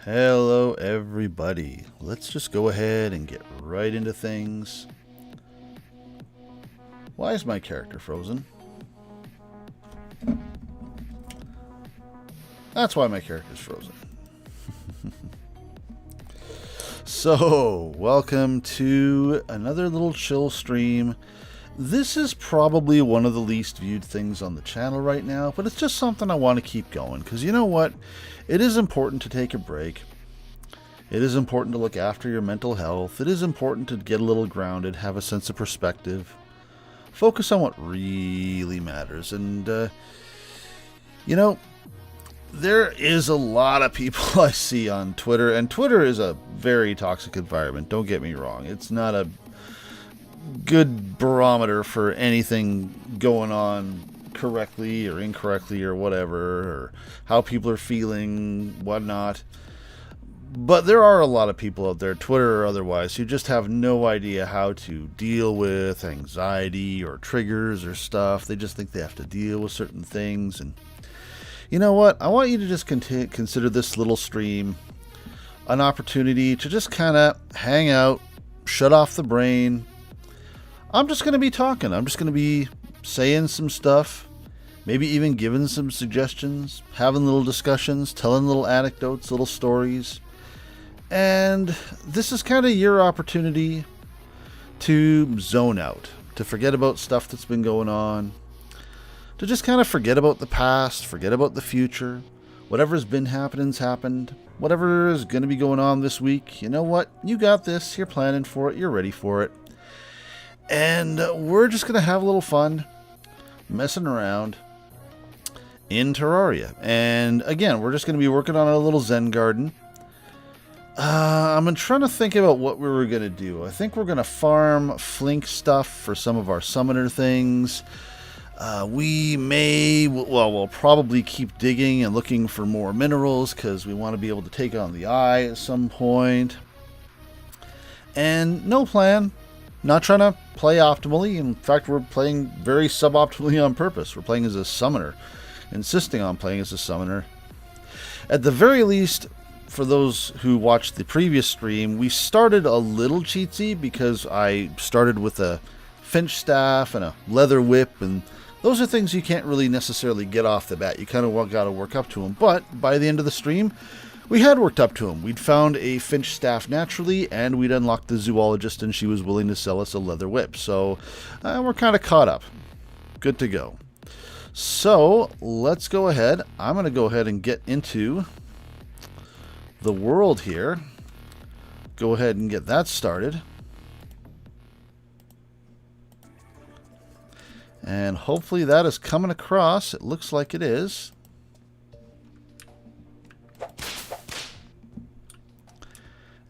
Hello everybody. Let's just go ahead and get right into things. Why is my character frozen? That's why my character's frozen. So, welcome to another little chill stream. This is probably one of the least viewed things on the channel right now, but it's just something I want to keep going, because you know what? It is important to take a break. It is important to look after your mental health. It is important to get a little grounded, have a sense of perspective, focus on what really matters. And, you know, there is a lot of people I see on Twitter, and Twitter is a very toxic environment, don't get me wrong. It's not a good barometer for anything going on correctly or incorrectly or whatever, or how people are feeling, whatnot. But there are a lot of people out there, Twitter or otherwise, who just have no idea how to deal with anxiety or triggers or stuff. They just think they have to deal with certain things. And you know what? I want you to just consider this little stream an opportunity to just kind of hang out, shut off the brain. I'm just going to be talking. I'm just going to be saying some stuff, maybe even giving some suggestions, having little discussions, telling little anecdotes, little stories. And this is kind of your opportunity to zone out, to forget about stuff that's been going on, to just kind of forget about the past, forget about the future. Whatever's been happening's happened. Whatever is going to be going on this week, you know what? You got this. You're planning for it. You're ready for it. And we're just going to have a little fun messing around in Terraria. And again, we're just going to be working on a little Zen garden. I'm trying to think about what we were going to do. I think we're going to farm flink stuff for some of our summoner things. We'll probably keep digging and looking for more minerals because we want to be able to take on the eye at some point. And no plan. Not trying to play optimally. In fact, we're playing very suboptimally on purpose. We're playing as a summoner. Insisting on playing as a summoner. At the very least, for those who watched the previous stream, we started a little cheatsy because I started with a finch staff and a leather whip, and those are things you can't really necessarily get off the bat. You kind of got to work up to them. But by the end of the stream, we had worked up to them. We'd found a finch staff naturally, and we'd unlocked the zoologist, and she was willing to sell us a leather whip. So we're kind of caught up. Good to go. So let's go ahead. I'm going to go ahead and get into the world here. Go ahead and get that started. And hopefully that is coming across. It looks like it is.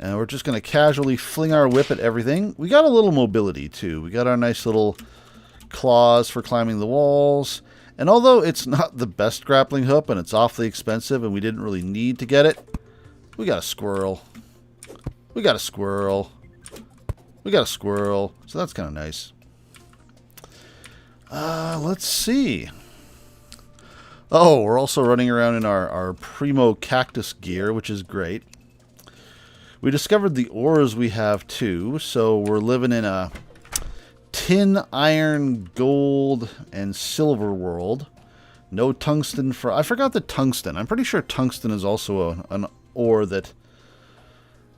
And we're just going to casually fling our whip at everything. We got a little mobility, too. We got our nice little claws for climbing the walls. And although it's not the best grappling hook, and it's awfully expensive, and we didn't really need to get it, we got a squirrel. We got a squirrel. We got a squirrel. So that's kind of nice. Let's see. Oh, we're also running around in our primo cactus gear, which is great. We discovered the ores we have too, so we're living in a tin, iron, gold, and silver world. No tungsten for... I forgot the tungsten. I'm pretty sure tungsten is also an ore that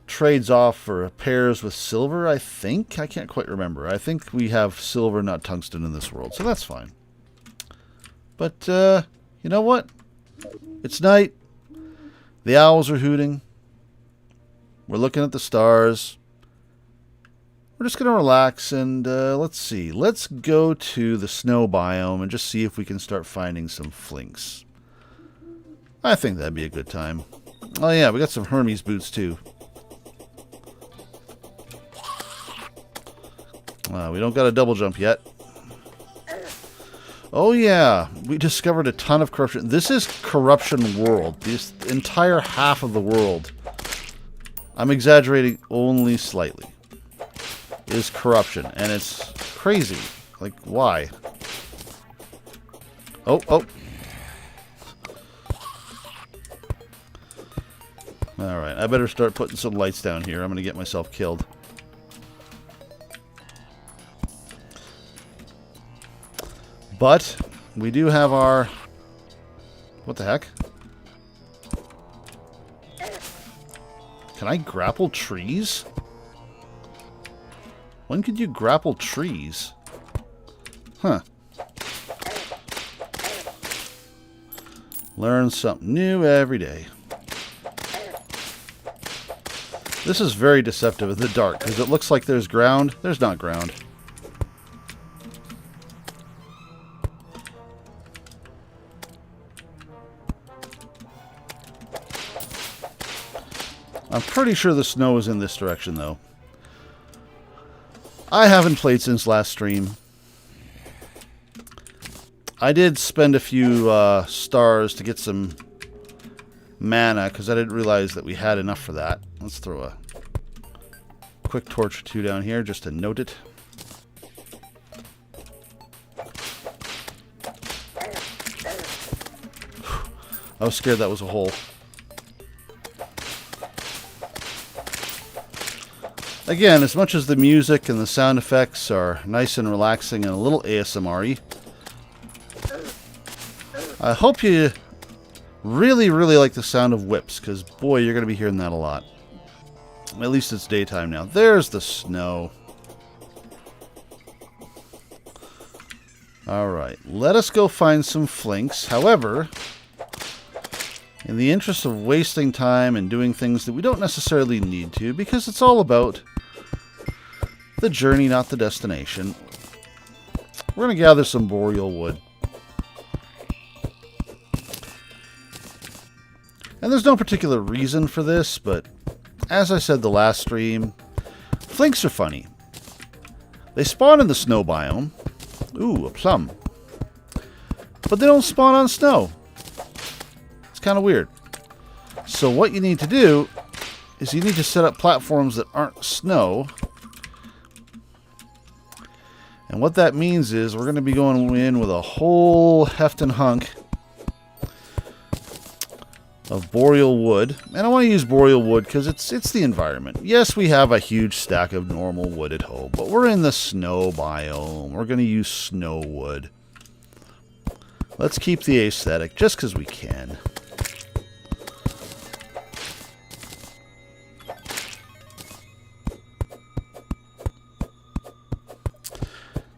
trades off for pairs with silver, I think. I can't quite remember. I think we have silver, not tungsten in this world, so that's fine. But, you know what? It's night. The owls are hooting. We're looking at the stars. We're just going to relax and let's see. Let's go to the snow biome and just see if we can start finding some flinks. I think that'd be a good time. Oh yeah, we got some Hermes boots too. We don't got a double jump yet. Oh yeah, we discovered a ton of corruption. This is corruption world. This entire half of the world, I'm exaggerating only slightly, is corruption. And it's crazy. Like, why? Oh. Alright, I better start putting some lights down here. I'm going to get myself killed. But we do have our... What the heck? Can I grapple trees? When could you grapple trees? Huh. Learn something new every day. This is very deceptive in the dark, because it looks like there's ground. There's not ground. I'm pretty sure the snow is in this direction, though. I haven't played since last stream. I did spend a few stars to get some mana, because I didn't realize that we had enough for that. Let's throw a quick torch or two down here just to note it. I was scared that was a hole. Again, as much as the music and the sound effects are nice and relaxing and a little ASMR-y, I hope you really, really like the sound of whips, because, boy, you're going to be hearing that a lot. At least it's daytime now. There's the snow. Alright, let us go find some flinks. However, in the interest of wasting time and doing things that we don't necessarily need to, because it's all about the journey, not the destination, we're going to gather some boreal wood. And there's no particular reason for this, but as I said the last stream, flinks are funny. They spawn in the snow biome. Ooh, a plum. But they don't spawn on snow. It's kind of weird. So what you need to do is you need to set up platforms that aren't snow. And what that means is we're going to be going in with a whole heftin' hunk of boreal wood. And I want to use boreal wood because it's the environment. Yes, we have a huge stack of normal wood at home, but we're in the snow biome. We're going to use snow wood. Let's keep the aesthetic just because we can.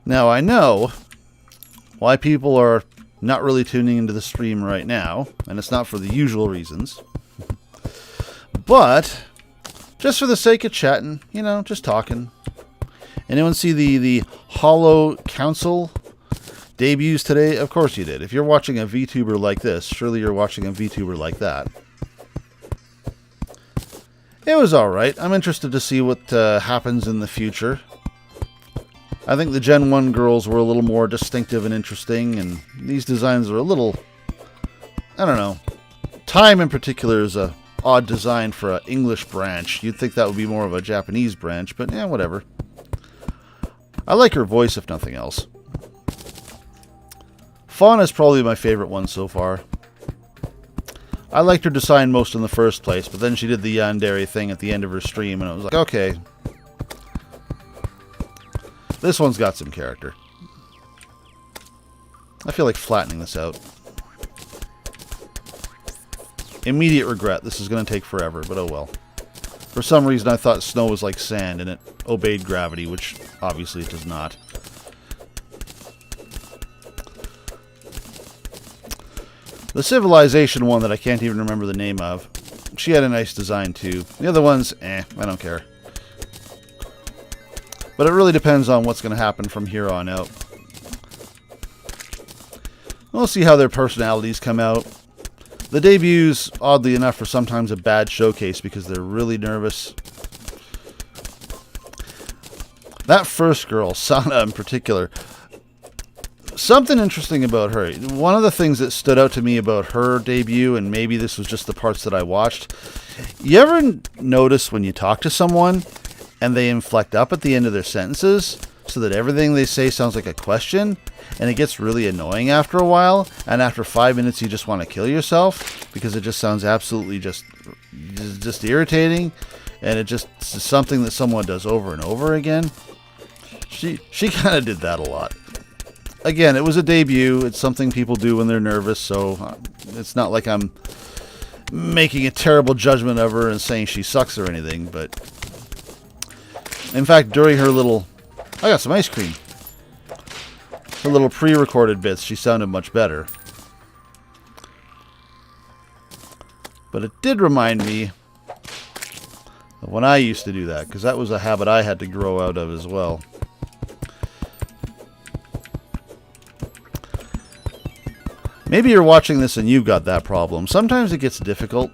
Now, I know why people are not really tuning into the stream right now, and it's not for the usual reasons. But, just for the sake of chatting, you know, just talking. Anyone see the Hollow Council debuts today? Of course you did. If you're watching a VTuber like this, surely you're watching a VTuber like that. It was alright. I'm interested to see what happens in the future. I think the Gen 1 girls were a little more distinctive and interesting, and these designs are a little, I don't know. Time in particular is a odd design for an English branch. You'd think that would be more of a Japanese branch, but yeah, whatever. I like her voice, if nothing else. Fauna is probably my favorite one so far. I liked her design most in the first place, but then she did the yandere thing at the end of her stream, and I was like, okay. This one's got some character. I feel like flattening this out. Immediate regret. This is going to take forever, but oh well. For some reason I thought snow was like sand and it obeyed gravity, which obviously it does not. The Civilization one that I can't even remember the name of, she had a nice design too. The other ones, I don't care. But it really depends on what's going to happen from here on out. We'll see how their personalities come out. The debuts, oddly enough, are sometimes a bad showcase because they're really nervous. That first girl, Sana in particular, something interesting about her. One of the things that stood out to me about her debut, and maybe this was just the parts that I watched, you ever notice when you talk to someone and they inflect up at the end of their sentences so that everything they say sounds like a question, and it gets really annoying after a while, and after 5 minutes you just want to kill yourself because it just sounds absolutely just just irritating, and it just is something that someone does over and over again. She kind of did that a lot. Again, it was a debut. It's something people do when they're nervous, so it's not like I'm making a terrible judgment of her and saying she sucks or anything, but in fact, during her little... I got some ice cream. Her little pre-recorded bits, she sounded much better. But it did remind me of when I used to do that, because that was a habit I had to grow out of as well. Maybe you're watching this and you've got that problem. Sometimes it gets difficult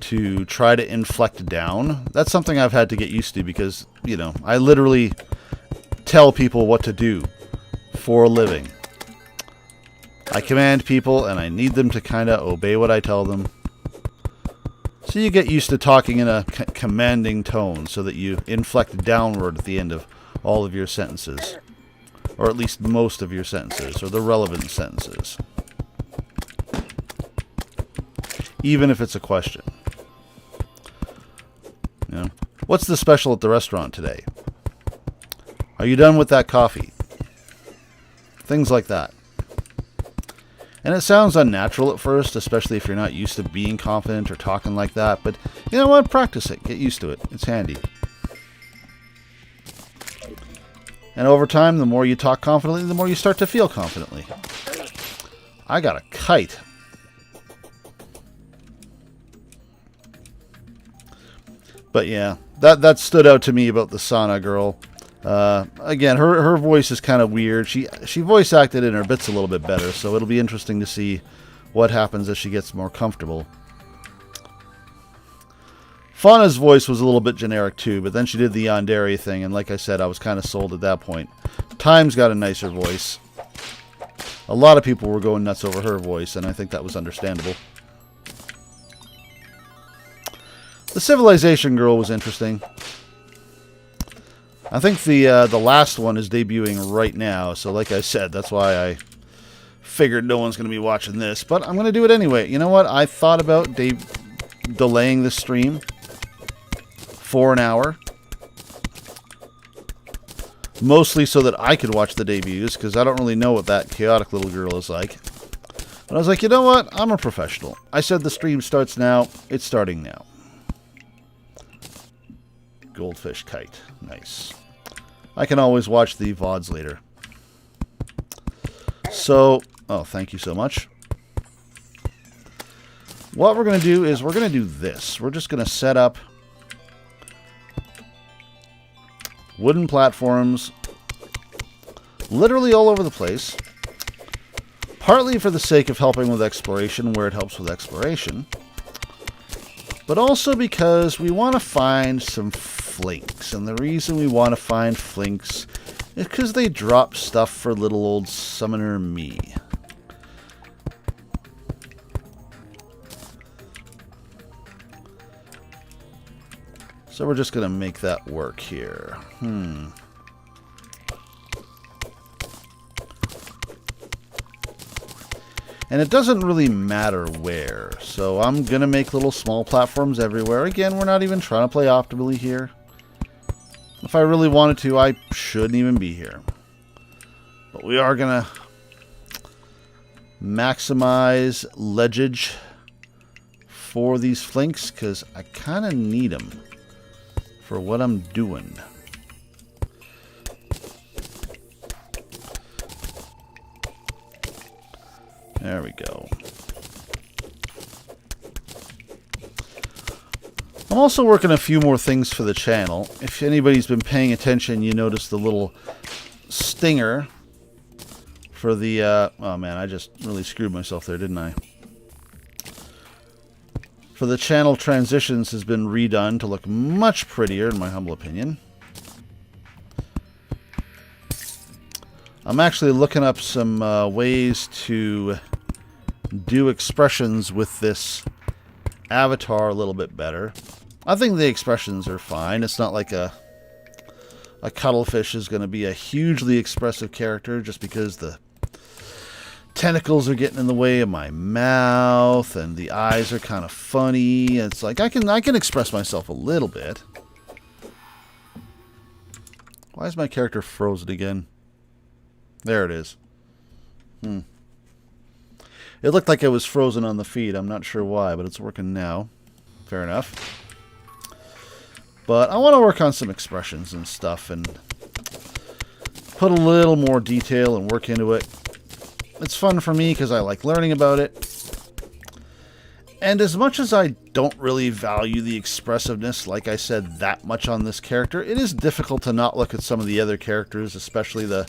to try to inflect down. That's something I've had to get used to because, you know, I literally tell people what to do for a living. I command people and I need them to kind of obey what I tell them. So you get used to talking in a commanding tone so that you inflect downward at the end of all of your sentences. Or at least most of your sentences, or the relevant sentences. Even if it's a question. You know, what's the special at the restaurant today? Are you done with that coffee? Things like that. And it sounds unnatural at first, especially if you're not used to being confident or talking like that. But you know what? Practice it. Get used to it. It's handy. And over time, the more you talk confidently, the more you start to feel confidently. I got a kite. But yeah, that stood out to me about the sauna girl. Again, her voice is kind of weird. She voice acted in her bits a little bit better, so it'll be interesting to see what happens as she gets more comfortable. Fauna's voice was a little bit generic too, but then she did the yandere thing, and like I said, I was kind of sold at that point. Time's got a nicer voice. A lot of people were going nuts over her voice, and I think that was understandable. The Civilization girl was interesting. I think the last one is debuting right now, so like I said, that's why I figured no one's going to be watching this, but I'm going to do it anyway. You know what? I thought about delaying this stream for an hour. Mostly so that I could watch the debuts, because I don't really know what that chaotic little girl is like. But I was like, you know what? I'm a professional. I said the stream starts now. It's starting now. Goldfish kite. Nice. I can always watch the VODs later. So, oh, thank you so much. What we're going to do is we're going to do this. We're just going to set up wooden platforms literally all over the place. Partly for the sake of helping with exploration where it helps with exploration. But also because we want to find some flinks. And the reason we want to find flinks is because they drop stuff for little old summoner me. So we're just going to make that work here. And it doesn't really matter where. So I'm going to make little small platforms everywhere. Again, we're not even trying to play optimally here. If I really wanted to, I shouldn't even be here. But we are going to maximize ledgage for these flinks because I kind of need them for what I'm doing. There we go. I'm also working a few more things for the channel. If anybody's been paying attention, you notice the little stinger for the... oh man, I just really screwed myself there, didn't I? For the channel transitions has been redone to look much prettier, in my humble opinion. I'm actually looking up some ways to do expressions with this avatar a little bit better. I think the expressions are fine. It's not like a cuttlefish is going to be a hugely expressive character just because the tentacles are getting in the way of my mouth, and the eyes are kind of funny. It's like I can express myself a little bit. Why is my character frozen again? There it is. It looked like it was frozen on the feed. I'm not sure why, but it's working now. Fair enough. But I want to work on some expressions and stuff and put a little more detail and work into it. It's fun for me because I like learning about it. And as much as I don't really value the expressiveness, like I said, that much on this character, it is difficult to not look at some of the other characters, especially the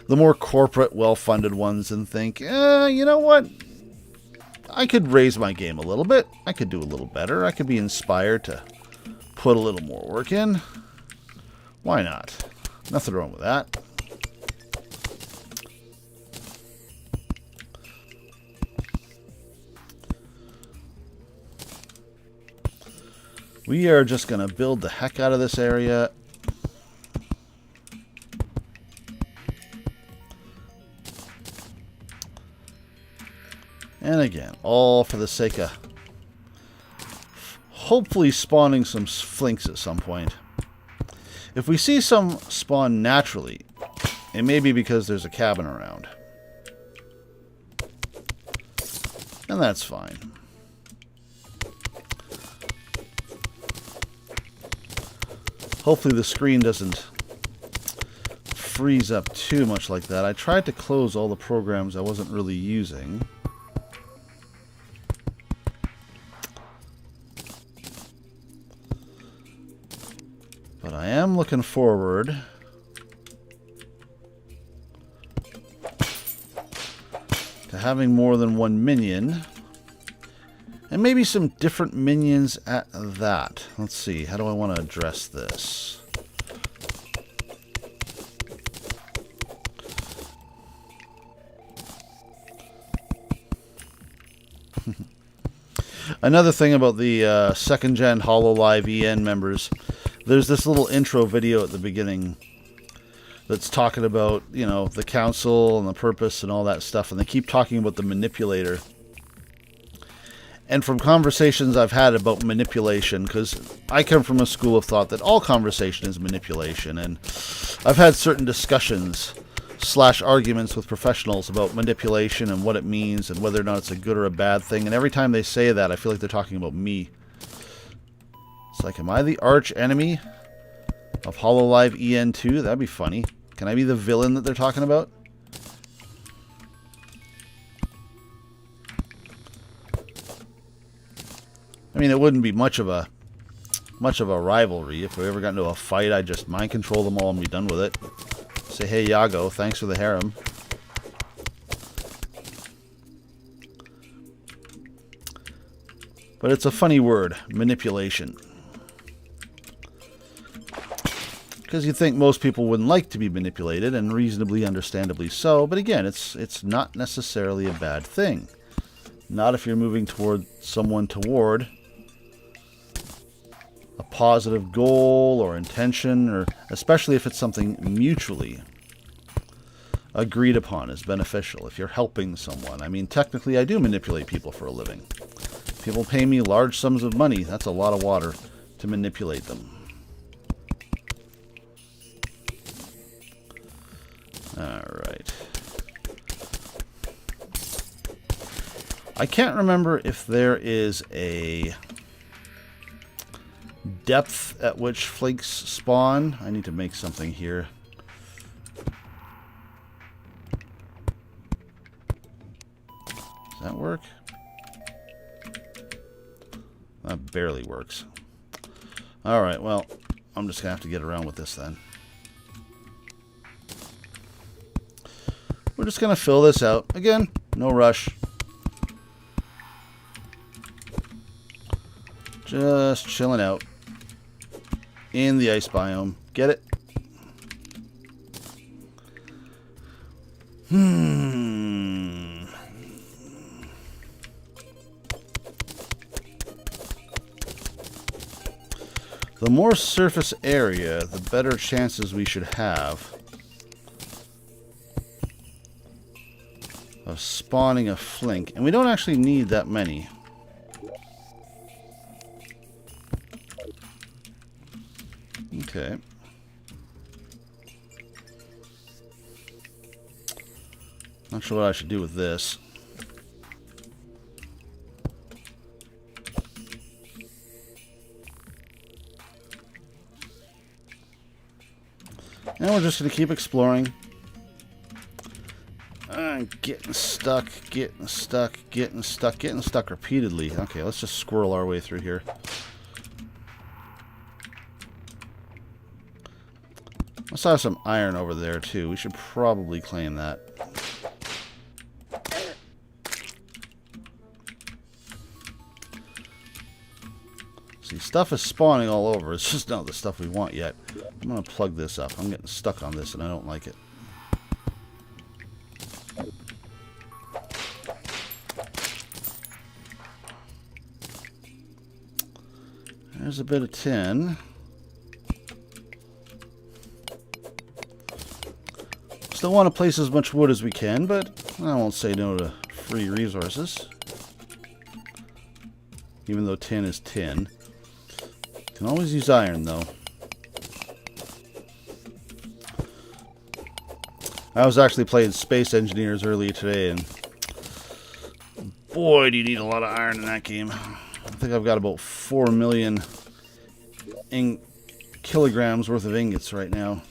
more corporate, well-funded ones, and think, you know what? I could raise my game a little bit. I could do a little better. I could be inspired to put a little more work in. Why not? Nothing wrong with that. We are just going to build the heck out of this area. And again, all for the sake of hopefully spawning some flinks at some point. If we see some spawn naturally, it may be because there's a cabin around. And that's fine. Hopefully the screen doesn't freeze up too much like that. I tried to close all the programs I wasn't really using. But I am looking forward to having more than one minion. And maybe some different minions at that. Let's see, how do I want to address this? Another thing about the second gen HoloLive EN members, there's this little intro video at the beginning that's talking about, you know, the council and the purpose and all that stuff, and they keep talking about the manipulator. And from conversations I've had about manipulation, because I come from a school of thought that all conversation is manipulation, and I've had certain discussions / arguments with professionals about manipulation and what it means and whether or not it's a good or a bad thing. And every time they say that, I feel like they're talking about me. It's like, am I the arch enemy of HoloLive EN2? That'd be funny. Can I be the villain that they're talking about? I mean, it wouldn't be much of a rivalry. If we ever got into a fight, I'd just mind control them all and be done with it. Say, hey, Yago, thanks for the harem. But it's a funny word, manipulation. Because you'd think most people wouldn't like to be manipulated, and reasonably understandably so. But again, it's not necessarily a bad thing. Not if you're moving toward someone toward a positive goal or intention, or especially if it's something mutually agreed upon as beneficial. If you're helping someone. I mean, technically I do manipulate people for a living. People pay me large sums of money. That's a lot of water to manipulate them. Alright. I can't remember if there is a depth at which flakes spawn. I need to make something here. Does that work? That barely works. Alright, well, I'm just going to have to get around with this then. We're just going to fill this out. Again, no rush. Just chilling out in the ice biome. Get it? The more surface area, the better chances we should have of spawning a flink. And we don't actually need that many. Okay. Not sure what I should do with this. And we're just going to keep exploring. Getting stuck, getting stuck, getting stuck, getting stuck repeatedly. Okay, let's just squirrel our way through here. I saw some iron over there too. We should probably claim that. See, stuff is spawning all over. It's just not the stuff we want yet. I'm going to plug this up. I'm getting stuck on this and I don't like it. There's a bit of tin. Still want to place as much wood as we can, but I won't say no to free resources. Even though tin is tin. Can always use iron, though. I was actually playing Space Engineers earlier today, and boy, do you need a lot of iron in that game. I think I've got about 4 million kilograms worth of ingots right now.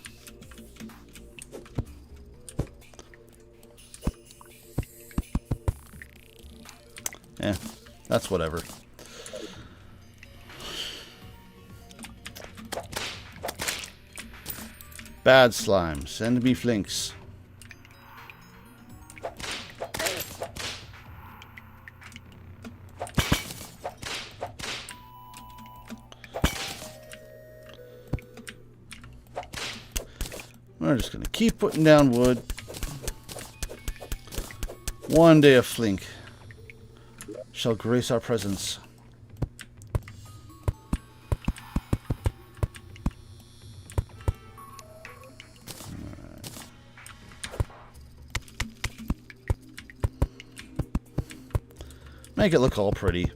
Eh, that's whatever. Bad slime. Send me flinks. We're just going to keep putting down wood. One day a flink shall grace our presence. Make it look all pretty.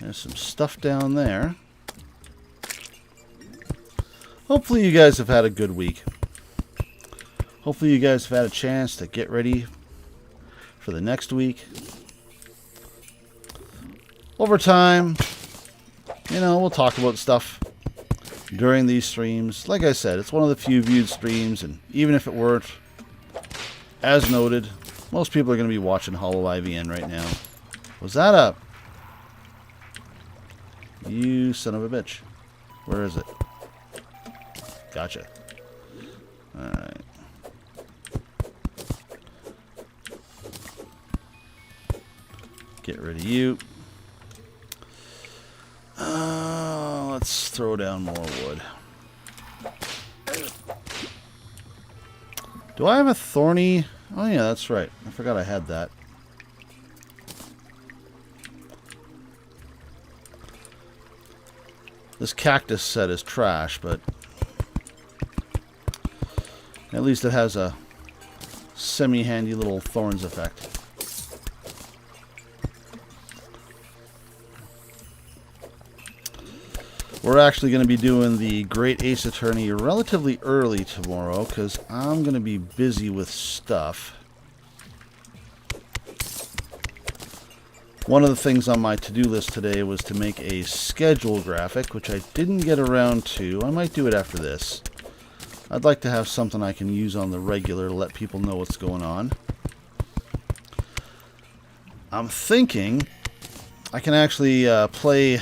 There's some stuff down there. Hopefully you guys have had a good week. Hopefully you guys have had a chance to get ready for the next week. Over time, you know, we'll talk about stuff during these streams. Like I said, it's one of the few viewed streams, and even if it weren't, as noted, most people are going to be watching Hollow IVN right now. Was that up? You son of a bitch. Where is it? Gotcha. Alright. Get rid of you. Let's throw down more wood. Do I have a thorny? Oh yeah, that's right. I forgot I had that. This cactus set is trash, but at least it has a semi-handy little thorns effect. We're actually going to be doing the Great Ace Attorney relatively early tomorrow because I'm going to be busy with stuff. One of the things on my to-do list today was to make a schedule graphic, which I didn't get around to. I might do it after this. I'd like to have something I can use on the regular to let people know what's going on. I'm thinking I can actually play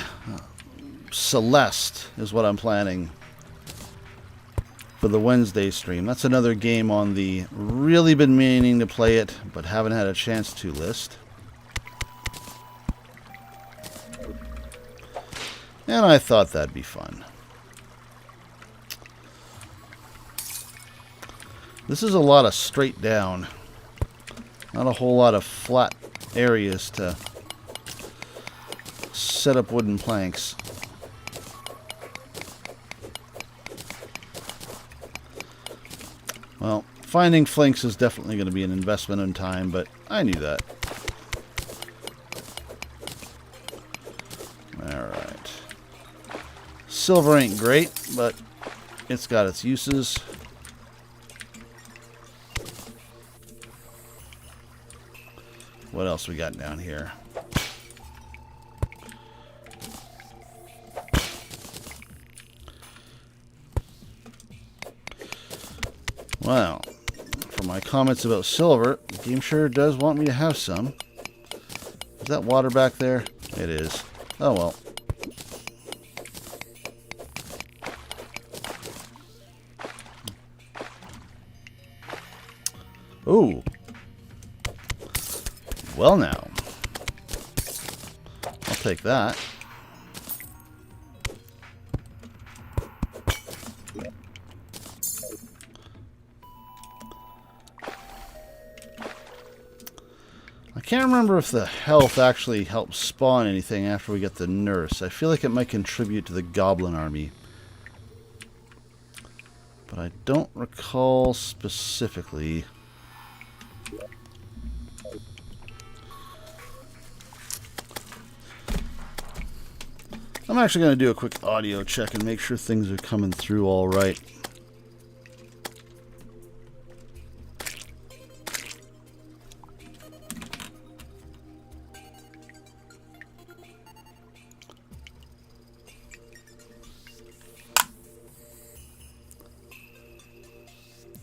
Celeste is what I'm planning for the Wednesday stream. That's another game on the really been meaning to play it, but haven't had a chance to list. And I thought that'd be fun. This is a lot of straight down. Not a whole lot of flat areas to set up wooden planks. Well, finding flinks is definitely going to be an investment in time, but I knew that. Alright. Silver ain't great, but it's got its uses. What else we got down here? Well, for my comments about silver, the game sure does want me to have some. Is that water back there? It is. Oh well. Ooh. Well now. I'll take that. I can't remember if the health actually helps spawn anything after we get the nurse. I feel like it might contribute to the goblin army. But I don't recall specifically. I'm actually going to do a quick audio check and make sure things are coming through all right.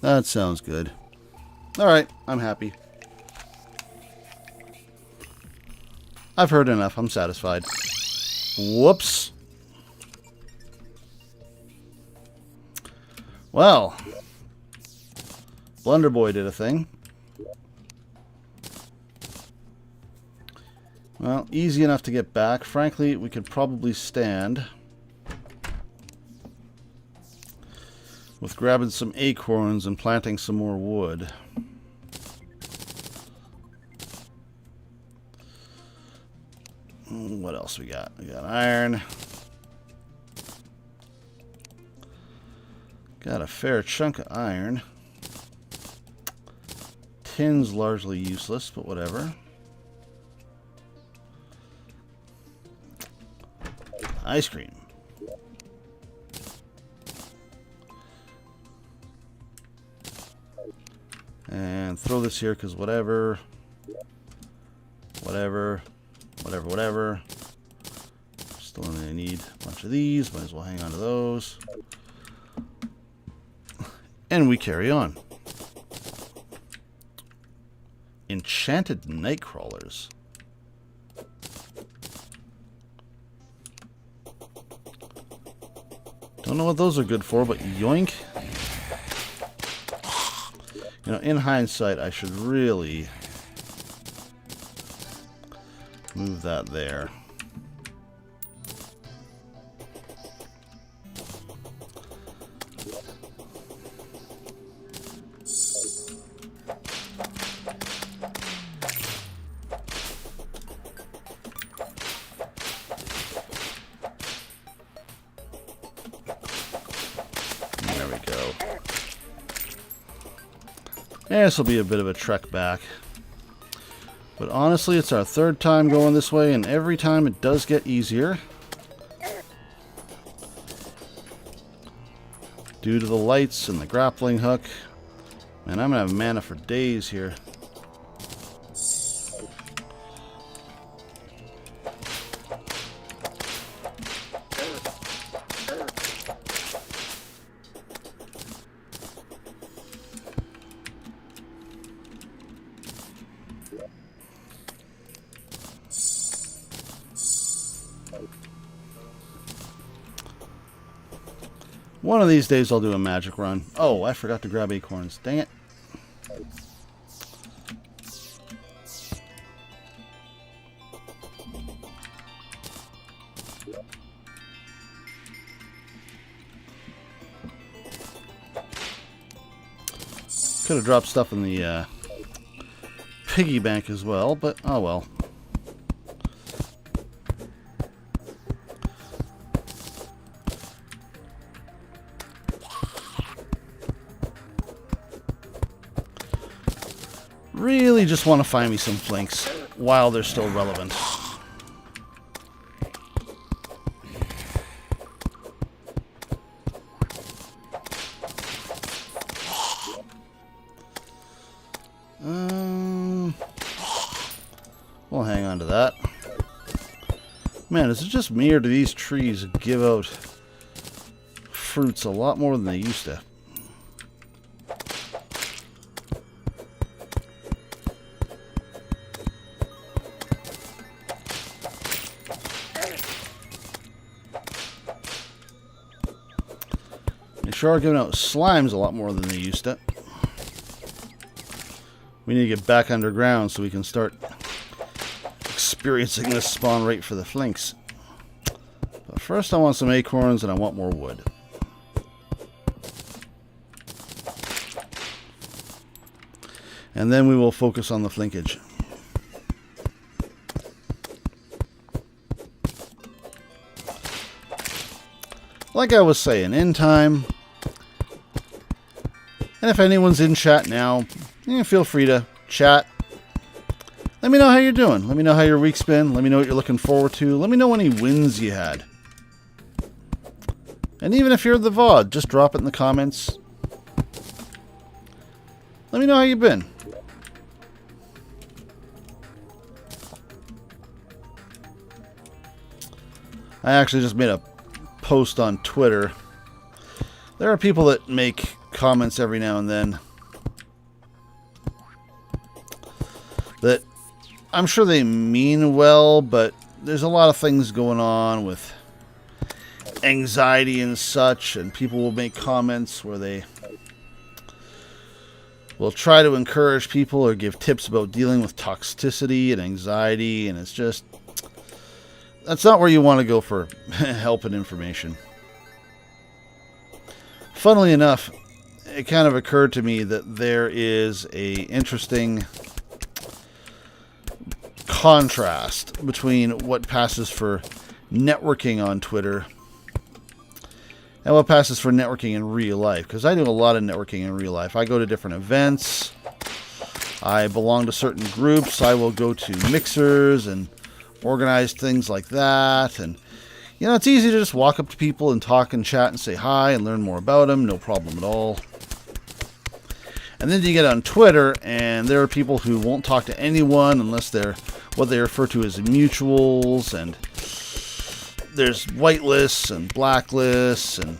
That sounds good. Alright, I'm happy. I've heard enough. I'm satisfied. Whoops. Well, Blunder Boy did a thing. Well, easy enough to get back. Frankly, we could probably stand with grabbing some acorns and planting some more wood. What else we got? We got iron. Got a fair chunk of iron. Tin's largely useless, but whatever. Ice cream. And throw this here because whatever. Still gonna need a bunch of these. Might as well hang on to those. And we carry on. Enchanted night crawlers. Don't know what those are good for, but yoink. You know, in hindsight, I should really move that there. There we go. This will be a bit of a trek back. But honestly, it's our third time going this way, and every time it does get easier. Due to the lights and the grappling hook. Man, I'm going to have mana for days here. One of these days I'll do a magic run. Oh, I forgot to grab acorns. Dang it. Could have dropped stuff in the piggy bank as well, but oh well. Really just want to find me some flinks while they're still relevant. We'll hang on to that. Man, is it just me or do these trees give out fruits a lot more than they used to? They sure are giving out slimes a lot more than they used to. We need to get back underground so we can start experiencing this spawn rate for the flinks. But first I want some acorns and I want more wood. And then we will focus on the flinkage. Like I was saying, in time, and if anyone's in chat now, feel free to chat. Let me know how you're doing. Let me know how your week's been. Let me know what you're looking forward to. Let me know any wins you had. And even if you're the VOD, just drop it in the comments. Let me know how you've been. I actually just made a post on Twitter. There are people that make comments every now and then that I'm sure they mean well, but there's a lot of things going on with anxiety and such, and people will make comments where they will try to encourage people or give tips about dealing with toxicity and anxiety, and it's just, that's not where you want to go for help and information. Funnily enough, it kind of occurred to me that there is a interesting contrast between what passes for networking on Twitter and what passes for networking in real life. Because I do a lot of networking in real life. I go to different events. I belong to certain groups. I will go to mixers and organize things like that. And, you know, it's easy to just walk up to people and talk and chat and say hi and learn more about them. No problem at all. And then you get on Twitter, and there are people who won't talk to anyone unless they're what they refer to as mutuals, and there's whitelists and blacklists and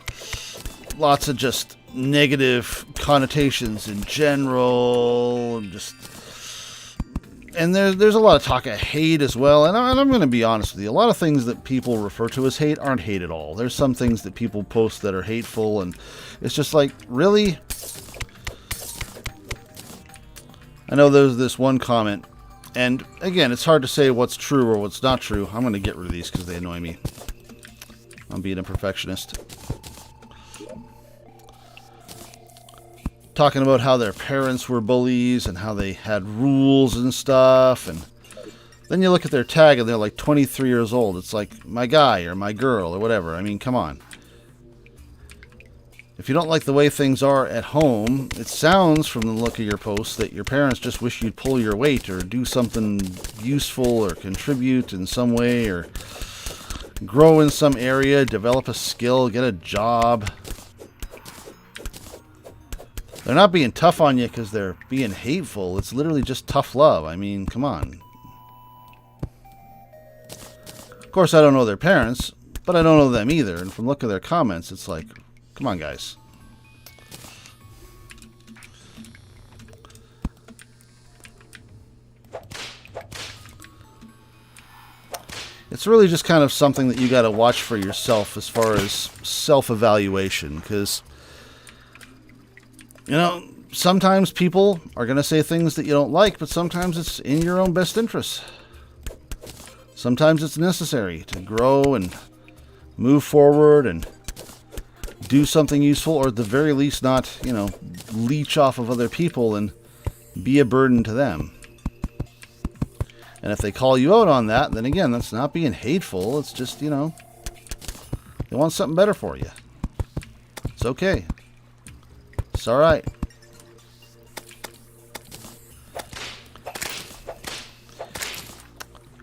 lots of just negative connotations in general. And there's a lot of talk of hate as well. And I'm going to be honest with you. A lot of things that people refer to as hate aren't hate at all. There's some things that people post that are hateful, and it's just like, really? I know there's this one comment, and again, it's hard to say what's true or what's not true. I'm going to get rid of these because they annoy me. I'm being a perfectionist. Talking about how their parents were bullies and how they had rules and stuff, and then you look at their tag and they're like 23 years old. It's like, my guy or my girl or whatever. I mean, come on. If you don't like the way things are at home, it sounds from the look of your post that your parents just wish you'd pull your weight or do something useful or contribute in some way or grow in some area, develop a skill, get a job. They're not being tough on you because they're being hateful. It's literally just tough love. I mean, come on. Of course, I don't know their parents, but I don't know them either. And from the look of their comments, it's like, come on, guys. It's really just kind of something that you got to watch for yourself as far as self-evaluation, because, you know, sometimes people are going to say things that you don't like, but sometimes it's in your own best interest. Sometimes it's necessary to grow and move forward and do something useful, or at the very least not, you know, leech off of other people and be a burden to them. And if they call you out on that, then again, that's not being hateful. It's just, you know, they want something better for you. It's okay. It's alright.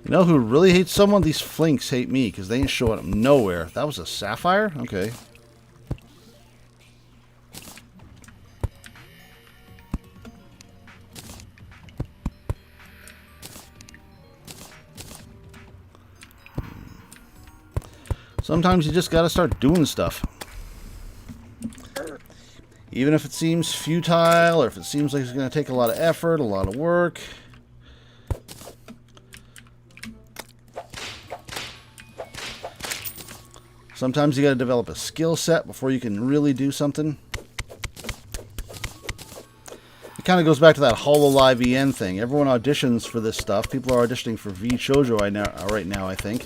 You know who really hates someone? These flinks hate me because they ain't showing up nowhere. That was a sapphire? Okay. Sometimes you just gotta start doing stuff. Even if it seems futile, or if it seems like it's gonna take a lot of effort, a lot of work. Sometimes you gotta develop a skill set before you can really do something. It kind of goes back to that HoloLive EN thing. Everyone auditions for this stuff. People are auditioning for V Shoujo right now, I think.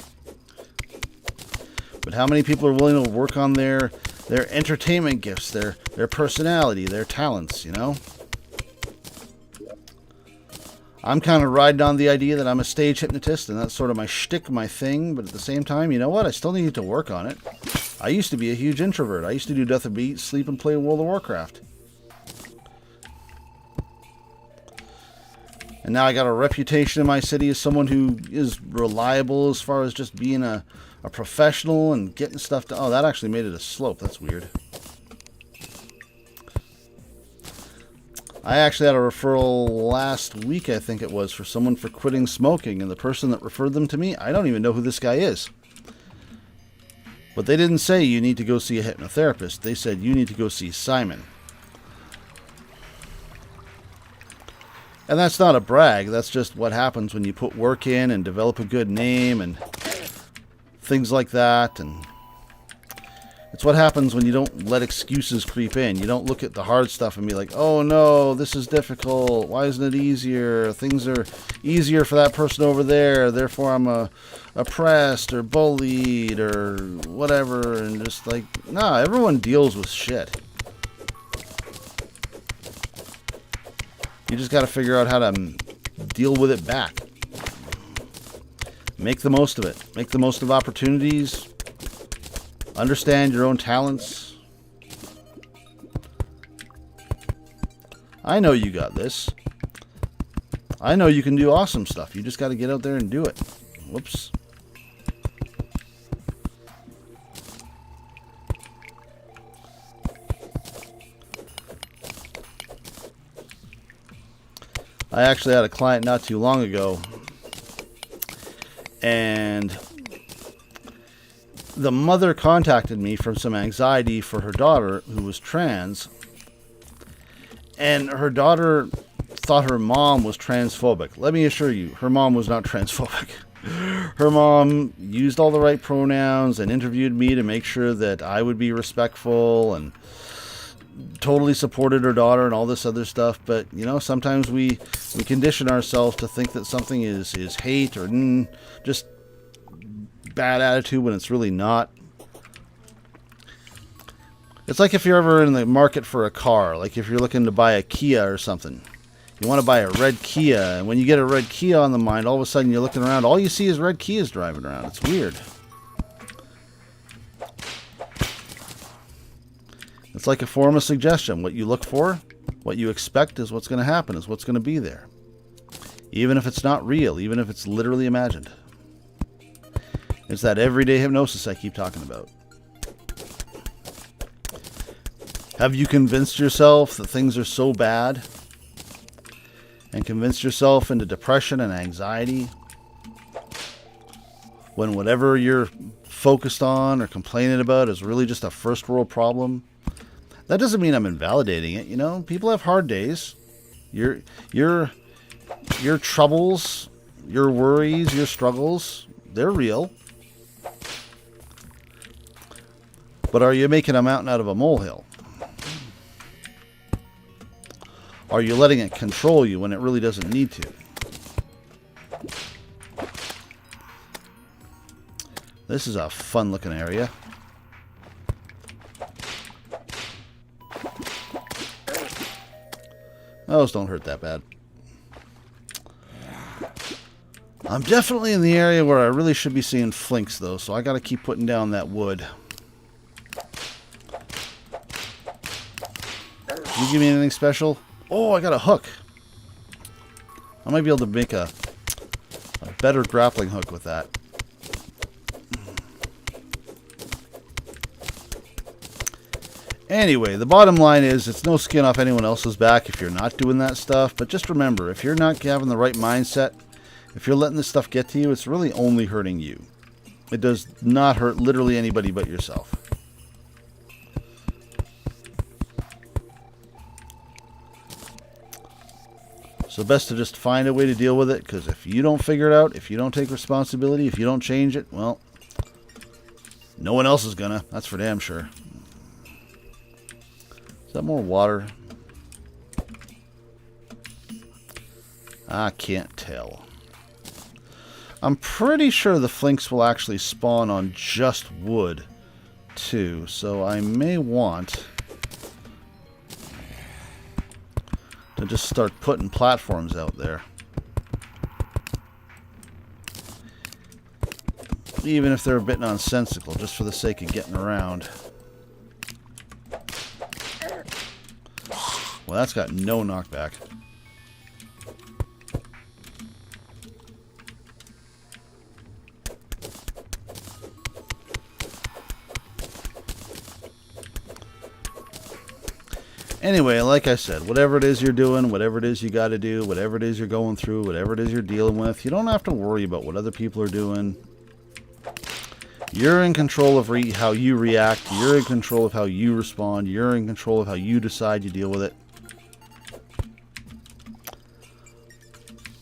But how many people are willing to work on their entertainment gifts, their personality, their talents, you know? I'm kind of riding on the idea that I'm a stage hypnotist, and that's sort of my shtick, my thing, but at the same time, you know what? I still need to work on it. I used to be a huge introvert. I used to do nothing but eat, sleep, and play World of Warcraft. And now I got a reputation in my city as someone who is reliable as far as just being a professional and getting stuff done. Oh, that actually made it a slope. That's weird. I actually had a referral last week, I think it was, for someone for quitting smoking. And the person that referred them to me, I don't even know who this guy is. But they didn't say you need to go see a hypnotherapist. They said you need to go see Psy'Min. And that's not a brag. That's just what happens when you put work in and develop a good name and things like that. And it's what happens when you don't let excuses creep in. You don't look at the hard stuff and be like, oh no, this is difficult. Why isn't it easier? Things are easier for that person over there. Therefore, I'm oppressed or bullied or whatever. And just like, nah, everyone deals with shit. You just got to figure out how to deal with it back. Make the most of it. Make the most of opportunities. Understand your own talents. I know you got this. I know you can do awesome stuff. You just got to get out there and do it. Whoops. I actually had a client not too long ago, and the mother contacted me for some anxiety for her daughter who was trans, and her daughter thought her mom was transphobic. Let me assure you, her mom was not transphobic. Her mom used all the right pronouns and interviewed me to make sure that I would be respectful and totally supported her daughter and all this other stuff. But, you know, sometimes we condition ourselves to think that something is hate or just bad attitude when it's really not. It's like if you're ever in the market for a car, like if you're looking to buy a Kia or something. You want to buy a red Kia, and when you get a red Kia on the mind, all of a sudden you're looking around, all you see is red Kias driving around. It's weird. It's like a form of suggestion. What you look for, what you expect is what's going to happen, is what's going to be there. Even if it's not real, even if it's literally imagined. It's that everyday hypnosis I keep talking about. Have you convinced yourself that things are so bad? And convinced yourself into depression and anxiety? When whatever you're focused on or complaining about is really just a first world problem? That doesn't mean I'm invalidating it, you know? People have hard days. Your troubles, your worries, your struggles, they're real. But are you making a mountain out of a molehill? Are you letting it control you when it really doesn't need to? This is a fun looking area. Those don't hurt that bad. I'm definitely in the area where I really should be seeing flinks, though, so I gotta keep putting down that wood. You give me anything special? Oh, I got a hook. I might be able to make a better grappling hook with that. Anyway, the bottom line is it's no skin off anyone else's back if you're not doing that stuff. But just remember, if you're not having the right mindset, if you're letting this stuff get to you, it's really only hurting you. It does not hurt literally anybody but yourself. So best to just find a way to deal with it, because if you don't figure it out, if you don't take responsibility, if you don't change it, well, no one else is gonna. That's for damn sure. Is that more water? I can't tell. I'm pretty sure the flinks will actually spawn on just wood, too. So I may want to just start putting platforms out there. Even if they're a bit nonsensical, just for the sake of getting around. Well, that's got no knockback. Anyway, like I said, whatever it is you're doing, whatever it is you got to do, whatever it is you're going through, whatever it is you're dealing with, you don't have to worry about what other people are doing. You're in control of how you react. You're in control of how you respond. You're in control of how you decide you deal with it.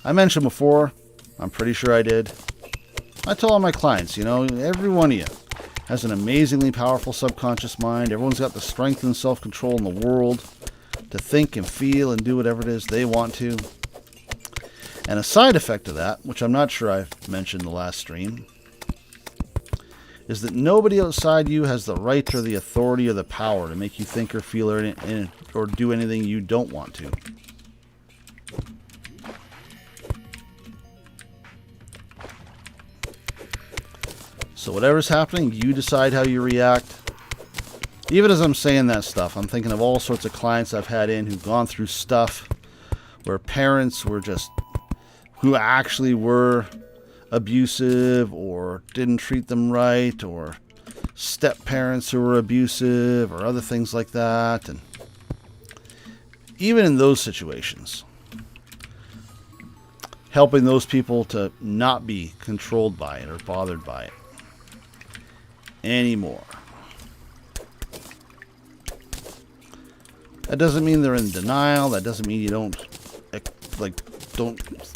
I mentioned before, I'm pretty sure I did, I tell all my clients, you know, every one of you has an amazingly powerful subconscious mind. Everyone's got the strength and self-control in the world to think and feel and do whatever it is they want to. And a side effect of that, which I'm not sure I've mentioned in the last stream, is that nobody outside you has the right or the authority or the power to make you think or feel or do anything you don't want to. So whatever's happening, you decide how you react. Even as I'm saying that stuff, I'm thinking of all sorts of clients I've had in who've gone through stuff where parents were who actually were abusive or didn't treat them right, or step-parents who were abusive, or other things like that. And even in those situations, helping those people to not be controlled by it or bothered by it anymore. That doesn't mean they're in denial. That doesn't mean you don't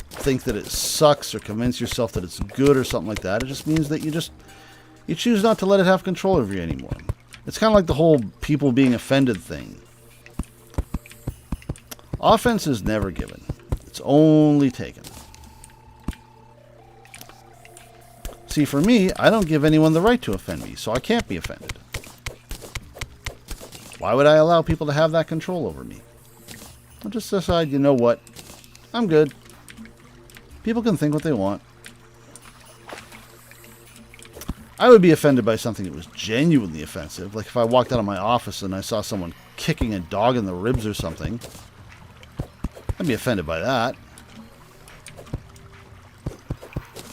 think that it sucks or convince yourself that it's good or something like that. It just means that you choose not to let it have control over you anymore. It's kind of like the whole people being offended thing. Offense is never given. It's only taken. See, for me, I don't give anyone the right to offend me, so I can't be offended. Why would I allow people to have that control over me? I'll just decide, you know what? I'm good. People can think what they want. I would be offended by something that was genuinely offensive. Like if I walked out of my office and I saw someone kicking a dog in the ribs or something. I'd be offended by that.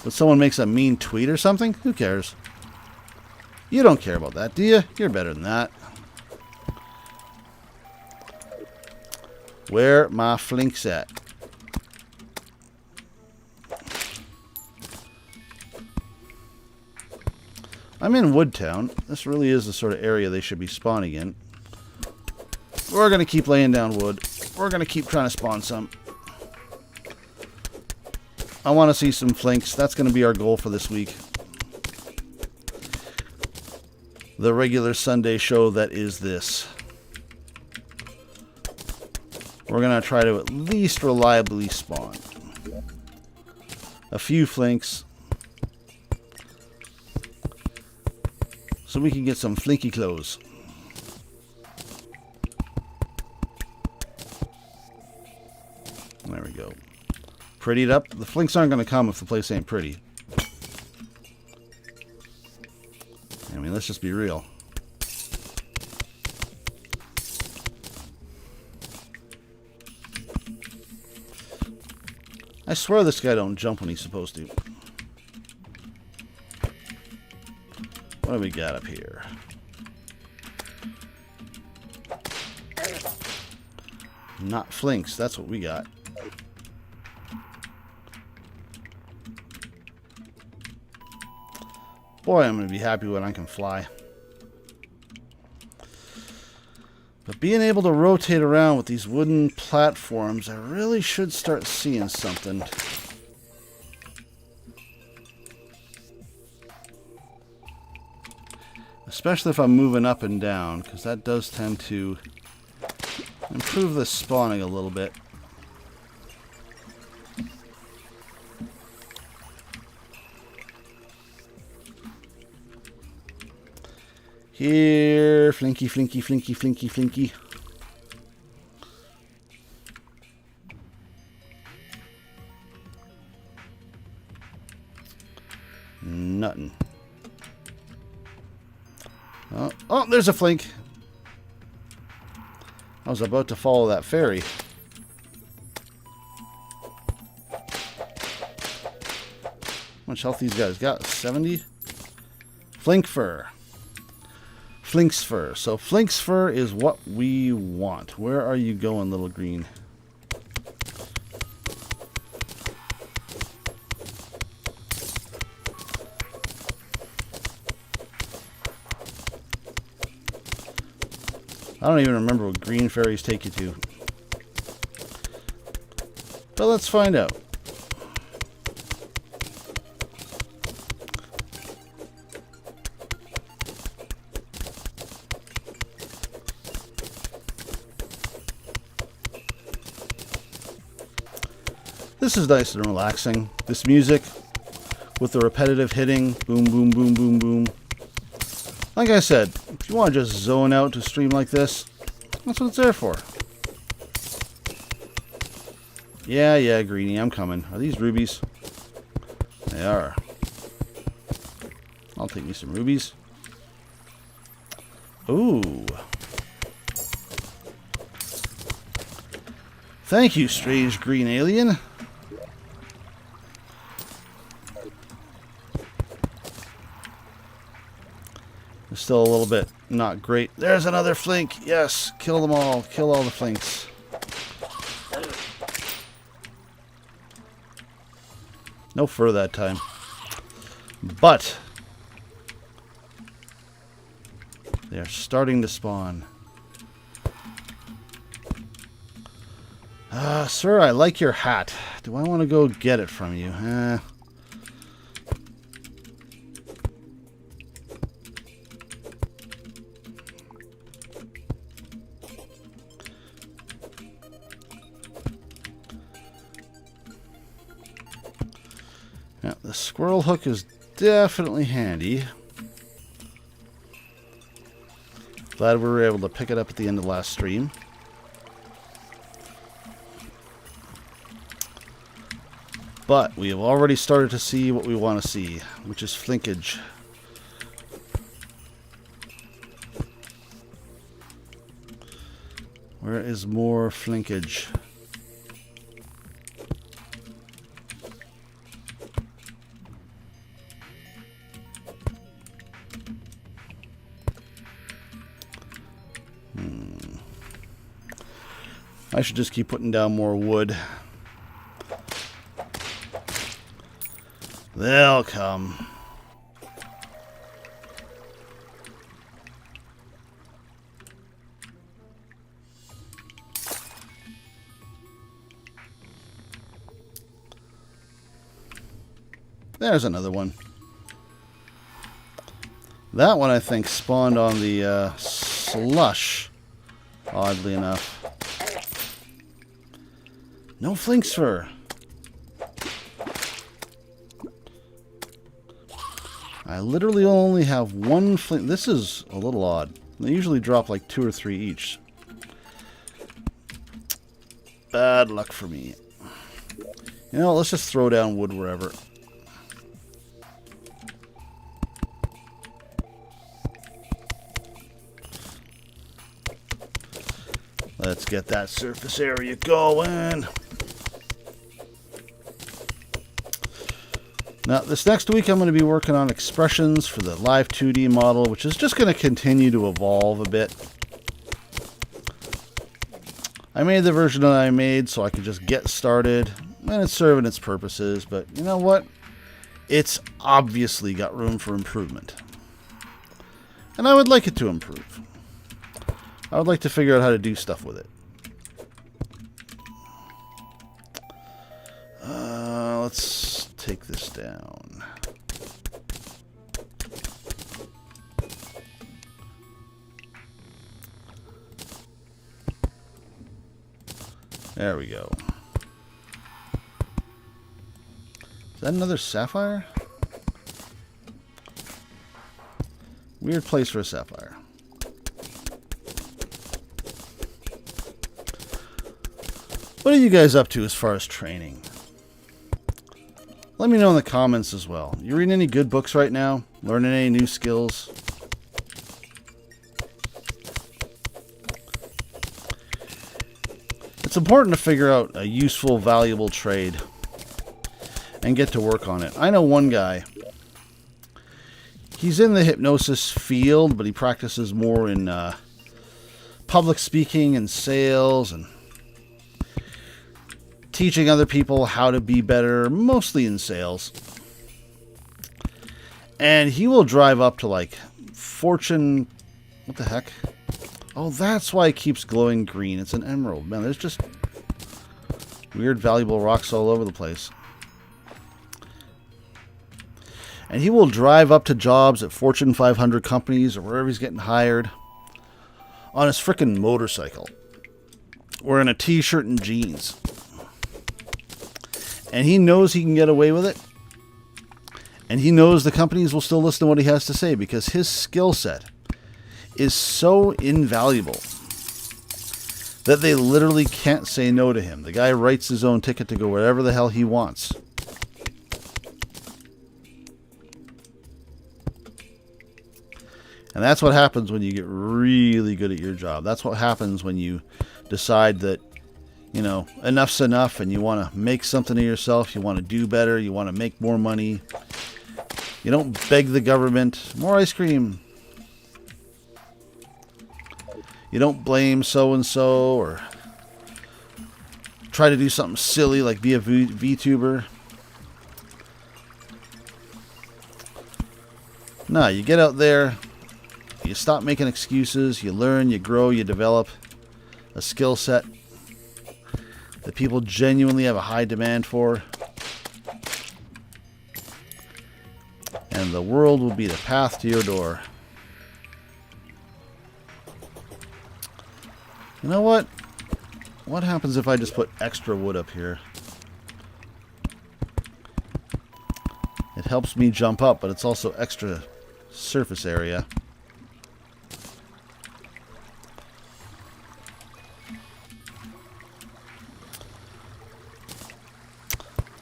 But someone makes a mean tweet or something? Who cares? You don't care about that, do you? You're better than that. Where my flinks at? I'm in Woodtown. This really is the sort of area they should be spawning in. We're going to keep laying down wood. We're going to keep trying to spawn some. I want to see some flinks. That's going to be our goal for this week. The regular Sunday show that is this. We're going to try to at least reliably spawn a few flinks so we can get some flinky clothes. Prettied up. The flinks aren't going to come if the place ain't pretty. I mean, let's just be real. I swear this guy don't jump when he's supposed to. What do we got up here? Not flinks, that's what we got. Boy, I'm going to be happy when I can fly. But being able to rotate around with these wooden platforms, I really should start seeing something. Especially if I'm moving up and down, because that does tend to improve the spawning a little bit. Here, flinky, flinky, flinky, flinky, flinky. Nothing. Oh, there's a flink. I was about to follow that fairy. How much health these guys got? 70? Flink fur. Flink's fur. So flink's fur is what we want. Where are you going, little green? I don't even remember what green fairies take you to. But let's find out. This is nice and relaxing. This music with the repetitive hitting. Boom, boom, boom, boom, boom. Like I said, if you want to just zone out to stream like this, that's what it's there for. Yeah, Greenie, I'm coming. Are these rubies? They are. I'll take me some rubies. Ooh. Thank you, strange green alien. Still a little bit not great. There's another flink. Yes, kill them all. Kill all the flinks. No fur that time. But they're starting to spawn. Sir, I like your hat. Do I want to go get it from you? Yeah, the squirrel hook is definitely handy. Glad we were able to pick it up at the end of last stream. But we have already started to see what we want to see, which is flinkage. Where is more flinkage? I should just keep putting down more wood. They'll come. There's another one. That one, I think, spawned on the slush, oddly enough. No flink's fur. I literally only have one flink. This is a little odd. They usually drop like 2 or 3 each. Bad luck for me. You know, let's just throw down wood wherever. Let's get that surface area going. Now, this next week I'm going to be working on expressions for the live 2D model, which is just going to continue to evolve a bit. I made the version that I made so I could just get started, and it's serving its purposes, but you know what? It's obviously got room for improvement. And I would like it to improve. I would like to figure out how to do stuff with it. Let's take this down. There we go. Is that another sapphire? Weird place for a sapphire. What are you guys up to as far as training? Let me know in the comments as well. You reading any good books right now? Learning any new skills? It's important to figure out a useful, valuable trade and get to work on it. I know one guy. He's in the hypnosis field, but he practices more in public speaking and sales and teaching other people how to be better, mostly in sales. And he will drive up to like Fortune... What the heck? Oh, that's why it keeps glowing green. It's an emerald. Man, there's just weird, valuable rocks all over the place. And he will drive up to jobs at Fortune 500 companies or wherever he's getting hired on his frickin' motorcycle, wearing a t-shirt and jeans. And he knows he can get away with it. And he knows the companies will still listen to what he has to say because his skill set is so invaluable that they literally can't say no to him. The guy writes his own ticket to go wherever the hell he wants. And that's what happens when you get really good at your job. That's what happens when you decide that, you know, enough's enough and you want to make something of yourself. You want to do better. You want to make more money. You don't beg the government. More ice cream. You don't blame so-and-so or try to do something silly like be a VTuber. No, you get out there. You stop making excuses. You learn, you grow, you develop a skill set that people genuinely have a high demand for. And the world will be the path to your door. You know what? What happens if I just put extra wood up here? It helps me jump up, but it's also extra surface area.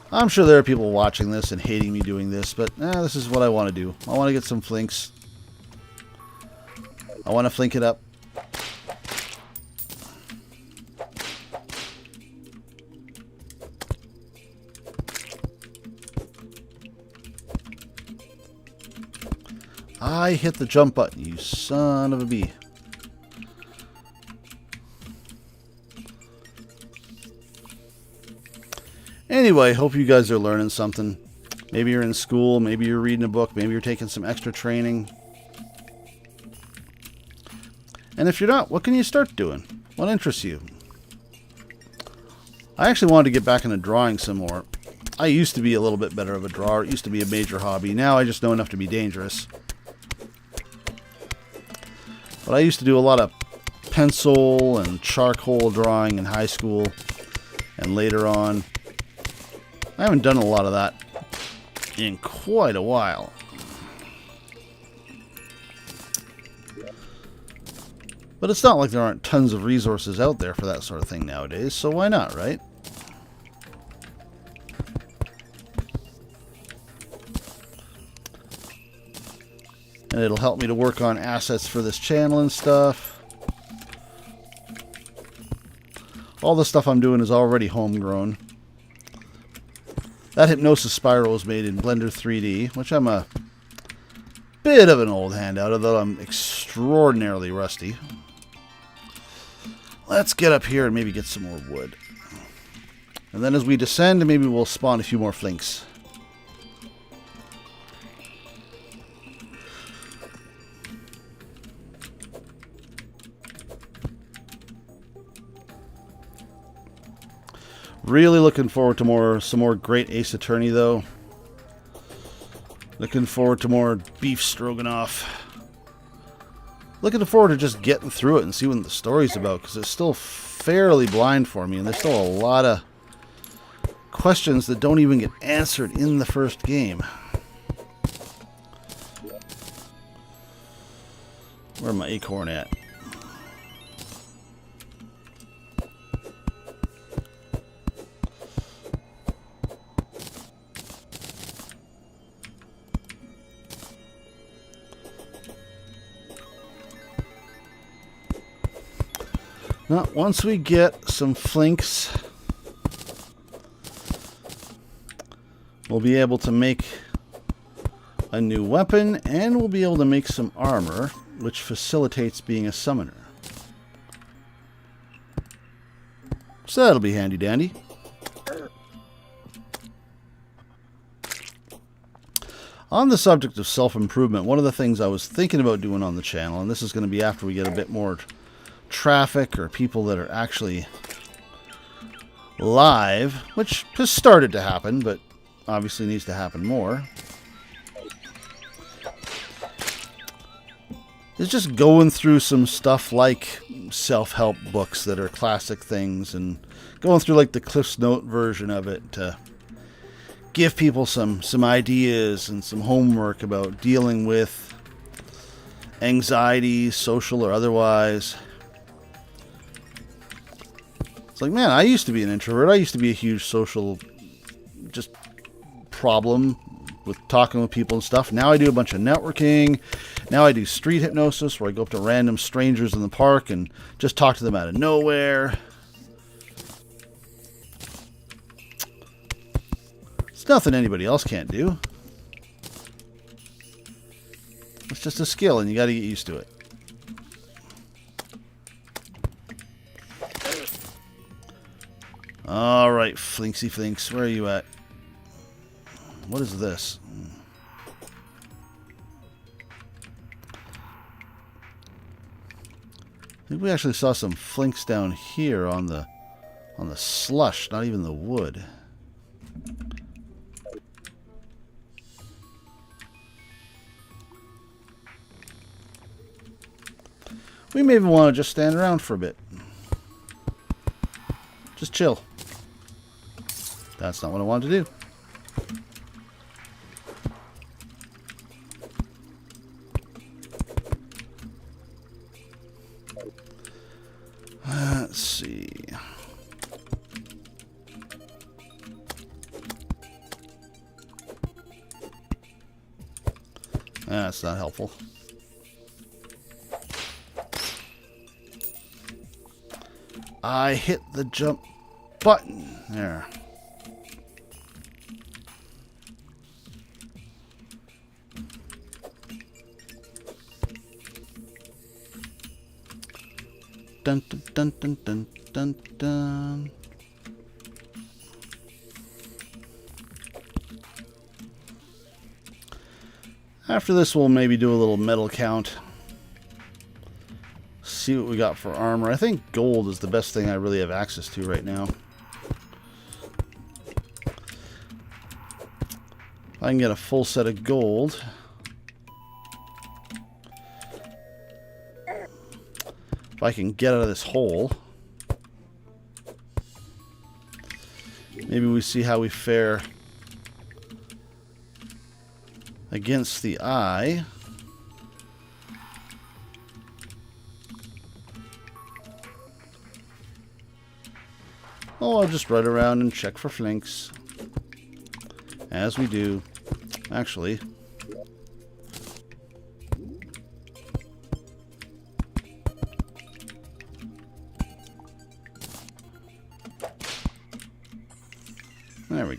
I'm sure there are people watching this and hating me doing this, but this is what I want to do. I want to get some flinks. I want to flink it up. I hit the jump button, you son of a bee. Anyway, hope you guys are learning something. Maybe you're in school, maybe you're reading a book, maybe you're taking some extra training. And if you're not, what can you start doing? What interests you? I actually wanted to get back into drawing some more. I used to be a little bit better of a drawer. It used to be a major hobby. Now I just know enough to be dangerous. But I used to do a lot of pencil and charcoal drawing in high school and later on. I haven't done a lot of that in quite a while. But it's not like there aren't tons of resources out there for that sort of thing nowadays, so why not, right? And it'll help me to work on assets for this channel and stuff. All the stuff I'm doing is already homegrown. That hypnosis spiral was made in Blender 3D, which I'm a bit of an old hand out, although I'm extraordinarily rusty. Let's get up here and maybe get some more wood. And then as we descend, maybe we'll spawn a few more flinks. Really looking forward to some more great Ace Attorney, though. Looking forward to more beef stroganoff. Looking forward to just getting through it and see what the story's about, because it's still fairly blind for me, and there's still a lot of questions that don't even get answered in the first game. Where's my acorn at? Now, once we get some flinks, we'll be able to make a new weapon, and we'll be able to make some armor, which facilitates being a summoner. So that'll be handy dandy. On the subject of self-improvement, one of the things I was thinking about doing on the channel, and this is going to be after we get a bit more traffic or people that are actually live, which has started to happen, but obviously needs to happen more, is just going through some stuff like self-help books that are classic things, and going through like the Cliff's Note version of it to give people some ideas and some homework about dealing with anxiety, social or otherwise. It's like, man, I used to be an introvert. I used to be a huge social just problem with talking with people and stuff. Now I do a bunch of networking. Now I do street hypnosis, where I go up to random strangers in the park and just talk to them out of nowhere. It's nothing anybody else can't do. It's just a skill, and you got to get used to it. All right, Flinksy Flinks, where are you at? What is this? I think we actually saw some flinks down here on the slush, not even the wood. We maybe want to just stand around for a bit. Just chill. That's not what I wanted to do. Let's see. That's not helpful. I hit the jump button. There. Dun dun dun dun dun dun dun. After this, we'll maybe do a little metal count. See what we got for armor. I think gold is the best thing I really have access to right now. If I can get a full set of gold. If I can get out of this hole. Maybe we see how we fare against the eye. Oh, I'll just run around and check for flinks. As we do. Actually.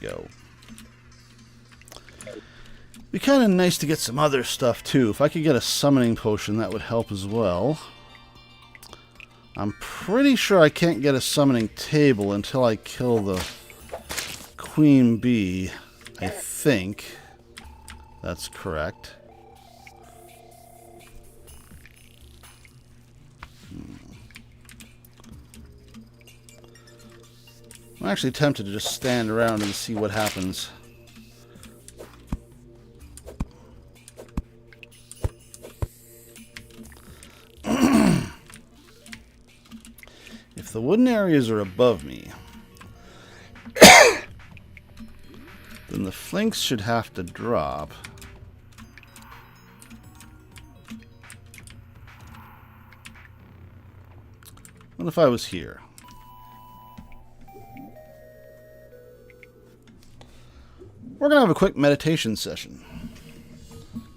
we go. Be kind of nice to get some other stuff too. If I could get a summoning potion, that would help as well. I'm pretty sure I can't get a summoning table until I kill the queen bee. I think that's correct. I'm actually tempted to just stand around and see what happens. If the wooden areas are above me, then the flinks should have to drop. What if I was here? We're going to have a quick meditation session.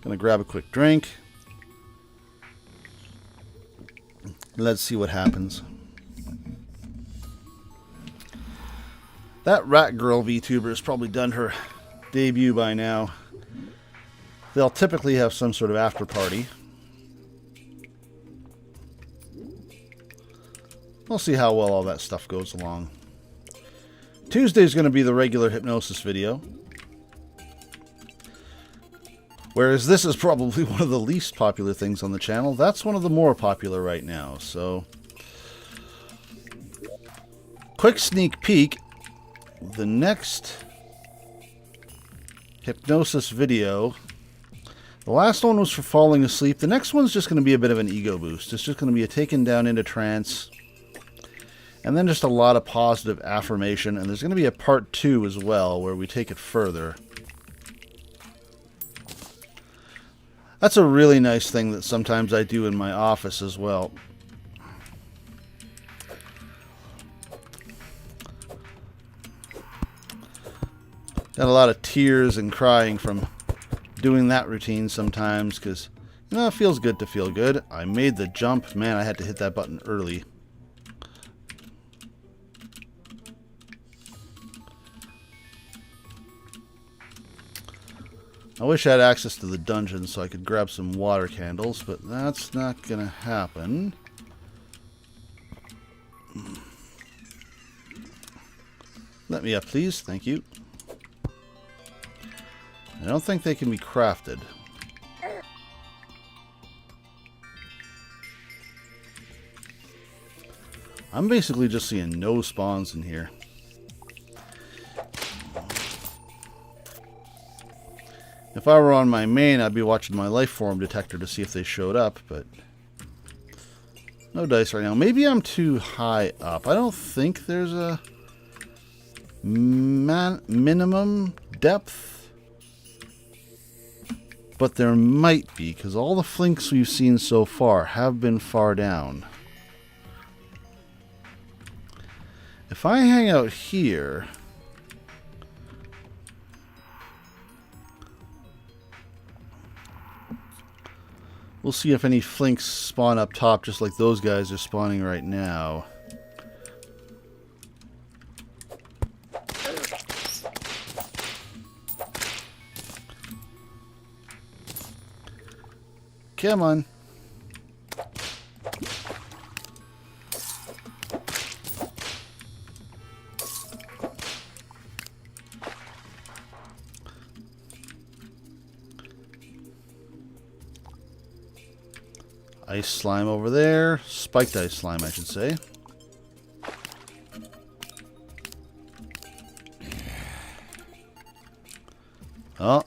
Going to grab a quick drink. Let's see what happens. That Rat Girl VTuber has probably done her debut by now. They'll typically have some sort of after party. We'll see how well all that stuff goes along. Tuesday's going to be the regular hypnosis video. Whereas this is probably one of the least popular things on the channel. That's one of the more popular right now. So, quick sneak peek. The next hypnosis video, the last one was for falling asleep. The next one's just going to be a bit of an ego boost. It's just going to be a taken down into trance. And then just a lot of positive affirmation. And there's going to be a part 2 as well where we take it further. That's a really nice thing that sometimes I do in my office as well. Got a lot of tears and crying from doing that routine sometimes because, you know, it feels good to feel good. I made the jump. Man, I had to hit that button early. I wish I had access to the dungeon so I could grab some water candles, but that's not going to happen. Let me up, please. Thank you. I don't think they can be crafted. I'm basically just seeing no spawns in here. If I were on my main, I'd be watching my life form detector to see if they showed up, but no dice right now. Maybe I'm too high up. I don't think there's a minimum depth. But there might be, because all the flinks we've seen so far have been far down. If I hang out here, we'll see if any flinks spawn up top, just like those guys are spawning right now. Come on. Ice slime over there. Spiked ice slime, I should say. Oh.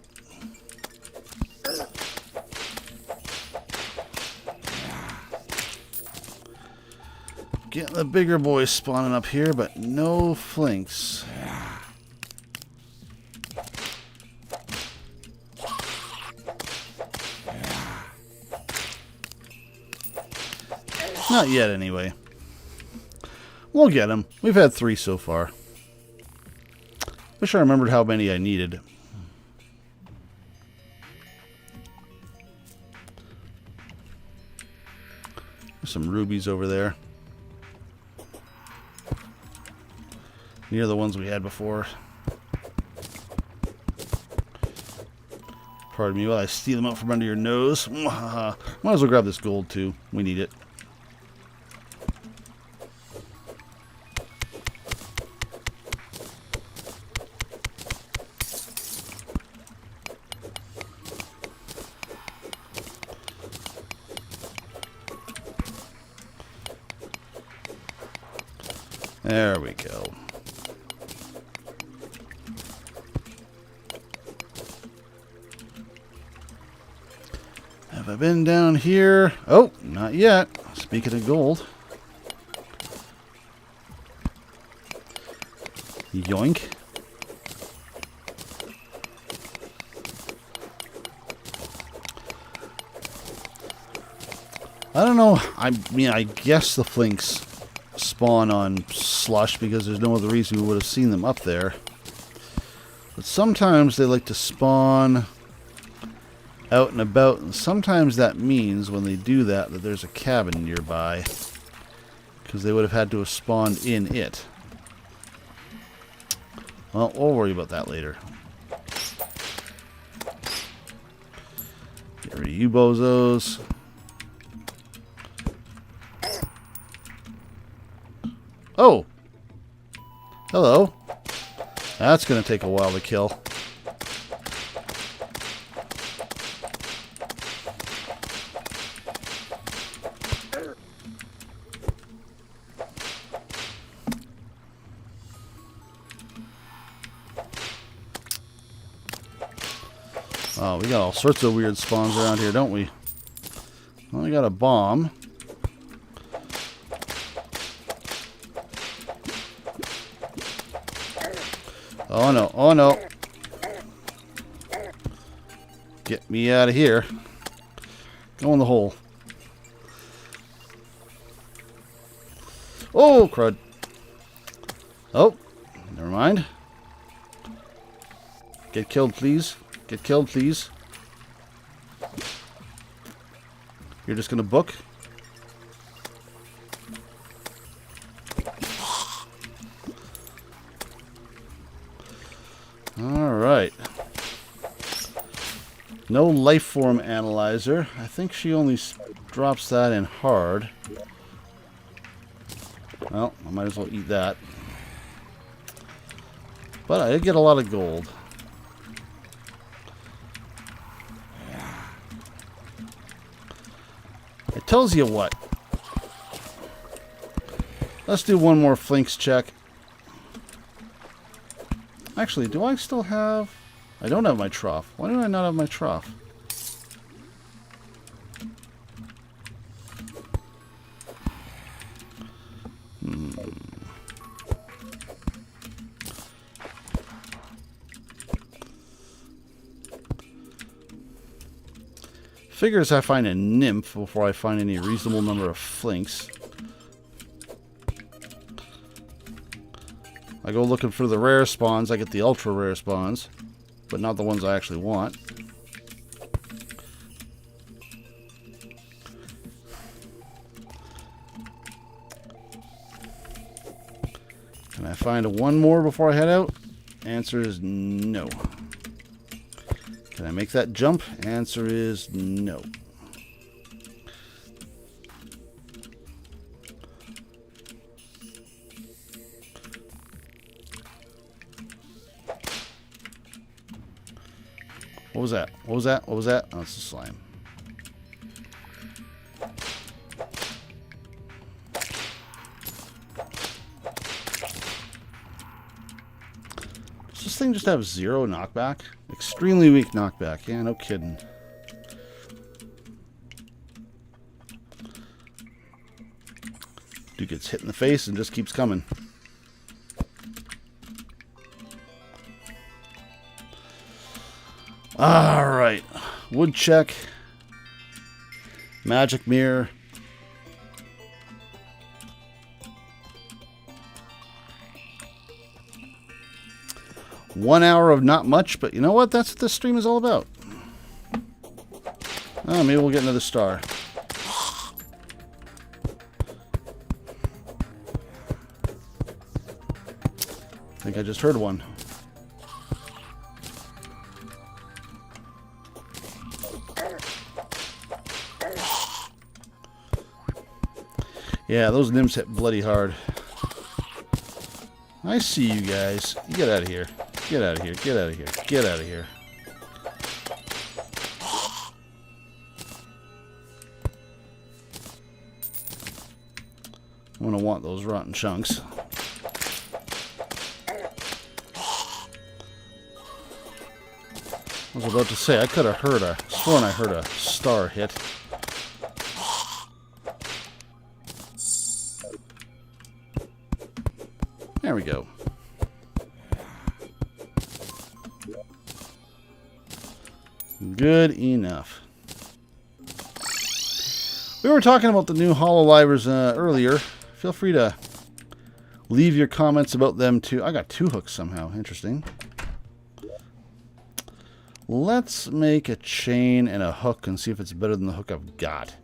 Getting the bigger boys spawning up here, but no flinks. Not yet, anyway. We'll get them. We've had 3 so far. Wish I remembered how many I needed. There's some rubies over there. Near the ones we had before. Pardon me while I steal them out from under your nose. Might as well grab this gold too. We need it. There we go. Have I been down here? Oh, not yet. Speaking of gold. Yoink. I don't know. I mean, I guess the flinks spawn on slush because there's no other reason we would have seen them up there. But sometimes they like to spawn out and about, and sometimes that means when they do that there's a cabin nearby, because they would have had to have spawned in it. Well, we'll worry about that later. Get rid of you bozos. Oh! Hello. That's going to take a while to kill. Oh, we got all sorts of weird spawns around here, don't we? Well, we got a bomb. Oh no, oh no. Get me out of here. Go in the hole. Oh, crud. Oh, never mind. Get killed, please. Get killed, please. You're just gonna book? Alright. No life form analyzer. I think she only drops that in hard. Well, I might as well eat that. But I did get a lot of gold. It tells you what. Let's do one more flinks check. Actually, do I still have... I don't have my trough. Why do I not have my trough? Figures I find a nymph before I find any reasonable number of flinks. I go looking for the rare spawns, I get the ultra rare spawns, but not the ones I actually want. Can I find one more before I head out? Answer is no. Can I make that jump? Answer is no. What was that? What was that? What was that? Oh, it's a slime. Does this thing just have 0 knockback? Extremely weak knockback. Yeah, no kidding. Dude gets hit in the face and just keeps coming. Alright. Wood check. Magic mirror. One hour of not much, but you know what? That's what this stream is all about. Oh, maybe we'll get another star. I think I just heard one. Yeah, those nymphs hit bloody hard. I see you guys. Get out of here. Get out of here. Get out of here. Get out of here. I'm going to want those rotten chunks. I was about to say, I could have sworn I heard a star hit. There we go. Good enough. We were talking about the new Hololivers earlier. Feel free to leave your comments about them too. I got 2 hooks somehow. Interesting. Let's make a chain and a hook and see if it's better than the hook I've got.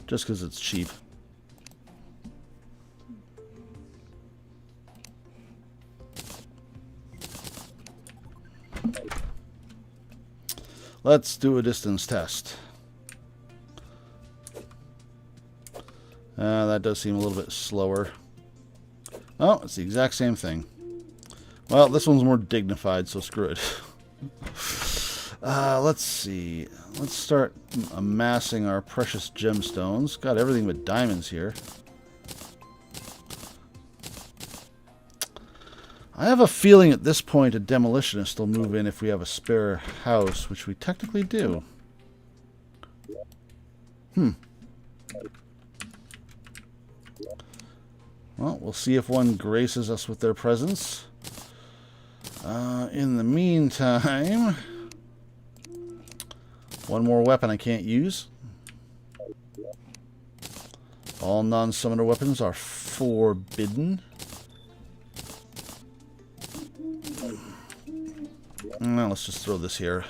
Just because it's cheap. Let's do a distance test. That does seem a little bit slower. Oh, it's the exact same thing. Well, this one's more dignified, so screw it. Let's see. Let's start amassing our precious gemstones. Got everything but diamonds here. I have a feeling at this point a demolitionist will move in if we have a spare house, which we technically do. Well, we'll see if one graces us with their presence. In the meantime, one more weapon I can't use. All non-summoner weapons are forbidden. Now let's just throw this here.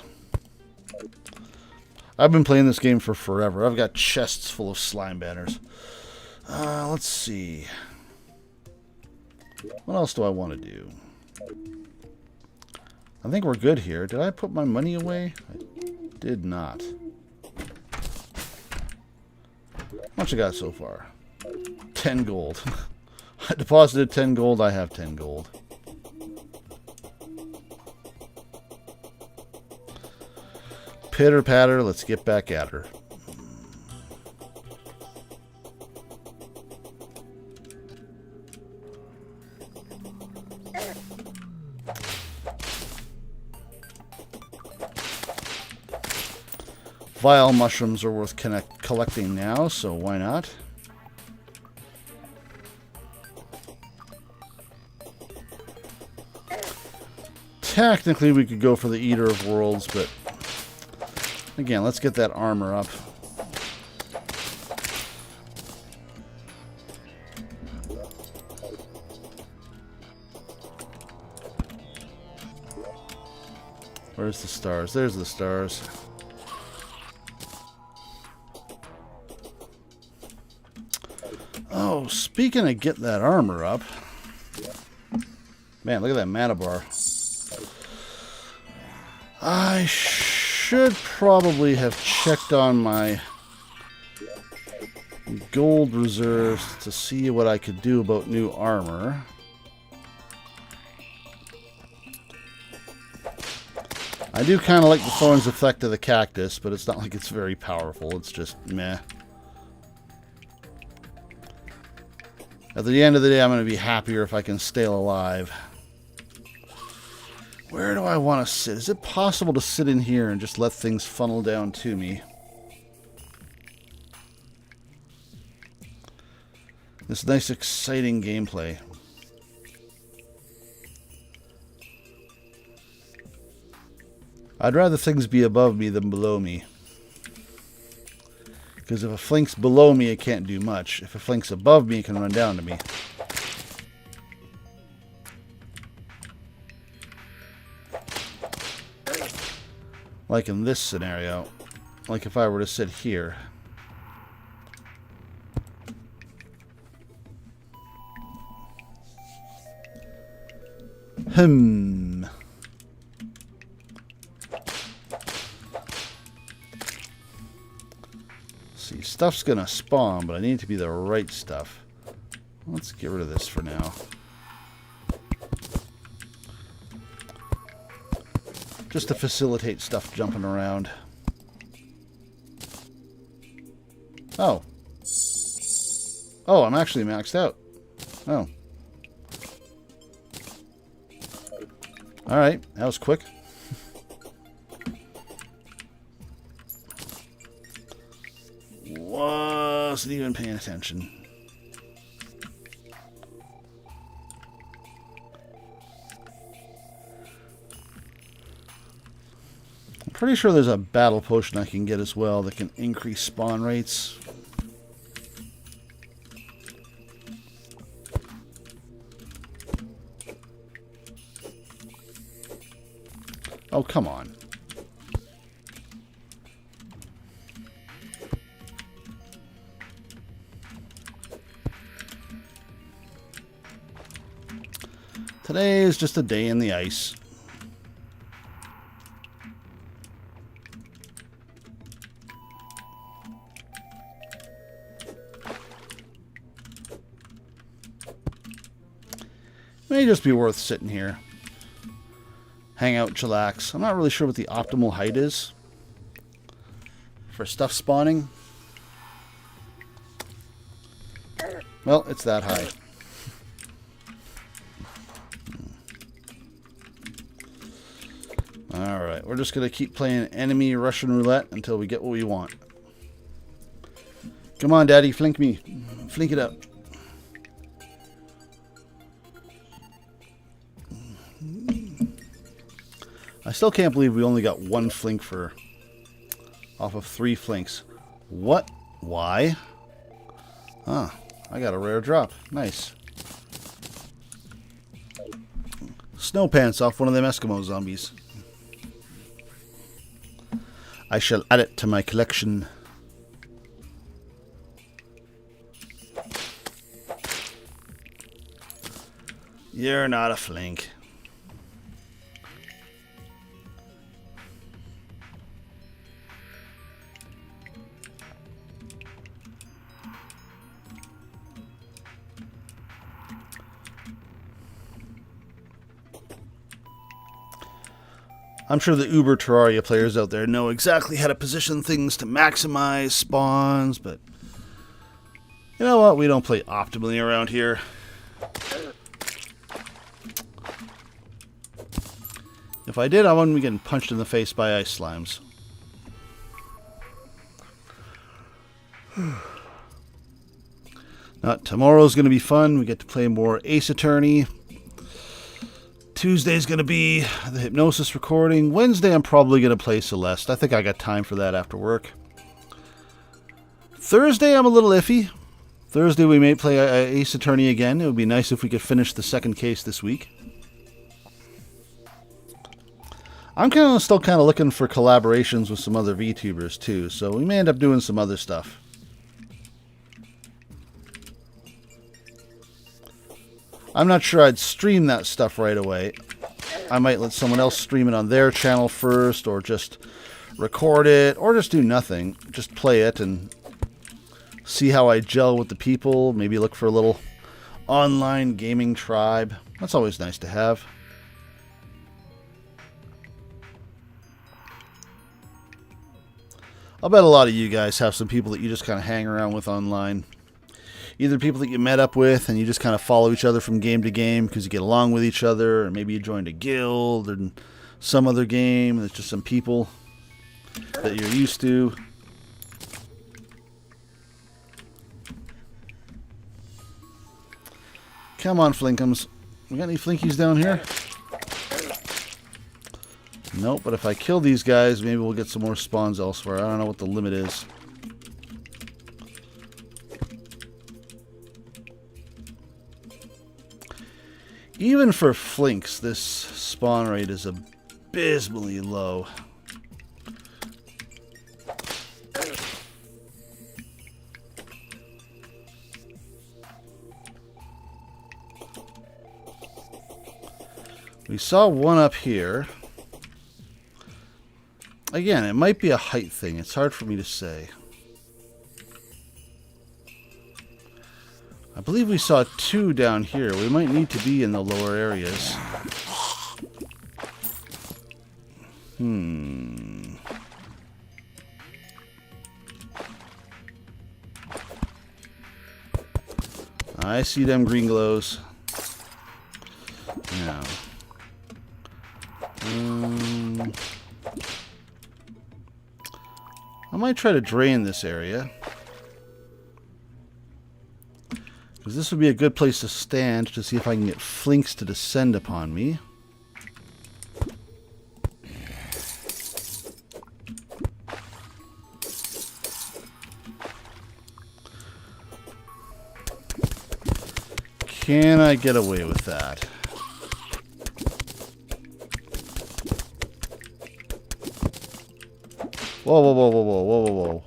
I've been playing this game for forever. I've got chests full of slime banners. Let's see. What else do I want to do? I think we're good here. Did I put my money away? I did not. How much I got so far? 10 gold. I deposited 10 gold. I have 10 gold. Pitter patter. Let's get back at her. Vile mushrooms are worth collecting now, so why not? Technically, we could go for the Eater of Worlds, but again, let's get that armor up. Where's the stars? There's the stars. Oh, speaking of get that armor up. Man, look at that mana bar. I should probably have checked on my gold reserves to see what I could do about new armor. I do kind of like the thorns effect of the cactus, but it's not like it's very powerful. It's just meh. At the end of the day, I'm going to be happier if I can stay alive. Where do I want to sit? Is it possible to sit in here and just let things funnel down to me? This nice, exciting gameplay. I'd rather things be above me than below me. Because if a flink's below me, it can't do much. If a flink's above me, it can run down to me. Like in this scenario. Like if I were to sit here. See, stuff's gonna spawn, but I need it to be the right stuff. Let's get rid of this for now. Just to facilitate stuff jumping around. Oh. Oh, I'm actually maxed out. Oh. Alright, that was quick. Wasn't even paying attention. I'm pretty sure there's a battle potion I can get as well that can increase spawn rates. Oh, come on. Today is just a day in the ice. May just be worth sitting here. Hang out, chillax. I'm not really sure what the optimal height is for stuff spawning. Well, it's that high. Alright, we're just going to keep playing enemy Russian roulette until we get what we want. Come on, Daddy, flink me. Flink it up. I still can't believe we only got one flink for off of 3 flinks. What? Why? Huh. I got a rare drop. Nice. Snow pants off one of them Eskimo zombies. I shall add it to my collection. You're not a flink. I'm sure the Uber Terraria players out there know exactly how to position things to maximize spawns, but you know what? We don't play optimally around here. If I did, I wouldn't be getting punched in the face by ice slimes. Tomorrow's going to be fun. We get to play more Ace Attorney. Tuesday's going to be the hypnosis recording. Wednesday, I'm probably going to play Celeste. I think I got time for that after work. Thursday, I'm a little iffy. Thursday, we may play Ace Attorney again. It would be nice if we could finish the second case this week. I'm still kind of looking for collaborations with some other VTubers too, so we may end up doing some other stuff. I'm not sure I'd stream that stuff right away. I might let someone else stream it on their channel first, or just record it, or just do nothing. Just play it and see how I gel with the people. Maybe look for a little online gaming tribe. That's always nice to have. I'll bet a lot of you guys have some people that you just kind of hang around with online. Either people that you met up with and you just kind of follow each other from game to game because you get along with each other, or maybe you joined a guild or some other game. There's just some people that you're used to. Come on, Flinkums. We got any Flinkies down here? Nope, but if I kill these guys, maybe we'll get some more spawns elsewhere. I don't know what the limit is. Even for Flinks, this spawn rate is abysmally low. We saw one up here. Again, it might be a height thing. It's hard for me to say. I believe we saw 2 down here. We might need to be in the lower areas. I see them green glows. Now. I might try to drain this area. Because this would be a good place to stand to see if I can get flinks to descend upon me. Can I get away with that? Whoa, whoa, whoa, whoa, whoa, whoa, whoa, whoa.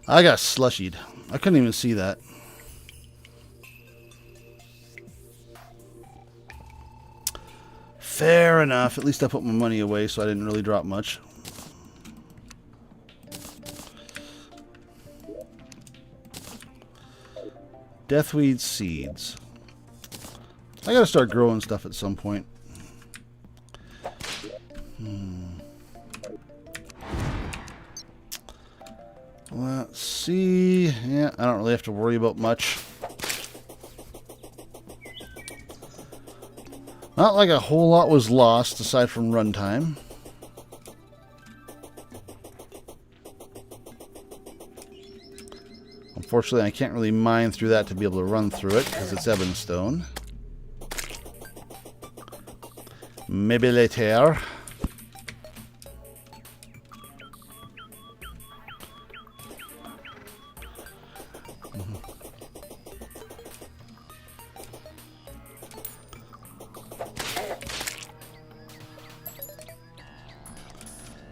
I got slushied. I couldn't even see that. Fair enough. At least I put my money away, so I didn't really drop much. Deathweed seeds. I gotta start growing stuff at some point. Let's see. Yeah, I don't really have to worry about much. Not like a whole lot was lost aside from runtime. Unfortunately, I can't really mine through that to be able to run through it because it's ebon stone. Maybe later.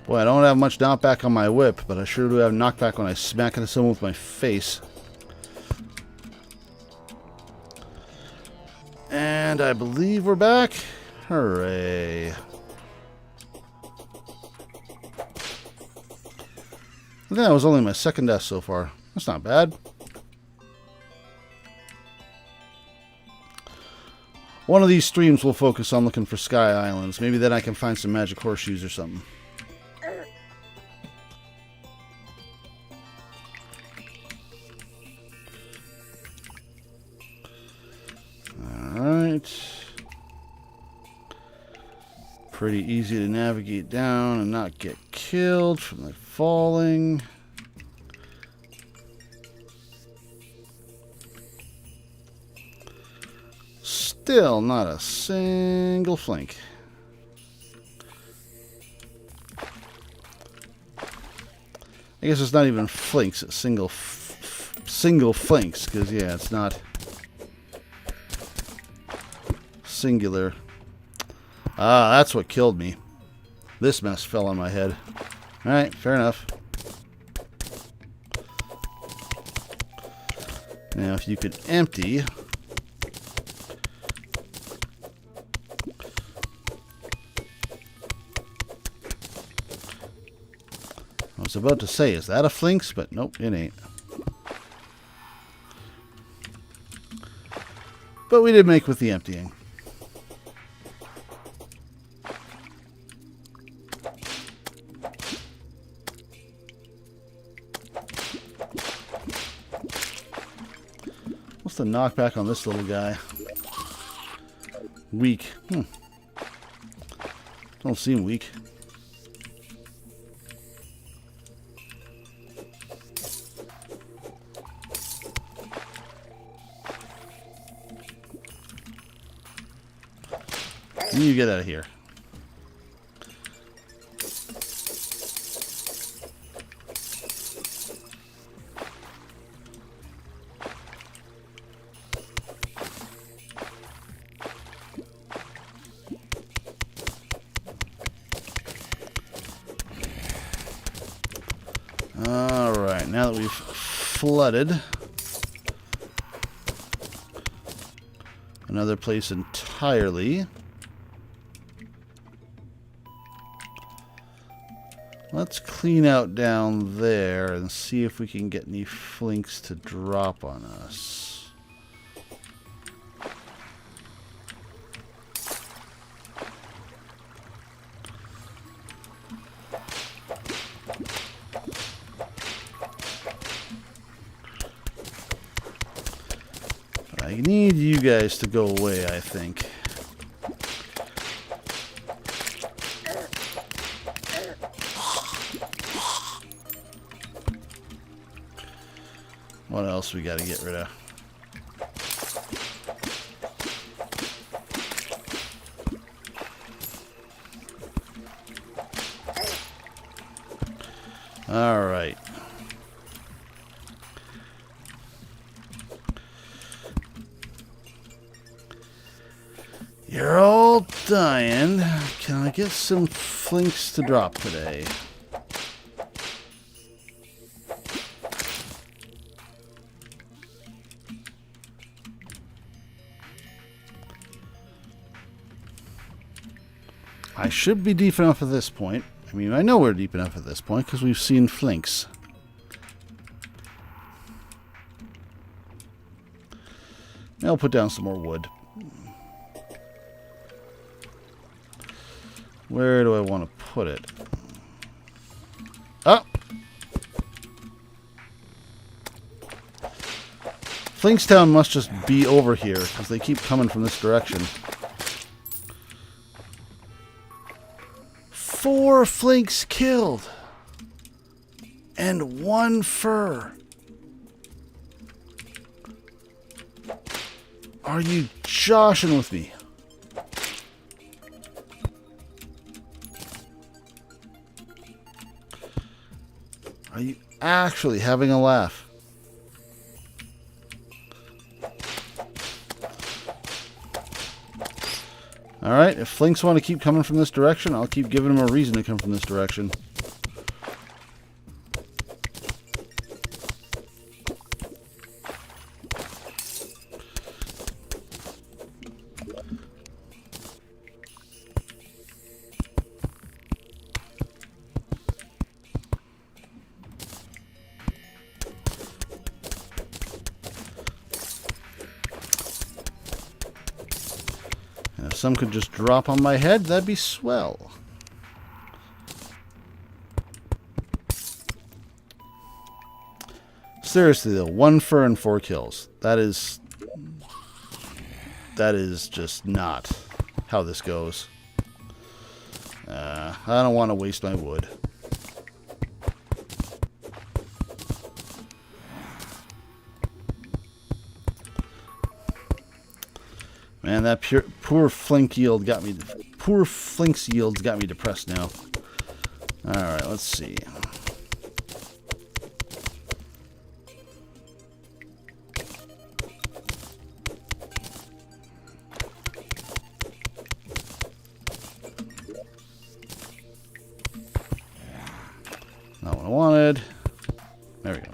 Boy, I don't have much knockback on my whip, but I sure do have knockback when I smack into someone with my face. And I believe we're back. Hooray. That was only my second death so far. That's not bad. One of these streams will focus on looking for Sky Islands. Maybe then I can find some magic horseshoes or something. Pretty easy to navigate down and not get killed from the falling. Still not a single flink. I guess it's not even flinks, it's single flinks, because yeah, it's not singular. Ah, that's what killed me. This mess fell on my head. Alright, fair enough. Now, if you could empty... I was about to say, is that a flinks? But nope, it ain't. But we did make with the emptying. What's the knockback on this little guy? Weak. Don't seem weak. You get out of here. All right, now that we've flooded another place entirely, Let's clean out down there and see if we can get any flinks to drop on us. I need you guys to go away, I think. What else we got to get rid of? All right. You're all dying. Can I get some flinks to drop today? I should be deep enough at this point. I mean, I know we're deep enough at this point because we've seen flinks. I'll put down some more wood. Where do I want to put it? Oh! Flinkstown must just be over here because they keep coming from this direction. 4 flinks killed. And 1 fur. Are you joshing with me? Are you actually having a laugh? Alright, if flinks want to keep coming from this direction, I'll keep giving them a reason to come from this direction. And if some could just drop on my head, that'd be swell. Seriously though, 1 fur and 4 kills. That is just not how this goes. I don't want to waste my wood. Man, that poor flink yield got me. Poor flinks yields got me depressed now. All right, let's see. Not what I wanted. There we go.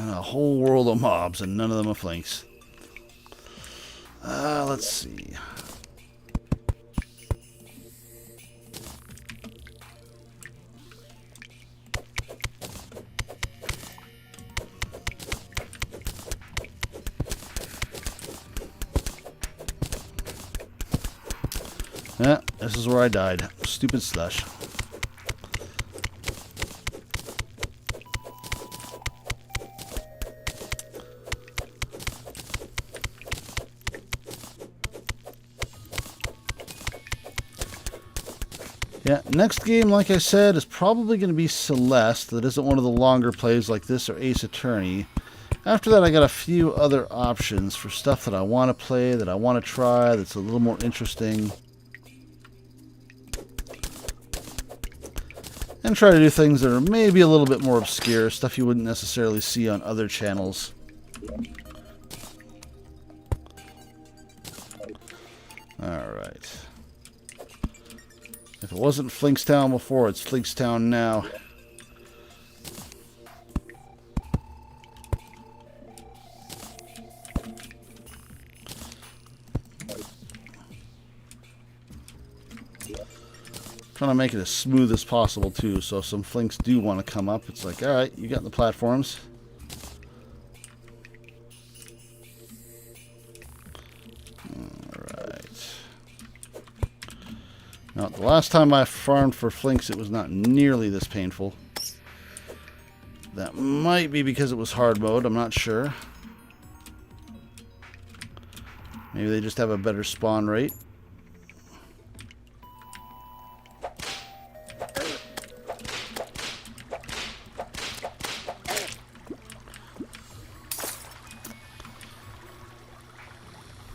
A whole world of mobs, and none of them are flanks. Let's see. Yeah, this is where I died. Stupid slush. Yeah, next game, like I said, is probably going to be Celeste. That isn't one of the longer plays like this or Ace Attorney. After that, I got a few other options for stuff that I want to play, that I want to try, that's a little more interesting. And try to do things that are maybe a little bit more obscure, stuff you wouldn't necessarily see on other channels. Alright. If it wasn't Flinkstown before, it's Flinkstown now. Trying to make it as smooth as possible too, so if some flinks do want to come up, it's like, alright, you got the platforms. Alright. Now, the last time I farmed for flinks, it was not nearly this painful. That might be because it was hard mode, I'm not sure. Maybe they just have a better spawn rate.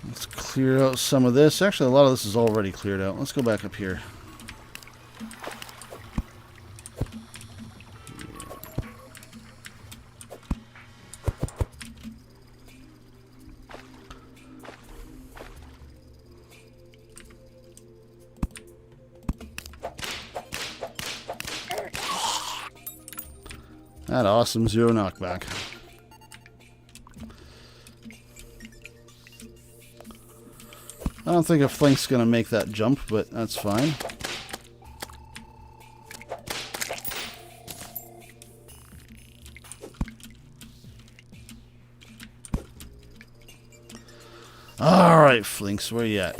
Let's clear out some of this. Actually, a lot of this is already cleared out. Let's go back up here. That awesome 0 knockback. I don't think a flink's going to make that jump, but that's fine. Alright, flinks, where you at?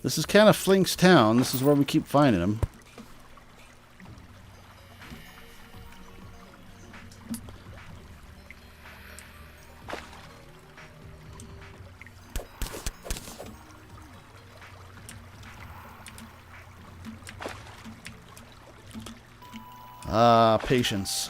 This is kind of Flink's town. This is where we keep finding them. Patience.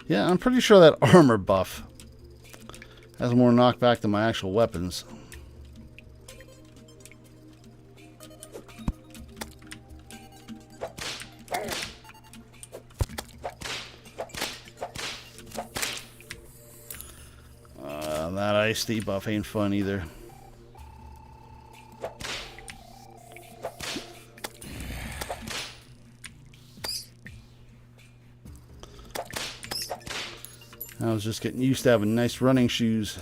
Yeah, I'm pretty sure that armor buff has more knockback than my actual weapons. That ice debuff ain't fun either. I was just getting used to having nice running shoes.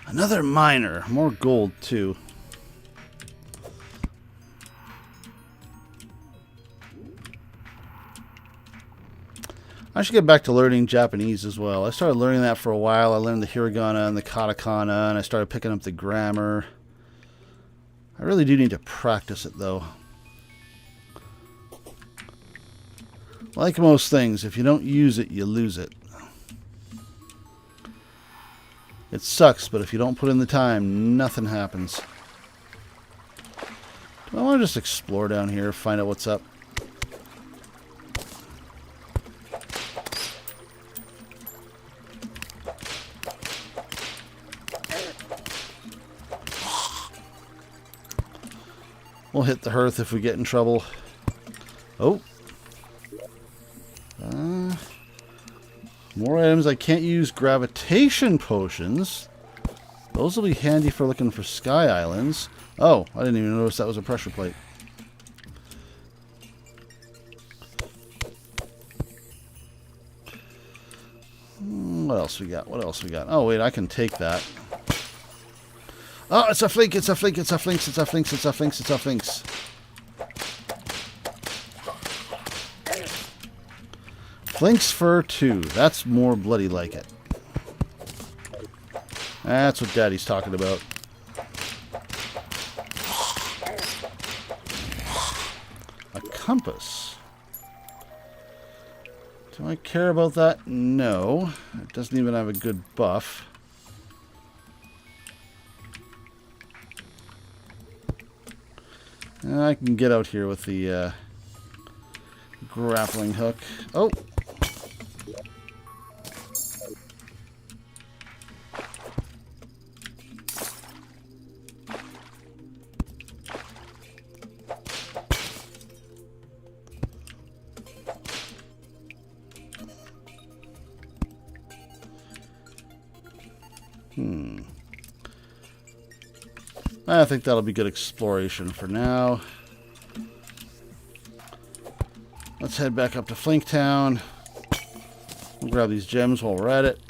Another miner. More gold, too. I should get back to learning Japanese as well. I started learning that for a while. I learned the hiragana and the katakana, and I started picking up the grammar. I really do need to practice it, though. Like most things, if you don't use it, you lose it. It sucks, but if you don't put in the time, nothing happens. Do I want to just explore down here, find out what's up? We'll hit the hearth if we get in trouble. Oh. More items. I can't use gravitation potions. Those will be handy for looking for sky islands. Oh, I didn't even notice that was a pressure plate. What else we got? What else we got? Oh, wait, I can take that. Oh, it's a flink, it's a flink, it's a flinks, it's a flinks, it's a flinks, it's a flinks. Flinks fur 2. That's more bloody like it. That's what Daddy's talking about. A compass. Do I care about that? No. It doesn't even have a good buff. I can get out here with the Grappling hook. Oh! I think that'll be good exploration for now. Let's head back up to Flinktown. We'll grab these gems while we're at it.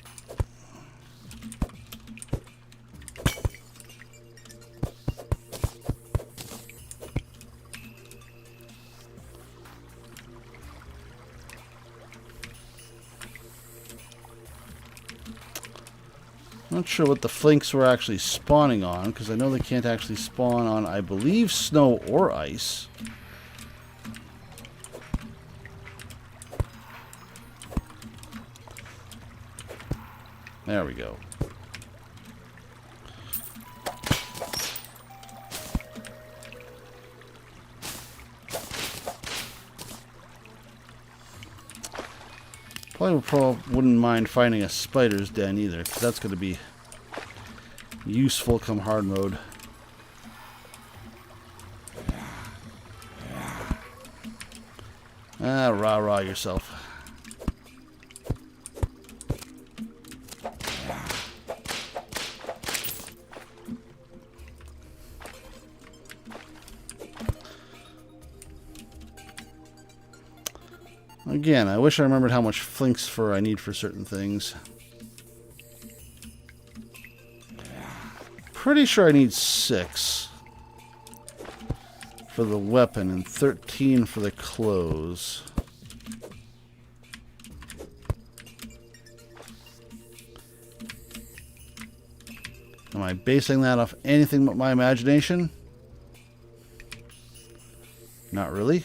Not sure what the flinks were actually spawning on, because I know they can't actually spawn on, I believe, snow or ice. There we go. Probably wouldn't mind finding a spider's den either, because that's going to be useful come hard mode. Ah, rah-rah yourself. Again, I wish I remembered how much flinks fur I need for certain things. Pretty sure I need 6 for the weapon and 13 for the clothes. Am I basing that off anything but my imagination? Not really.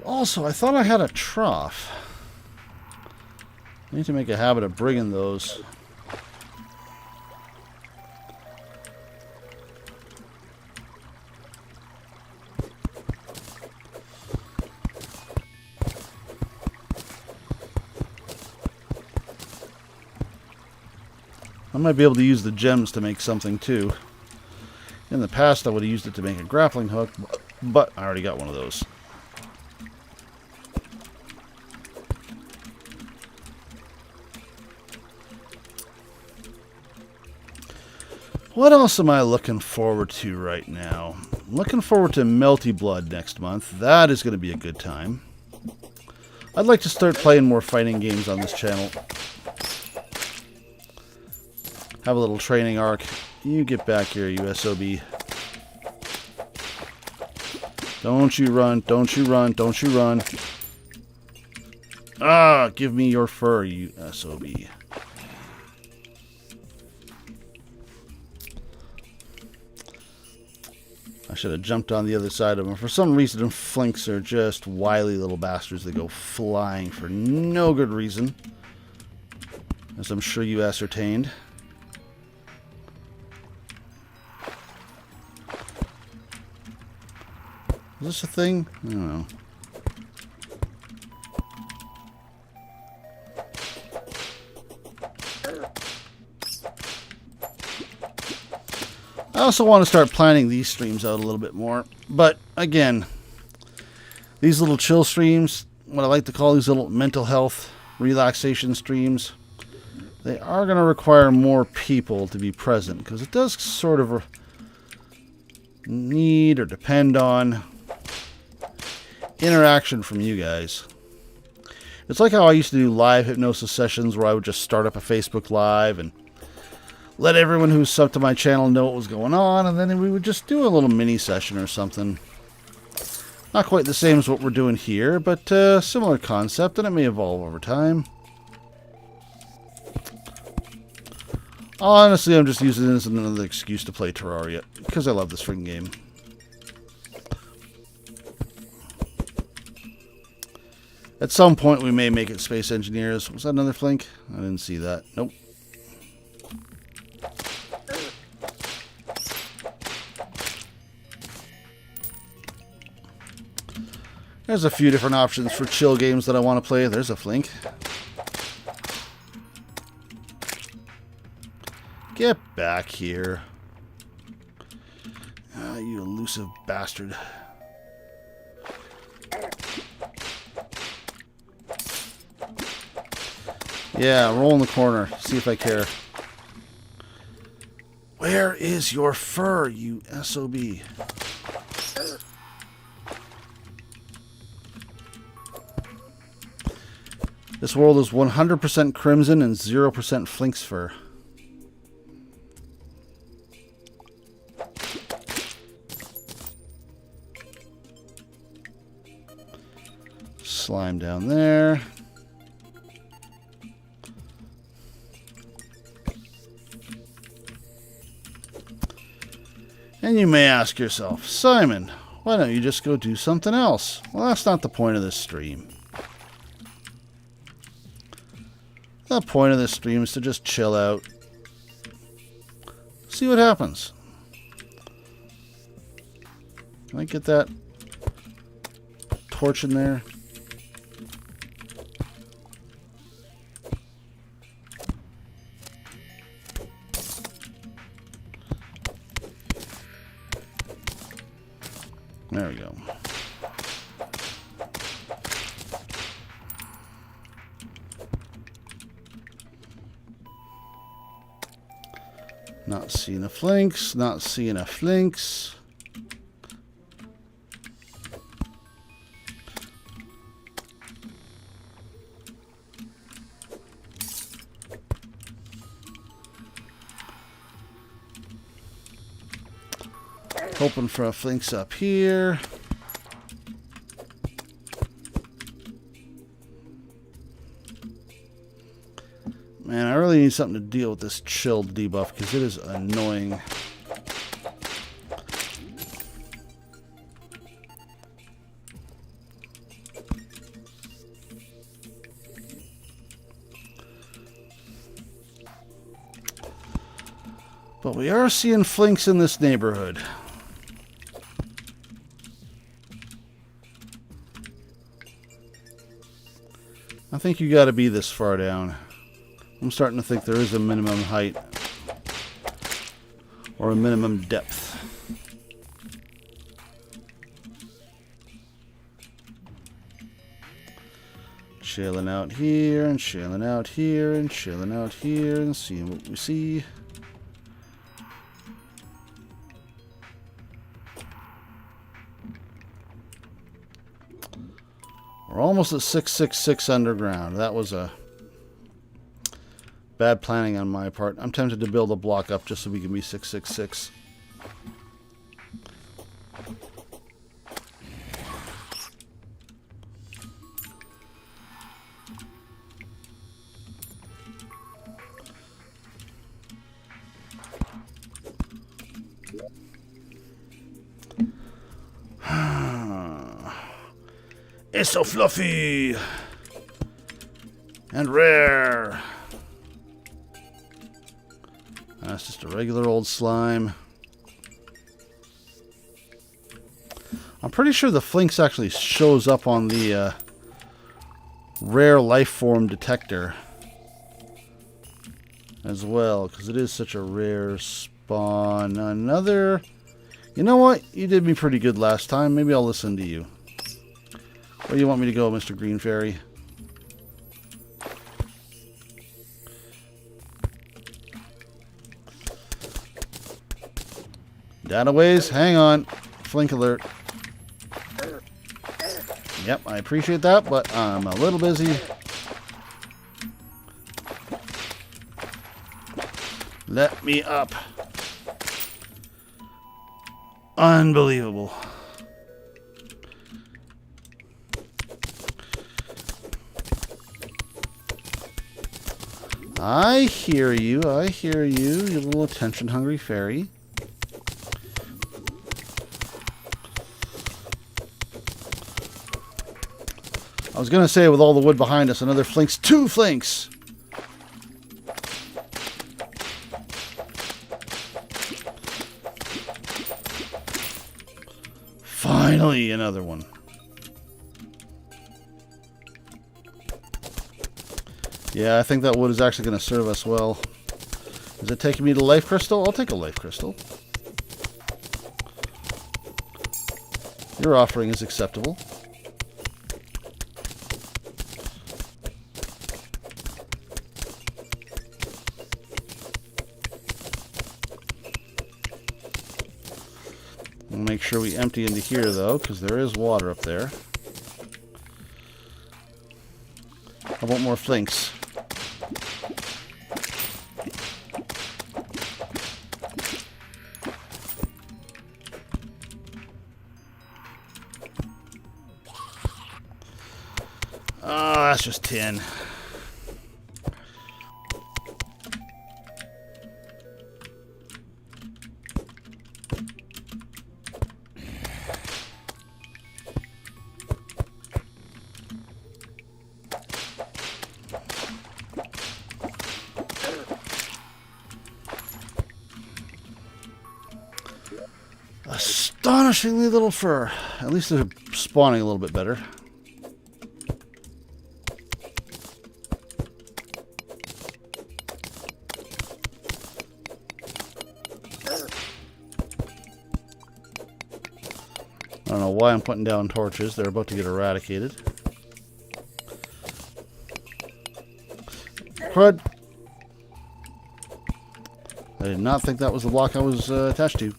Also, I thought I had a trough. I need to make a habit of bringing those. I might be able to use the gems to make something too. In the past, I would have used it to make a grappling hook, but I already got one of those. What else am I looking forward to right now? I'm looking forward to Melty Blood next month. That is going to be a good time. I'd like to start playing more fighting games on this channel. Have a little training arc. You get back here, you SOB. Don't you run, don't you run, don't you run. Ah, give me your fur, you SOB. I should have jumped on the other side of them. For some reason, flinks are just wily little bastards that go flying for no good reason. As I'm sure you ascertained. Is this a thing? I don't know. I also want to start planning these streams out a little bit more. But, again, these little chill streams, what I like to call these little mental health relaxation streams, they are going to require more people to be present. Because it does sort of need or depend on interaction from you guys. It's like how I used to do live hypnosis sessions where I would just start up a Facebook Live and let everyone who's subbed to my channel know what was going on, and then we would just do a little mini session or something. Not quite the same as what we're doing here, but similar concept, and it may evolve over time. Honestly, I'm just using this as another excuse to play Terraria, because I love this freaking game. At some point, we may make it space engineers. Was that another flink? I didn't see that. Nope. There's a few different options for chill games that I want to play. There's a flink. Get back here. Ah, you elusive bastard. Yeah, roll in the corner. See if I care. Where is your fur, you SOB? This world is 100% crimson and 0% flink's fur. Slime down there. And you may ask yourself, Simon, why don't you just go do something else? Well, that's not the point of this stream. The point of this stream is to just chill out. See what happens. Can I get that torch in there? There we go. Not seeing a flinks, not seeing a flinks. Hoping for a flinks up here. Man, I really need something to deal with this chilled debuff because it is annoying. But we are seeing flinks in this neighborhood. I think you got to be this far down. I'm starting to think there is a minimum height or a minimum depth. Chilling out here and chilling out here and chilling out here and seeing what we see. We're almost at 666 underground. That was a bad planning on my part. I'm tempted to build a block up just so we can be 666. It's so fluffy and rare. That's just a regular old slime. I'm pretty sure the flinks actually shows up on the rare life form detector as well, because it is such a rare spawn. Another... You know what? You did me pretty good last time. Maybe I'll listen to you. Where do you want me to go, Mr. Green Fairy? Dataways, hang on. Flink alert. Yep, I appreciate that, but I'm a little busy. Let me up. Unbelievable. I hear you, you little attention-hungry fairy. I was going to say with all the wood behind us, another flinks. 2 flinks! Finally, another one. Yeah, I think that wood is actually going to serve us well. Is it taking me to life crystal? I'll take a life crystal. Your offering is acceptable. We'll make sure we empty into here, though, because there is water up there. I want more flinks. Oh, that's just tin. Astonishingly little fur. At least they're spawning a little bit better. I don't know why I'm putting down torches. They're about to get eradicated. Crud! I did not think that was the block I was attached to.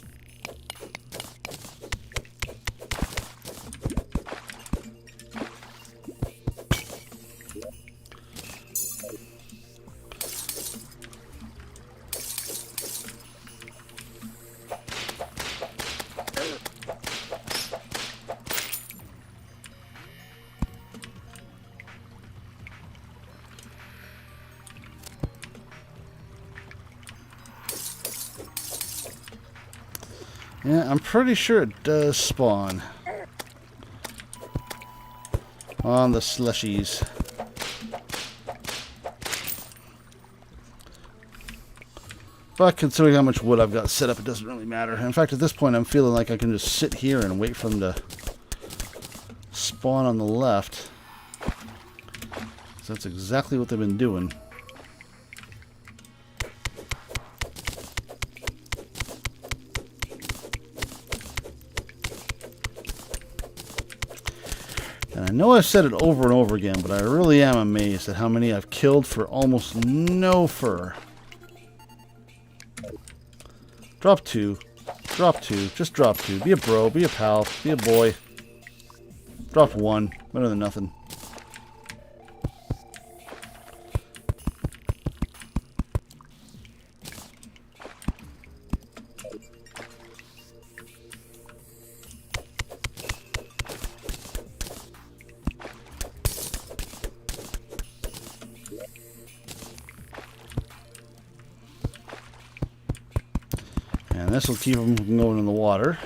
Yeah, I'm pretty sure it does spawn on the slushies. But considering how much wood I've got set up, it doesn't really matter. In fact, at this point, I'm feeling like I can just sit here and wait for them to spawn on the left. So that's exactly what they've been doing. And I know I've said it over and over again, but I really am amazed at how many I've killed for almost no fur. Drop 2. Drop 2. Just drop 2. Be a bro. Be a pal. Be a boy. Drop 1. Better than nothing. And this will keep them from going in the water.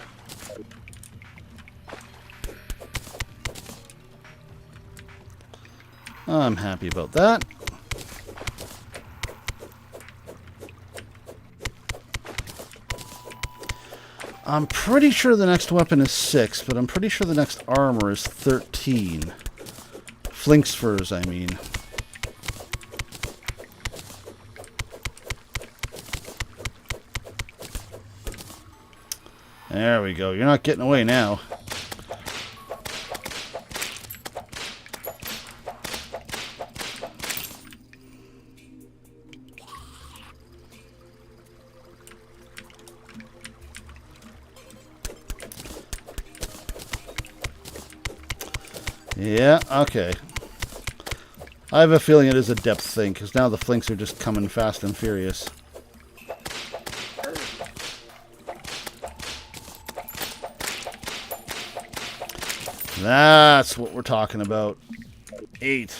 I'm happy about that. I'm pretty sure the next weapon is 6, but I'm pretty sure the next armor is 13. Flinks furs, I mean. There we go. You're not getting away now. Yeah, okay. I have a feeling it is a depth thing, because now the flinks are just coming fast and furious. That's what we're talking about. 8.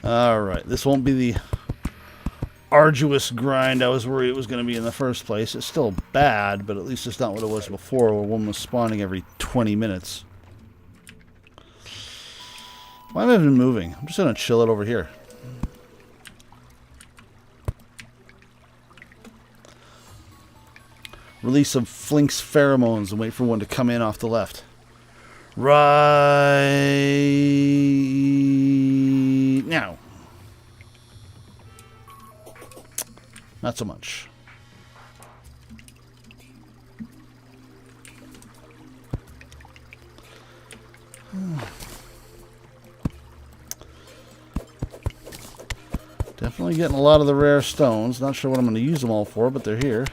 Alright, this won't be the arduous grind I was worried it was going to be in the first place. It's still bad, but at least it's not what it was before, where one was spawning every 20 minutes. Why have I been moving? I'm just going to chill it over here. Release some Flink's pheromones and wait for one to come in off the left. Right now. Not so much. Definitely getting a lot of the rare stones. Not sure what I'm going to use them all for, but they're here.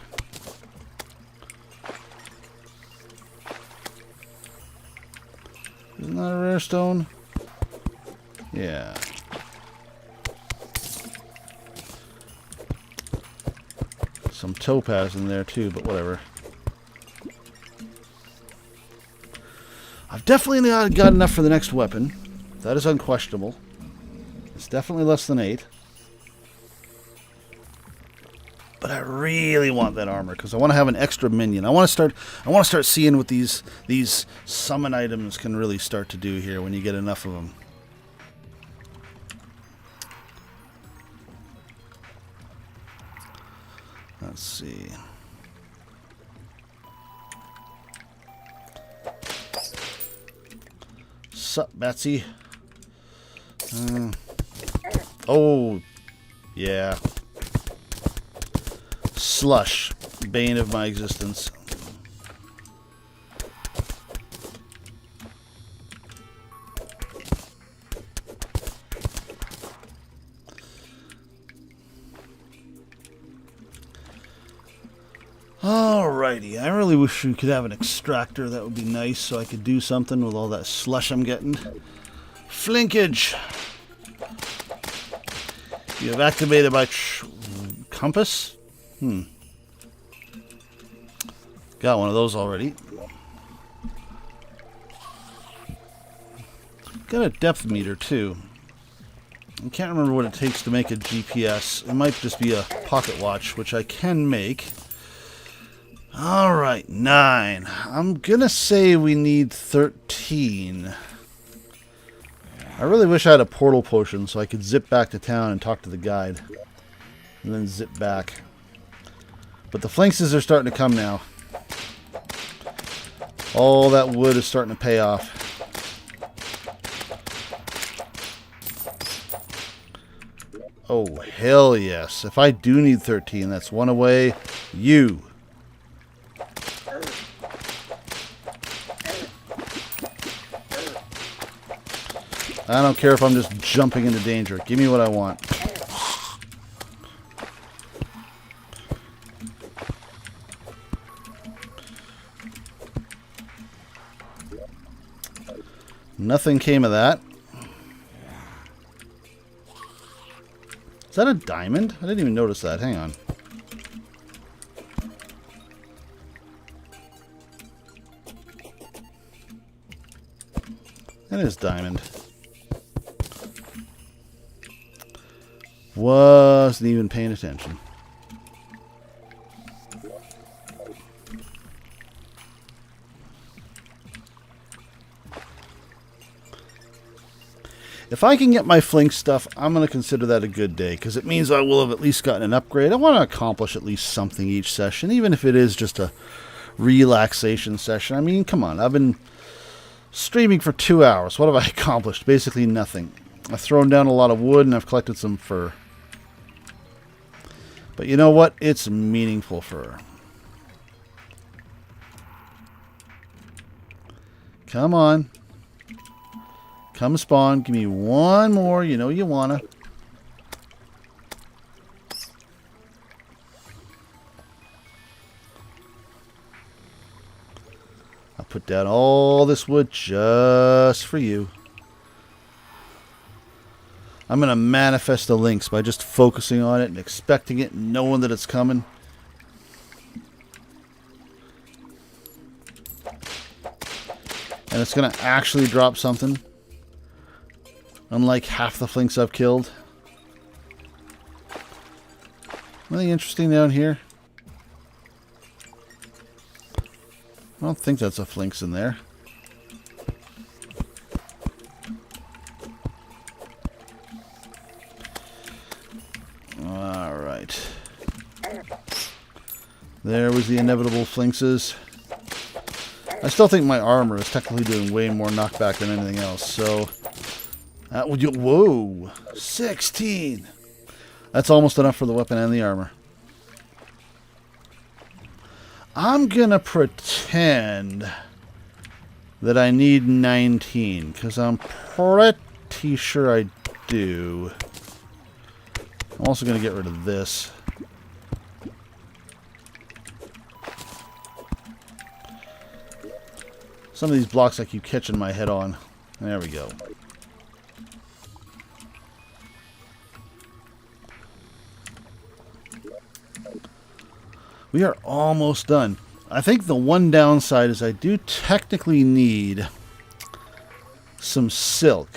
Isn't that a rare stone? Yeah. Some topaz in there too, but whatever. I've definitely not got enough for the next weapon. That is unquestionable. It's definitely less than 8. But I really want that armor because I want to have an extra minion. I want to start seeing what these summon items can really start to do here when you get enough of them. Let's see. Sup, Betsy? Oh, yeah. Slush, bane of my existence. Alrighty, I really wish we could have an extractor. That would be nice so I could do something with all that slush I'm getting. Flinkage! You have activated my compass? Got one of those already. Got a depth meter too. I can't remember what it takes to make a GPS. It might just be a pocket watch, which I can make. Alright, 9. I'm gonna say we need 13. I really wish I had a portal potion so I could zip back to town and talk to the guide. And then zip back. But the flanxes are starting to come now. All that wood is starting to pay off. Oh, hell yes. If I do need 13, that's one away. You. I don't care if I'm just jumping into danger. Give me what I want. Nothing came of that. Is that a diamond? I didn't even notice that. Hang on. That is diamond. Wasn't even paying attention. If I can get my Flink stuff, I'm going to consider that a good day, because it means I will have at least gotten an upgrade. I want to accomplish at least something each session, even if it is just a relaxation session. I mean, come on, I've been streaming for 2 hours. What have I accomplished? Basically nothing. I've thrown down a lot of wood, and I've collected some fur. But you know what? It's meaningful fur. Come on. Come spawn. Give me one more. You know you wanna. I'll put down all this wood just for you. I'm going to manifest the links by just focusing on it and expecting it and knowing that it's coming. And it's going to actually drop something. Unlike half the flinks I've killed. Anything interesting down here? I don't think that's a flinks in there. Alright. There was the inevitable flinkses. I still think my armor is technically doing way more knockback than anything else, so... whoa! 16! That's almost enough for the weapon and the armor. I'm gonna pretend that I need 19, because I'm pretty sure I do. I'm also gonna get rid of this. Some of these blocks I keep catching my head on. There we go. We are almost done. I think the one downside is I do technically need some silk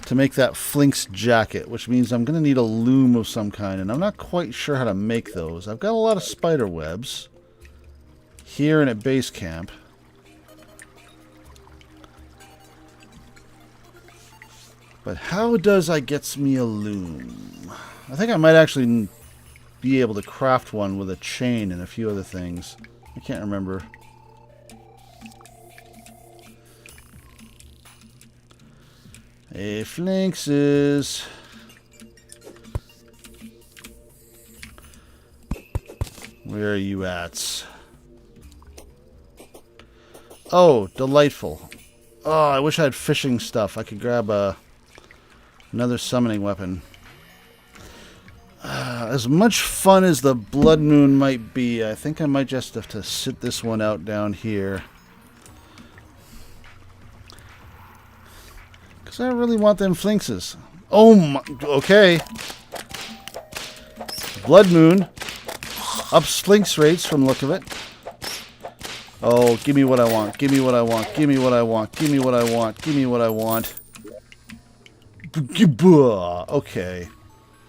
to make that flinks jacket, which means I'm going to need a loom of some kind, and I'm not quite sure how to make those. I've got a lot of spider webs here and at base camp. But how does I get me a loom? I think I might actually be able to craft one with a chain and a few other things. I can't remember. Hey, flinkses. Where are you at? Oh, delightful. Oh, I wish I had fishing stuff. I could grab another summoning weapon. As much fun as the blood moon might be, I think I might just have to sit this one out down here. Because I really want them flinkses. Oh my... Okay. Blood moon. Ups flinks rates from the look of it. Oh, give me what I want. Give me what I want. Give me what I want. Give me what I want. Give me what I want. Okay.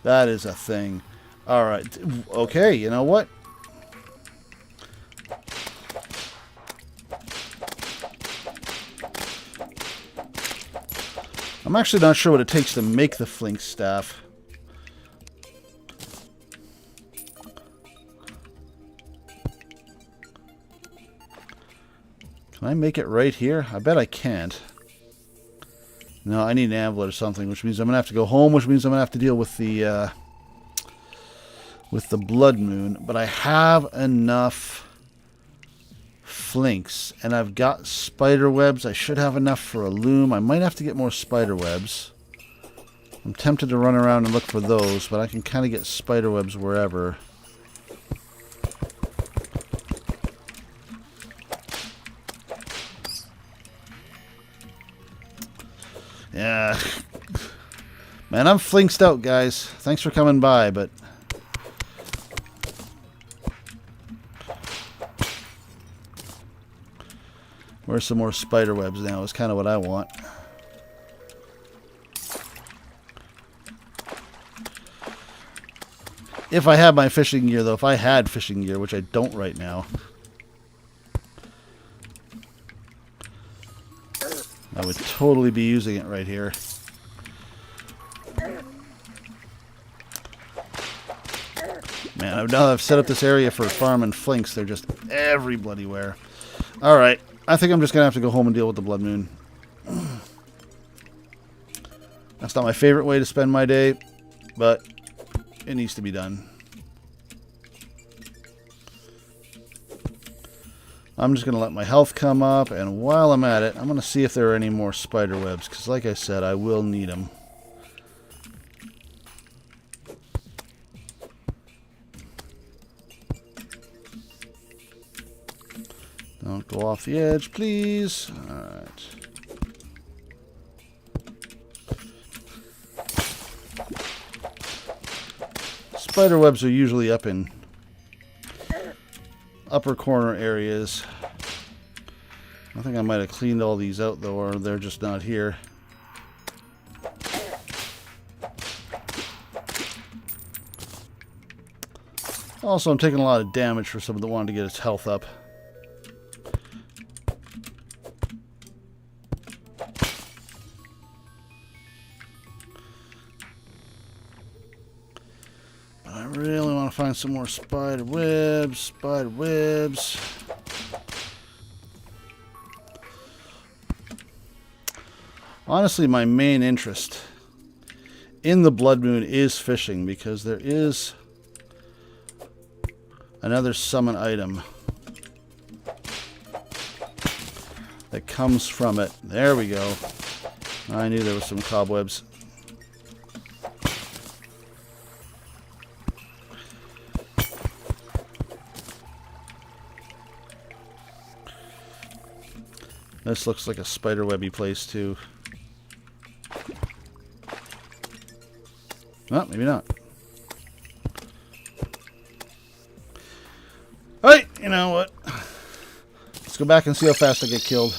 That is a thing. Alright. Okay, you know what? I'm actually not sure what it takes to make the flink staff. Can I make it right here? I bet I can't. No, I need an amulet or something, which means I'm going to have to go home, which means I'm going to have to deal with the blood moon. But I have enough flinks, and I've got spider webs. I should have enough for a loom. I might have to get more spider webs. I'm tempted to run around and look for those, but I can kind of get spider webs wherever. Yeah. Man, I'm flinksed out, guys. Thanks for coming by, but... Where's some more spider webs now is kind of what I want. If I had my fishing gear, though. If I had fishing gear, which I don't right now. I would totally be using it right here. Man, now that I've set up this area for farming flinks, they're just every bloody where. Alright, I think I'm just going to have to go home and deal with the blood moon. That's not my favorite way to spend my day, but it needs to be done. I'm just going to let my health come up, and while I'm at it, I'm going to see if there are any more spider webs, because like I said, I will need them. Don't go off the edge, please. Alright. Spider webs are usually up in upper corner areas. I think I might have cleaned all these out, though, or they're just not here. Also, I'm taking a lot of damage for someone that wanted to get its health up. But I really want to find some more spider webs. Spider webs. Honestly, my main interest in the Blood Moon is fishing, because there is another summon item that comes from it. There we go. I knew there was some cobwebs. This looks like a spiderwebby place too. Oh, maybe not. Alright, you know what? Let's go back and see how fast I get killed.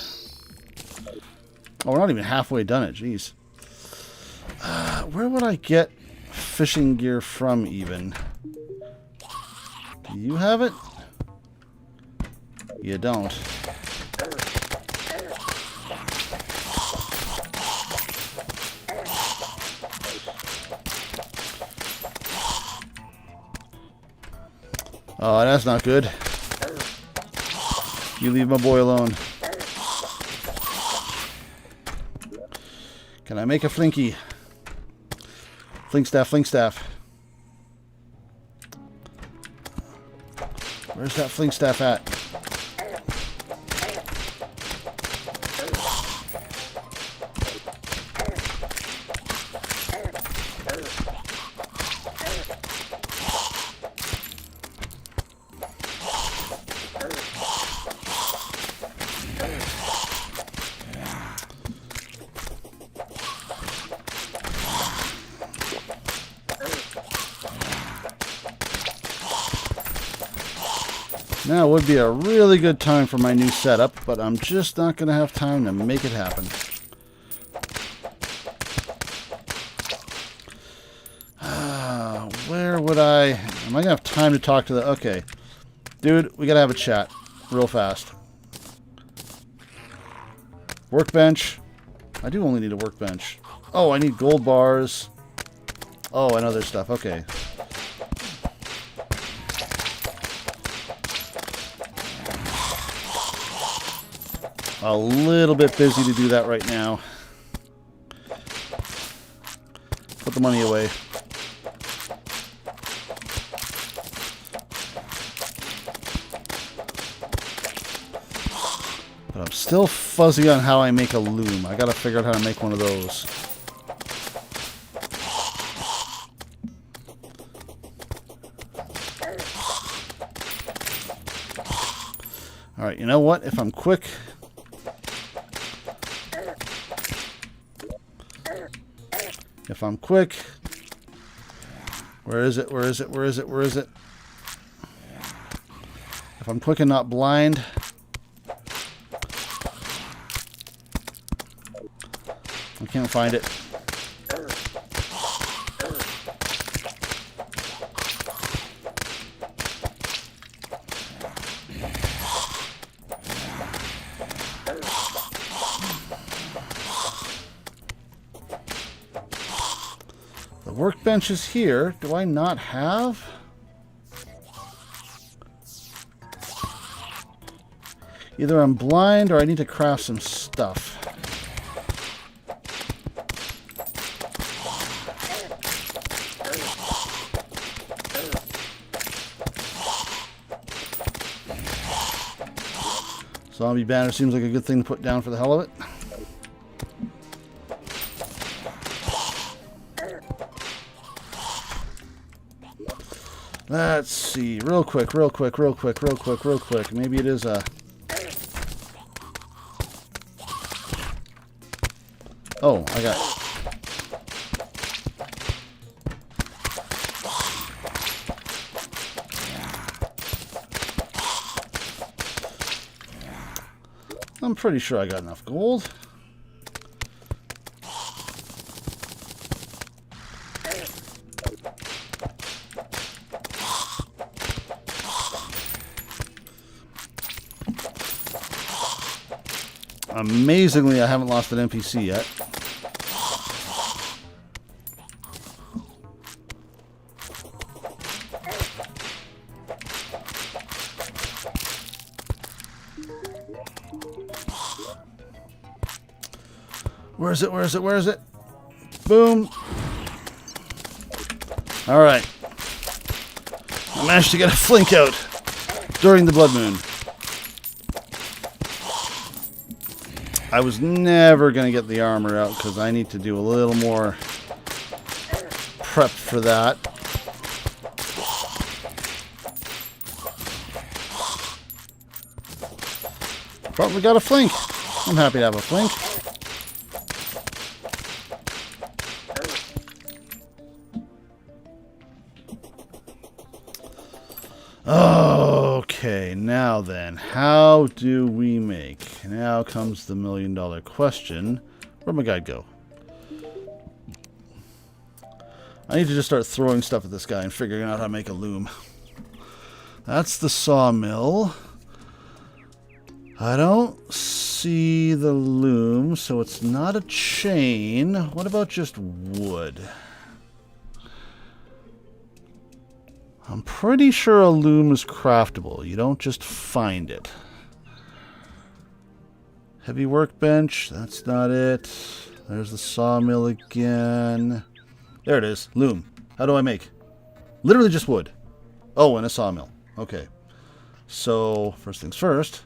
Oh, we're not even halfway done it. Jeez. Where would I get fishing gear from, even? Do you have it? You don't. Oh, that's not good. You leave my boy alone. Can I make a flinky? Flink staff, flink staff. Where's that flink staff at? Now would be a really good time for my new setup, but I'm just not going to have time to make it happen. Where would I... Am I going to have time to talk to the... Okay. Dude, we got to have a chat real fast. Workbench. I do only need a workbench. Oh, I need gold bars. Oh, and other stuff. Okay. A little bit busy to do that right now. Put the money away. But I'm still fuzzy on how I make a loom. I gotta figure out how to make one of those. Alright, you know what? If I'm quick... If I'm quick, where is it? Where is it? Where is it? Where is it? If I'm quick and not blind, I can't find it. Workbench is here. Do I not have? Either I'm blind or I need to craft some stuff. Zombie banner seems like a good thing to put down for the hell of it. Let's see, real quick. Maybe it is a... Oh, I got it. I'm pretty sure I got enough gold. Amazingly, I haven't lost an NPC yet. Where is it? Where is it? Where is it? Boom. All right. I managed to get a flink out during the blood moon. I was never going to get the armor out because I need to do a little more prep for that. But we got a flink. I'm happy to have a flink. Okay, now then, how do we make? Now comes the million-dollar question. Where'd my guide go? I need to just start throwing stuff at this guy and figuring out how to make a loom. That's the sawmill. I don't see the loom, so it's not a chain. What about just wood? I'm pretty sure a loom is craftable. You don't just find it. Heavy workbench. That's not it. There's the sawmill again. There it is. Loom. How do I make? Literally just wood. Oh, and a sawmill. Okay. So, first things first.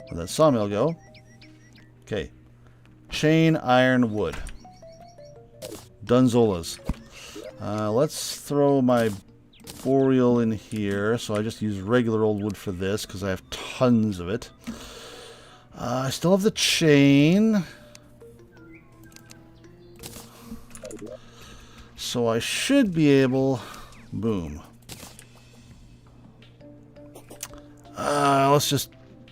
Where'd that sawmill go? Okay. Chain, iron, wood. Dunzolas. Let's throw my boreal in here. So I just use regular old wood for this because I have tons of it. I still have the chain. So I should be able... Boom. Let's just...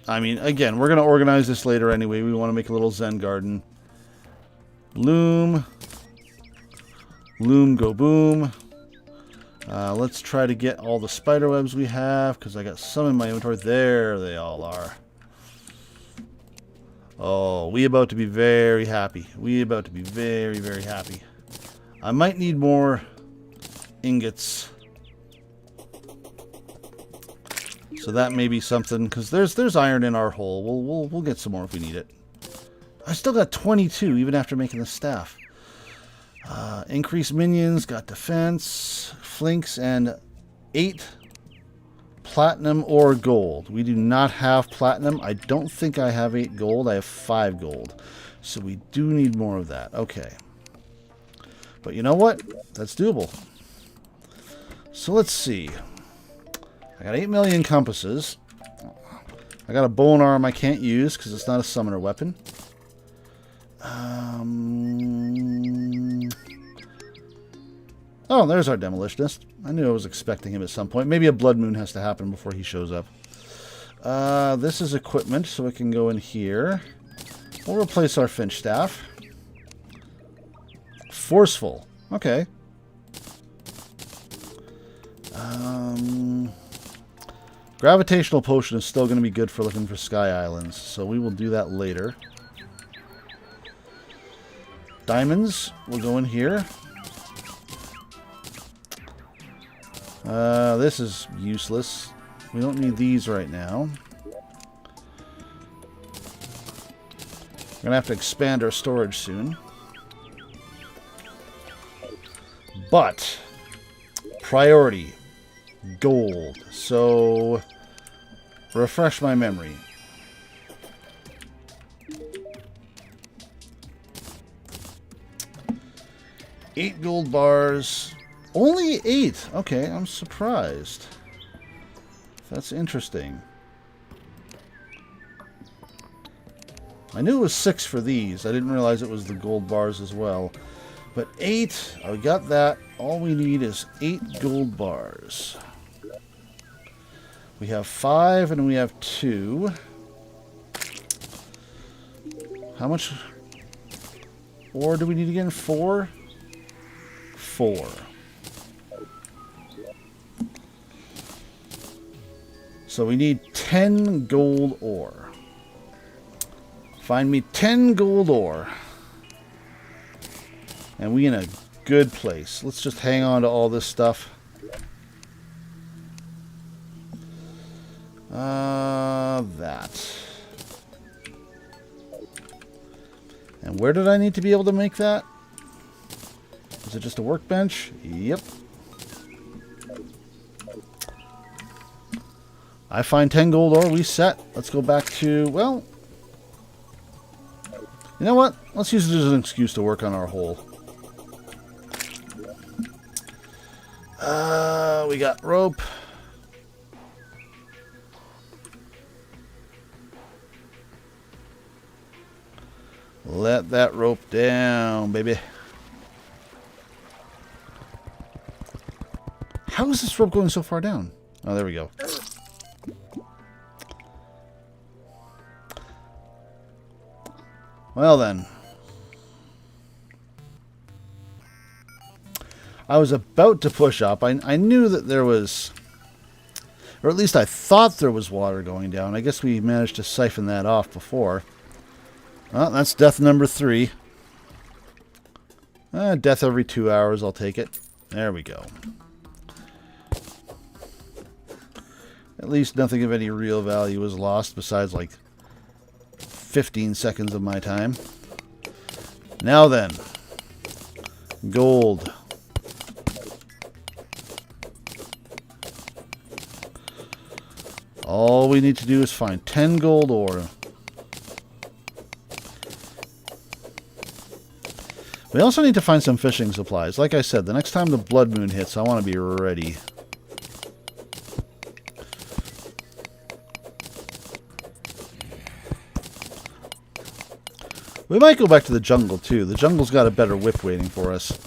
I mean, again, we're going to organize this later anyway. We want to make a little Zen garden. Loom. Loom, go boom. Let's try to get all the spider webs we have, because I got some in my inventory. There they all are. Oh, we about to be very happy. We about to be very, very happy. I might need more ingots. So that may be something, because there's iron in our hole. We'll get some more if we need it. I still got 22 even after making the staff. Increased minions, got defense, flinks, and 8 platinum or gold. We do not have platinum. I don't think I have 8 gold. I have 5 gold. So we do need more of that. Okay. But you know what? That's doable. So let's see. I got 8 million compasses. I got a bow and arm I can't use because it's not a summoner weapon. Oh, there's our demolitionist. I knew I was expecting him at some point. Maybe a blood moon has to happen before he shows up. This is equipment, so it can go in here. We'll replace our finch staff. Forceful. Okay. Gravitational potion is still going to be good for looking for sky islands, so we will do that later. Diamonds will go in here. This is useless. We don't need these right now. We're going to have to expand our storage soon. But, priority, gold. So, refresh my memory. Eight gold bars. Only 8. Okay, I'm surprised. That's interesting. I knew it was 6 for these. I didn't realize it was the gold bars as well. But 8, I got that. All we need is 8 gold bars. We have 5 and we have 2. How much ore do we need again? 4? 4. So we need 10 gold ore. Find me 10 gold ore. And we in a good place. Let's just hang on to all this stuff. That. And where did I need to be able to make that? Is it just a workbench? Yep. I find 10 gold ore. We set. Let's go back to, well, you know what? Let's use it as an excuse to work on our hole. We got rope. Let that rope down, baby. How is this rope going so far down? Oh, there we go. Well then. I was about to push up. I knew that there was, or at least I thought there was water going down. I guess we managed to siphon that off before. Well, that's death number 3. Death every 2 hours, I'll take it. There we go. At least nothing of any real value was lost besides like 15 seconds of my time. Now then. Gold. All we need to do is find 10 gold ore. We also need to find some fishing supplies. Like I said, the next time the blood moon hits, I want to be ready. We might go back to the jungle, too. The jungle's got a better whip waiting for us.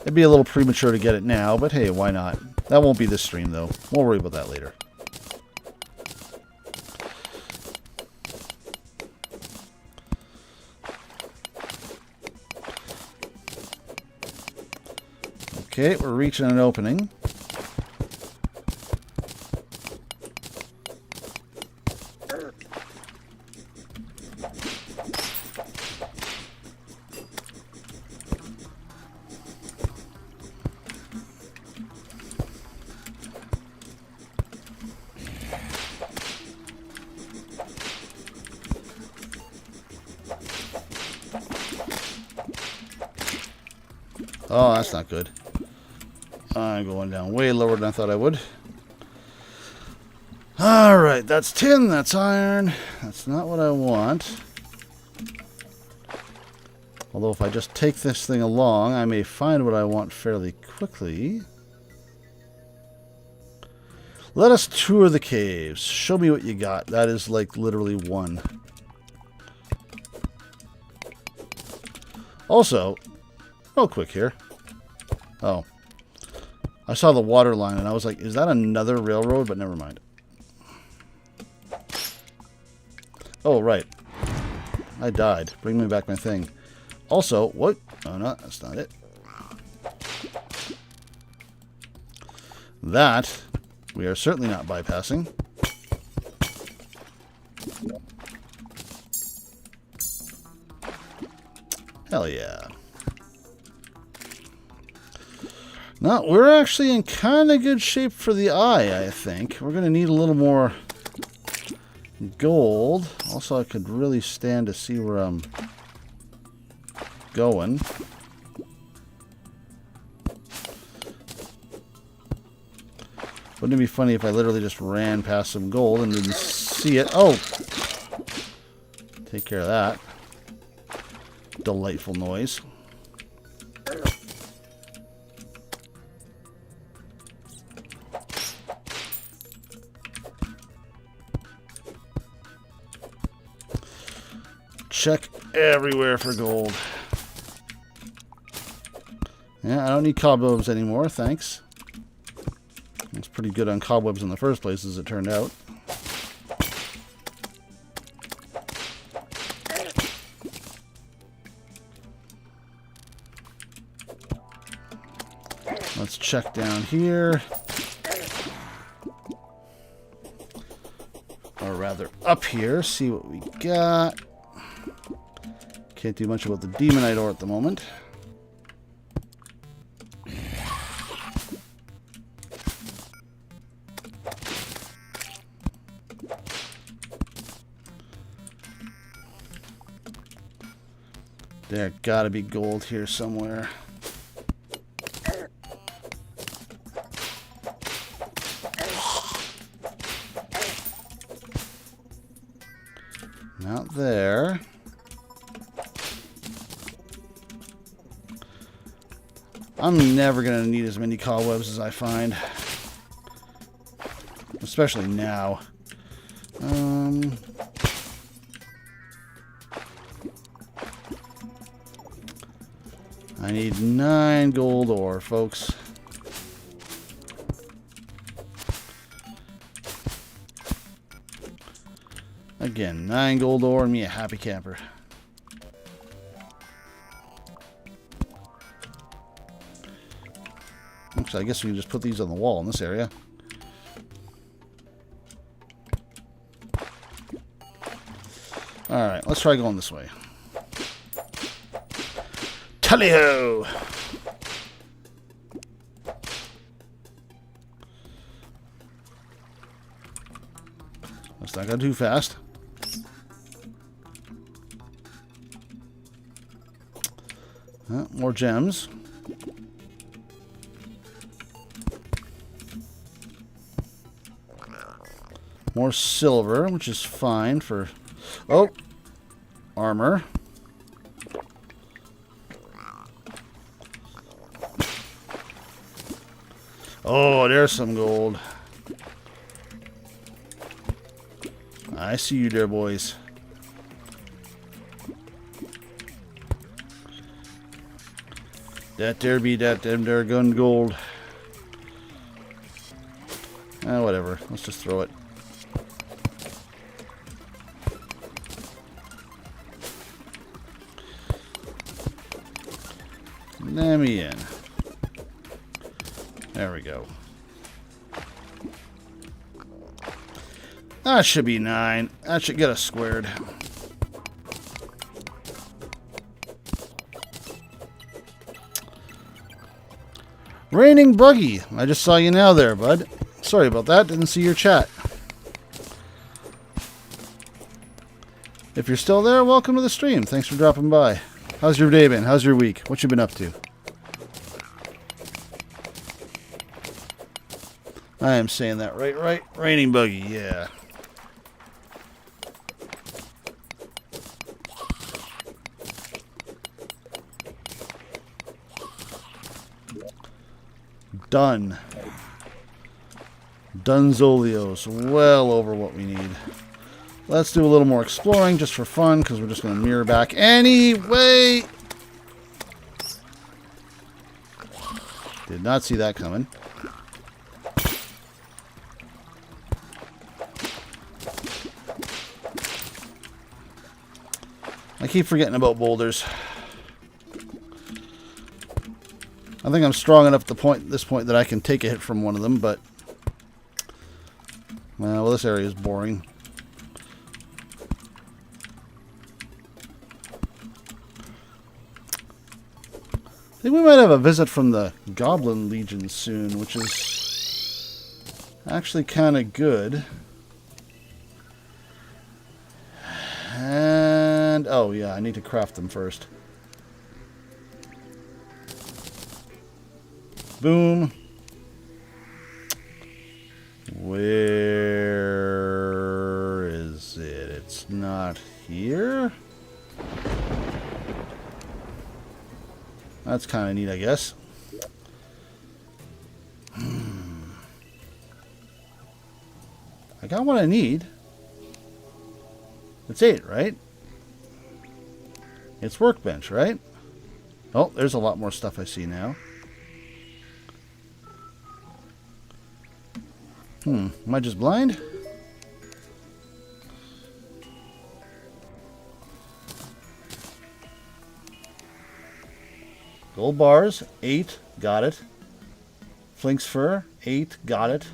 It'd be a little premature to get it now, but hey, why not? That won't be this stream, though. We'll worry about that later. Okay, we're reaching an opening. Oh, that's not good. I'm going down way lower than I thought I would. Alright, that's tin, that's iron. That's not what I want. Although if I just take this thing along, I may find what I want fairly quickly. Let us tour the caves. Show me what you got. That is like literally 1. Also, real quick here. Oh. I saw the water line and I was like, is that another railroad? But never mind. Oh, right. I died. Bring me back my thing. Also, what? Oh, no, that's not it. That, we are certainly not bypassing. Hell yeah. Now, we're actually in kind of good shape for the eye, I think. We're going to need a little more gold. Also, I could really stand to see where I'm going. Wouldn't it be funny if I literally just ran past some gold and didn't see it? Oh! Take care of that. Delightful noise. Check everywhere for gold. Yeah, I don't need cobwebs anymore, thanks. It's pretty good on cobwebs in the first place, as it turned out. Let's check down here. Or rather, up here, see what we got. Can't do much about the demonite ore at the moment. There gotta be gold here somewhere. Not there. I'm never going to need as many cobwebs as I find. Especially now. I need 9 gold ore, folks. Again, 9 gold ore and me a happy camper. Actually, I guess we can just put these on the wall in this area. Alright, let's try going this way. Tally-ho! Let's not go too fast. More gems. More silver, which is fine for... Oh! Armor. Oh, there's some gold. I see you there, boys. That there be that them there gun gold. Whatever. Let's just throw it. Let me in. There we go. That should be 9. That should get us squared. Raining Buggy. I just saw you now there, bud. Sorry about that. Didn't see your chat. If you're still there, welcome to the stream. Thanks for dropping by. How's your day been? How's your week? What you been up to? I am saying that right? Raining Buggy, yeah. Done. Dunzolios. Well over what we need. Let's do a little more exploring just for fun, because we're just going to mirror back anyway. Did not see that coming. I keep forgetting about boulders. I think I'm strong enough at this point that I can take a hit from one of them, but... Well, this area is boring. I think we might have a visit from the Goblin Legion soon, which is actually kind of good. And, oh yeah, I need to craft them first. Boom. Where is it? It's not here. That's kind of neat, I guess. I got what I need. It's 8, right? It's workbench, right? Oh, there's a lot more stuff I see now. Am I just blind? Gold bars, 8, got it. Flinx fur, 8, got it.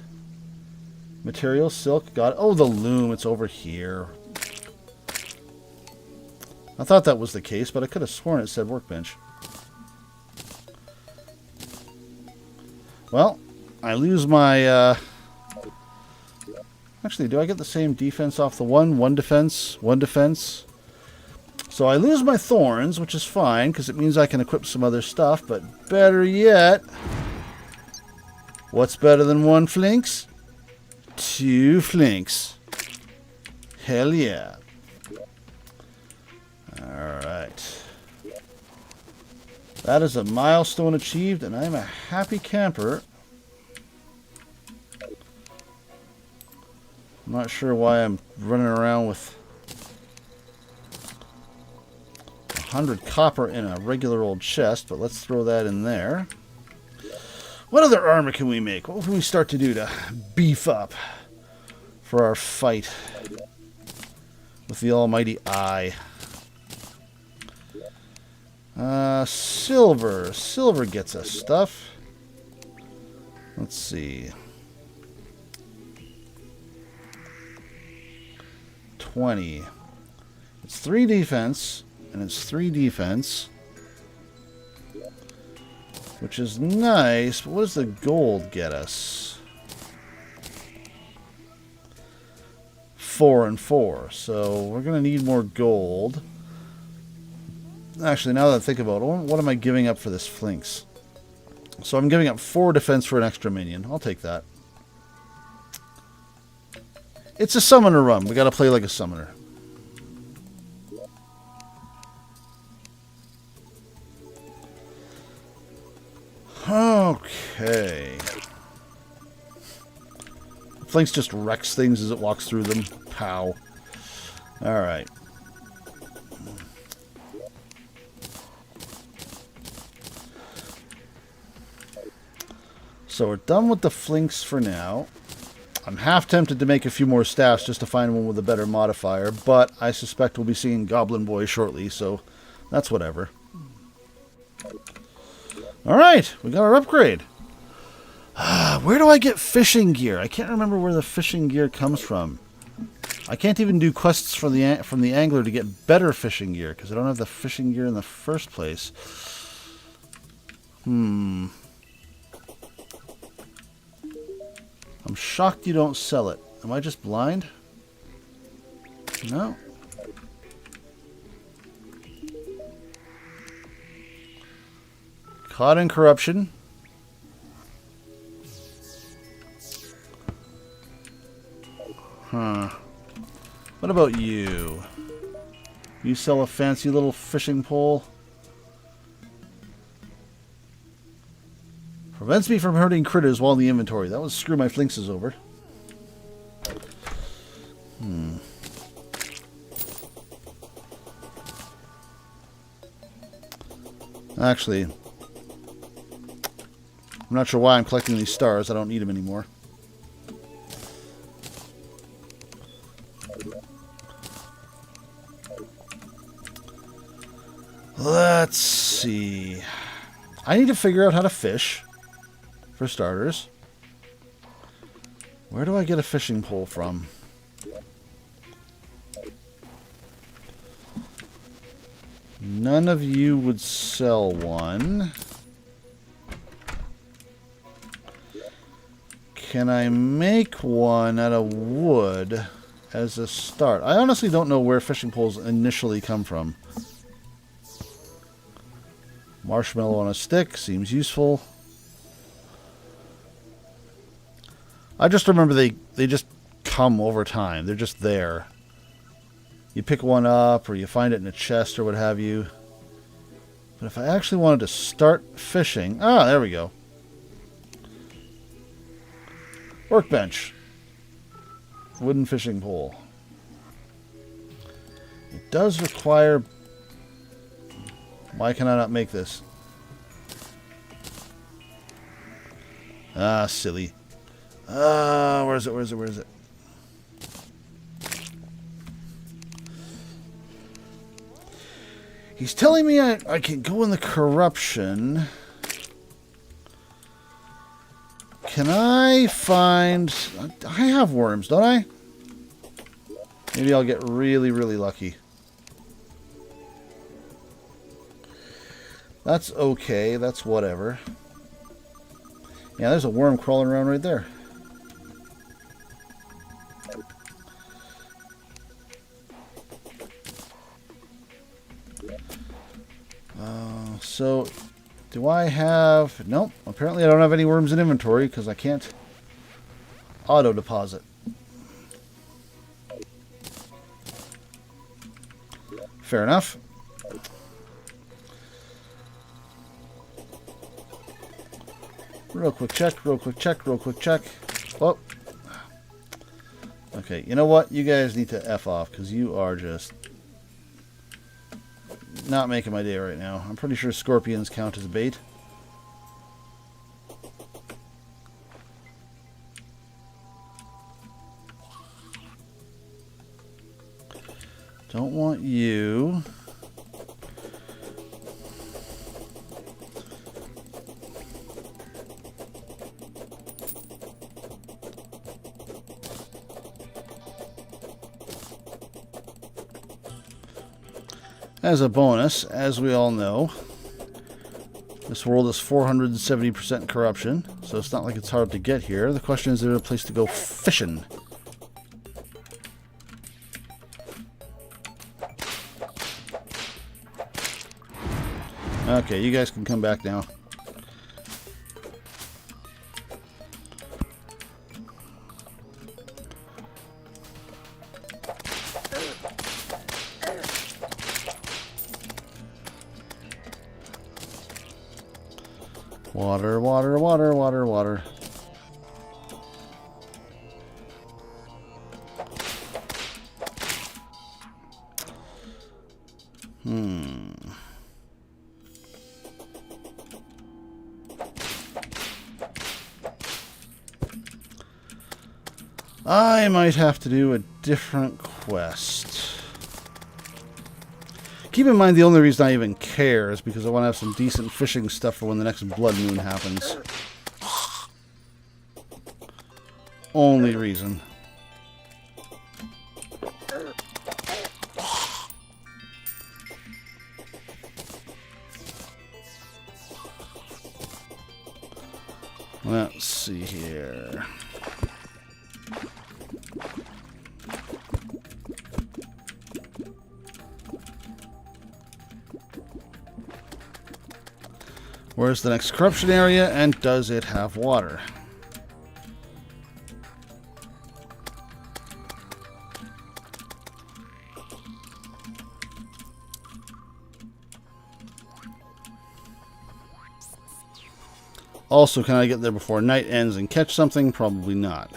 Material, silk, got it. Oh, the loom, it's over here. I thought that was the case, but I could have sworn it said workbench. Well, I lose my... Actually, do I get the same defense off the one? One defense, one defense. So I lose my thorns, which is fine, because it means I can equip some other stuff. But better yet... What's better than one flinks? Two flinks. Hell yeah. Alright. That is a milestone achieved, and I'm a happy camper. I'm not sure why I'm running around with 100 copper in a regular old chest, but let's throw that in there. What other armor can we make? What can we start to do to beef up for our fight with the almighty eye? Silver. Silver gets us stuff. Let's see. 20. It's 3 defense, and it's 3 defense. Which is nice, but what does the gold get us? 4 and 4. So we're going to need more gold. Actually, now that I think about it, what am I giving up for this flinks? So I'm giving up 4 defense for an extra minion. I'll take that. It's a summoner run. We got to play like a summoner. Okay. Flinks just wrecks things as it walks through them. Pow. Alright. So we're done with the flinks for now. I'm half tempted to make a few more staffs just to find one with a better modifier, but I suspect we'll be seeing Goblin Boy shortly, so that's whatever. Alright, we got our upgrade. Where do I get fishing gear? I can't remember where the fishing gear comes from. I can't even do quests from the angler to get better fishing gear, because I don't have the fishing gear in the first place. I'm shocked you don't sell it. Am I just blind? No. Caught in corruption. Huh. What about you? You sell a fancy little fishing pole? Prevents me from hurting critters while in the inventory. That would screw my flinxes over. Actually, I'm not sure why I'm collecting these stars. I don't need them anymore. Let's see. I need to figure out how to fish. For starters. Where do I get a fishing pole from? None of you would sell one. Can I make one out of wood as a start? I honestly don't know where fishing poles initially come from. Marshmallow on a stick seems useful. I just remember they just come over time. They're just there. You pick one up or you find it in a chest or what have you. But if I actually wanted to start fishing... Ah, there we go. Workbench. Wooden fishing pole. It does require... Why can I not make this? Ah, silly. Where is it? He's telling me I can go in the corruption. Can I find... I have worms, don't I? Maybe I'll get really, really lucky. That's okay. That's whatever. Yeah, there's a worm crawling around right there. So, do I have... Nope. Apparently I don't have any worms in inventory because I can't auto-deposit. Fair enough. Real quick check, real quick check, real quick check. Oh. Okay, you know what? You guys need to F off because you are just not making my day right now. I'm pretty sure scorpions count as bait. Don't want you. As a bonus, as we all know, this world is 470% corruption, so it's not like it's hard to get here. The question is, is there a place to go fishing? Okay, you guys can come back now. Water, water, water, water, water. I might have to do a different quest. Keep in mind the only reason I even care is because I want to have some decent fishing stuff for when the next blood moon happens. Only reason. Let's see here. Where's the next corruption area, and does it have water? Also, can I get there before night ends and catch something? Probably not.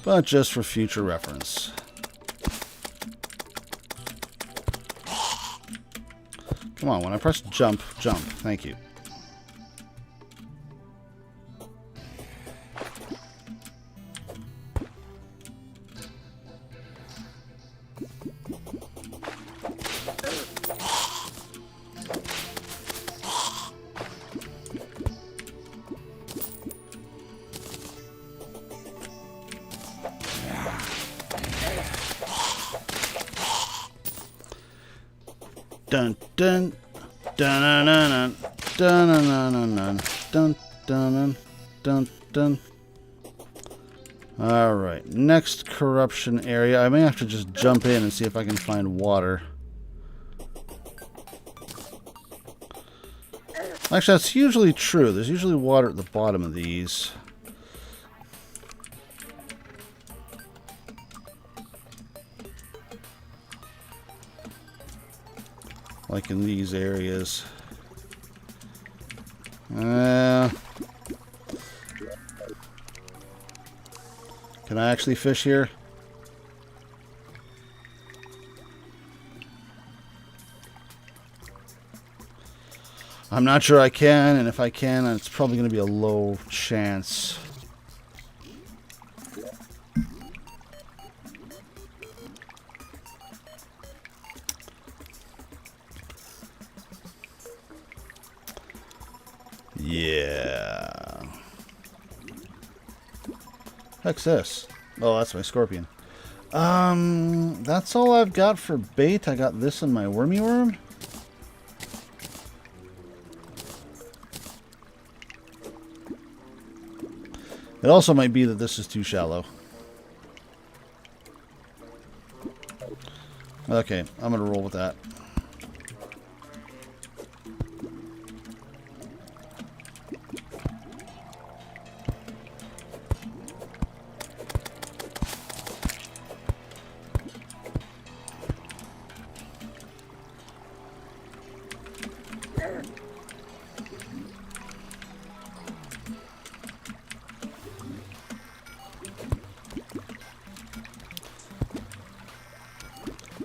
But just for future reference. Come on, when I press jump, jump. Thank you. Dun dun dun dun dun dun dun dun dun dun. All right, next corruption area. I may have to just jump in and see if I can find water. Actually, that's usually true. There's usually water at the bottom of these. Like in these areas. Can I actually fish here? I'm not sure I can, and if I can, it's probably going to be a low chance. Yeah. Heck's this? Oh, that's my scorpion. That's all I've got for bait. I got this in my wormy worm. It also might be that this is too shallow. Okay, I'm gonna roll with that.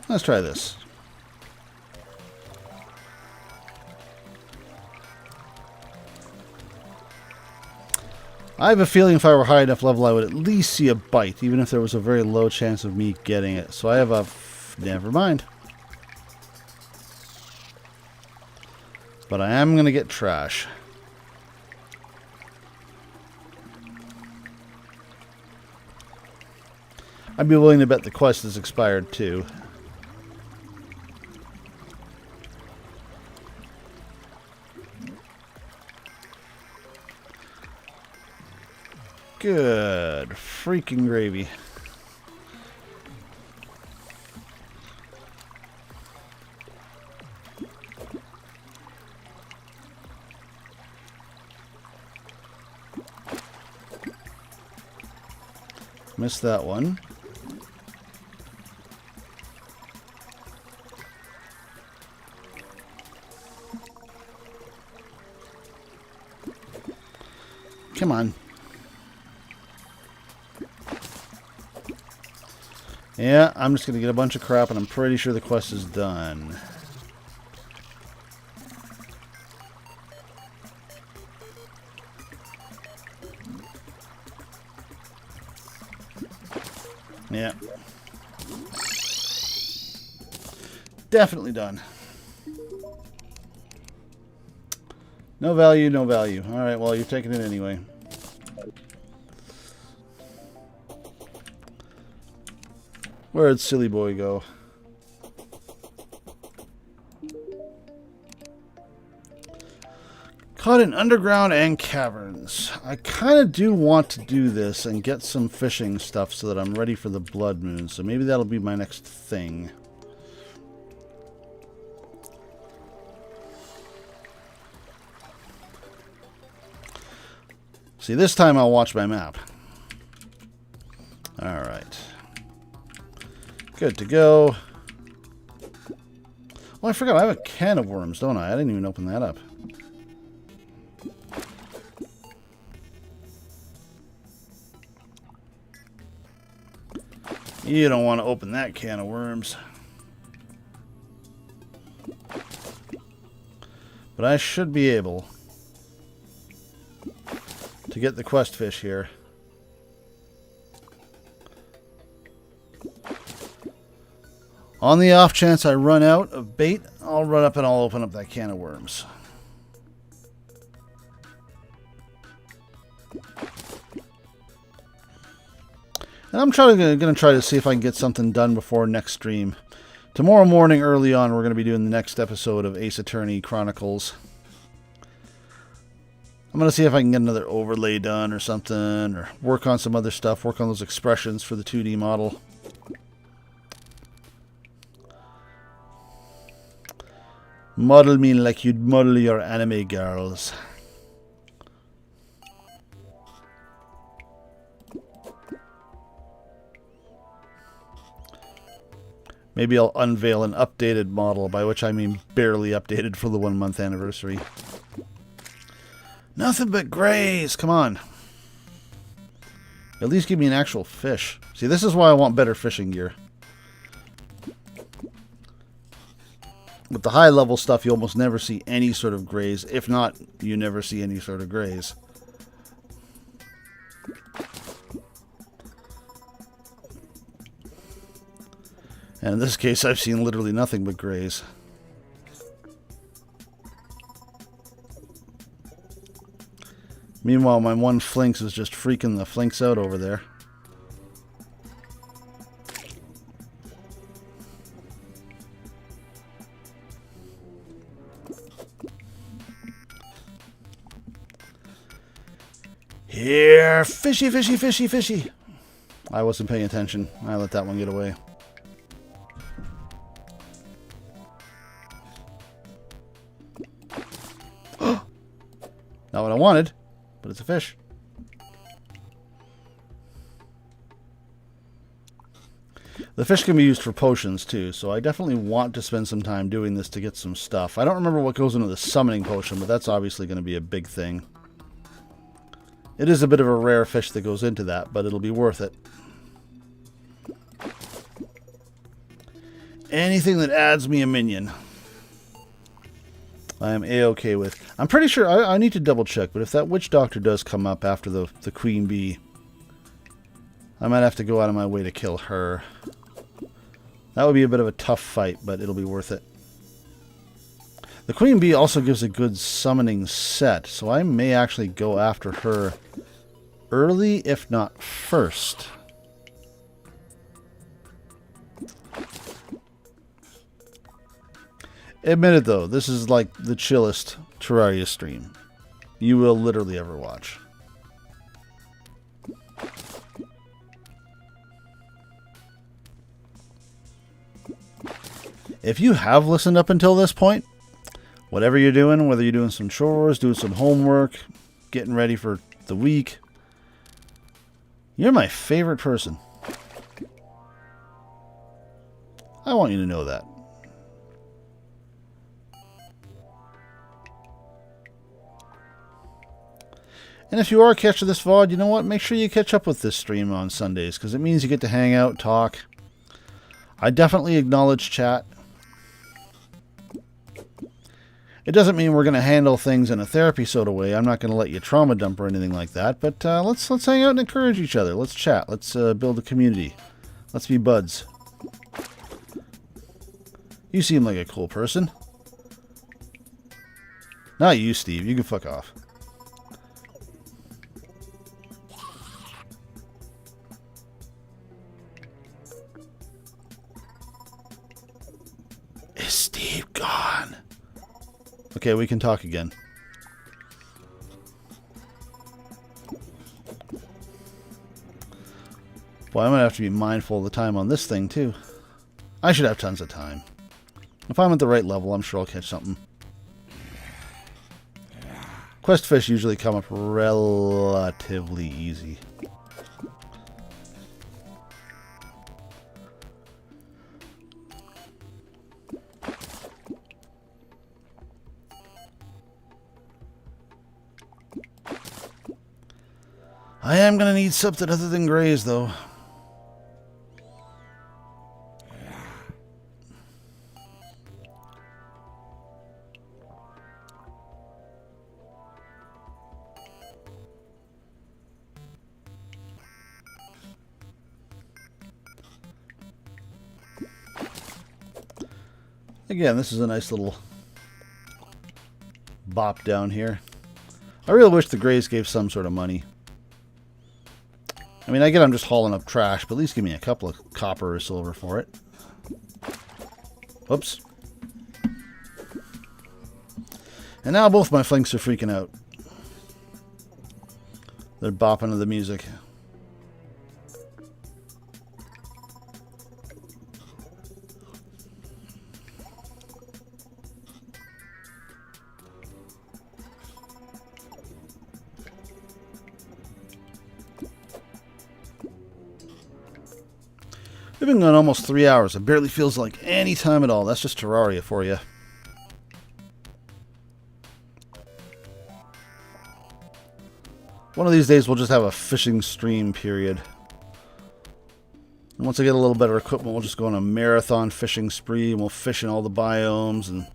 Let's try this. I have a feeling if I were high enough level, I would at least see a bite, even if there was a very low chance of me getting it. So I have a... never mind. But I am going to get trash. I'd be willing to bet the quest is expired too. Good freaking gravy. Missed that one. Come on. Yeah, I'm just going to get a bunch of crap, and I'm pretty sure the quest is done. Yeah. Definitely done. No value, no value. Alright, well, you're taking it anyway. Where'd silly boy go? Caught in underground and caverns. I kind of do want to do this and get some fishing stuff so that I'm ready for the blood moon. So maybe that'll be my next thing. See, this time I'll watch my map. Alright. Good to go. Well, I forgot. I have a can of worms, don't I? I didn't even open that up. You don't want to open that can of worms. But I should be able to get the quest fish here. On the off chance I run out of bait, I'll run up and I'll open up that can of worms. And I'm going to try to see if I can get something done before next stream. Tomorrow morning early on, we're going to be doing the next episode of Ace Attorney Chronicles. I'm going to see if I can get another overlay done or something, or work on some other stuff, work on those expressions for the 2D model. Model me like you'd model your anime girls. Maybe I'll unveil an updated model, by which I mean barely updated for the 1 month anniversary. Nothing but grays, come on. At least give me an actual fish. See, this is why I want better fishing gear. With the high level stuff, you almost never see any sort of grays. If not, you never see any sort of grays. And in this case, I've seen literally nothing but grays. Meanwhile, my one flinx is just freaking the flinks out over there. Here, fishy, fishy, fishy, fishy. I wasn't paying attention. I let that one get away. Not what I wanted, but it's a fish. The fish can be used for potions too, so I definitely want to spend some time doing this to get some stuff. I don't remember what goes into the summoning potion, but that's obviously going to be a big thing. It is a bit of a rare fish that goes into that, but it'll be worth it. Anything that adds me a minion, I am A-okay with. I'm pretty sure, I need to double check, but if that witch doctor does come up after the queen bee, I might have to go out of my way to kill her. That would be a bit of a tough fight, but it'll be worth it. The queen bee also gives a good summoning set, so I may actually go after her early, if not first. Admitted though, this is like the chillest Terraria stream you will literally ever watch. If you have listened up until this point, whatever you're doing, whether you're doing some chores, doing some homework, getting ready for the week, you're my favorite person. I want you to know that. And if you are catching this VOD, you know what? Make sure you catch up with this stream on Sundays, because it means you get to hang out, talk. I definitely acknowledge chat. It doesn't mean we're going to handle things in a therapy sort of way. I'm not going to let you trauma dump or anything like that. But let's hang out and encourage each other. Let's chat. Let's build a community. Let's be buds. You seem like a cool person. Not you, Steve. You can fuck off. Is Steve gone? Okay, we can talk again. Boy, I'm going to have to be mindful of the time on this thing, too. I should have tons of time. If I'm at the right level, I'm sure I'll catch something. Quest fish usually come up relatively easy. I am going to need something other than grays, though. Again, this is a nice little bop down here. I really wish the grays gave some sort of money. I mean, I get I'm just hauling up trash, but at least give me a couple of copper or silver for it. Oops. And now both my flanks are freaking out. They're bopping to the music. We've been going almost 3 hours. It barely feels like any time at all. That's just Terraria for you. One of these days we'll just have a fishing stream period. And once I get a little better equipment, we'll just go on a marathon fishing spree and we'll fish in all the biomes and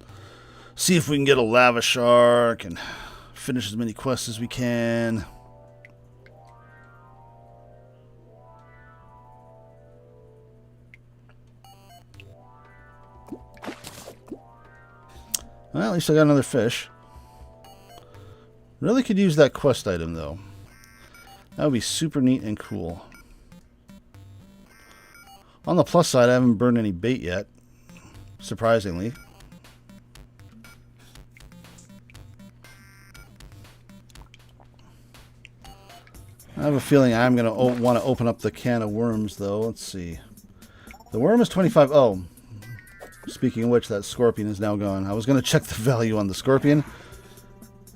see if we can get a lava shark and finish as many quests as we can. Well, at least I got another fish. Really could use that quest item, though. That would be super neat and cool. On the plus side, I haven't burned any bait yet. Surprisingly. I have a feeling I'm going to want to open up the can of worms, though. Let's see. The worm is 25. Oh, speaking of which, that scorpion is now gone. I was going to check the value on the scorpion.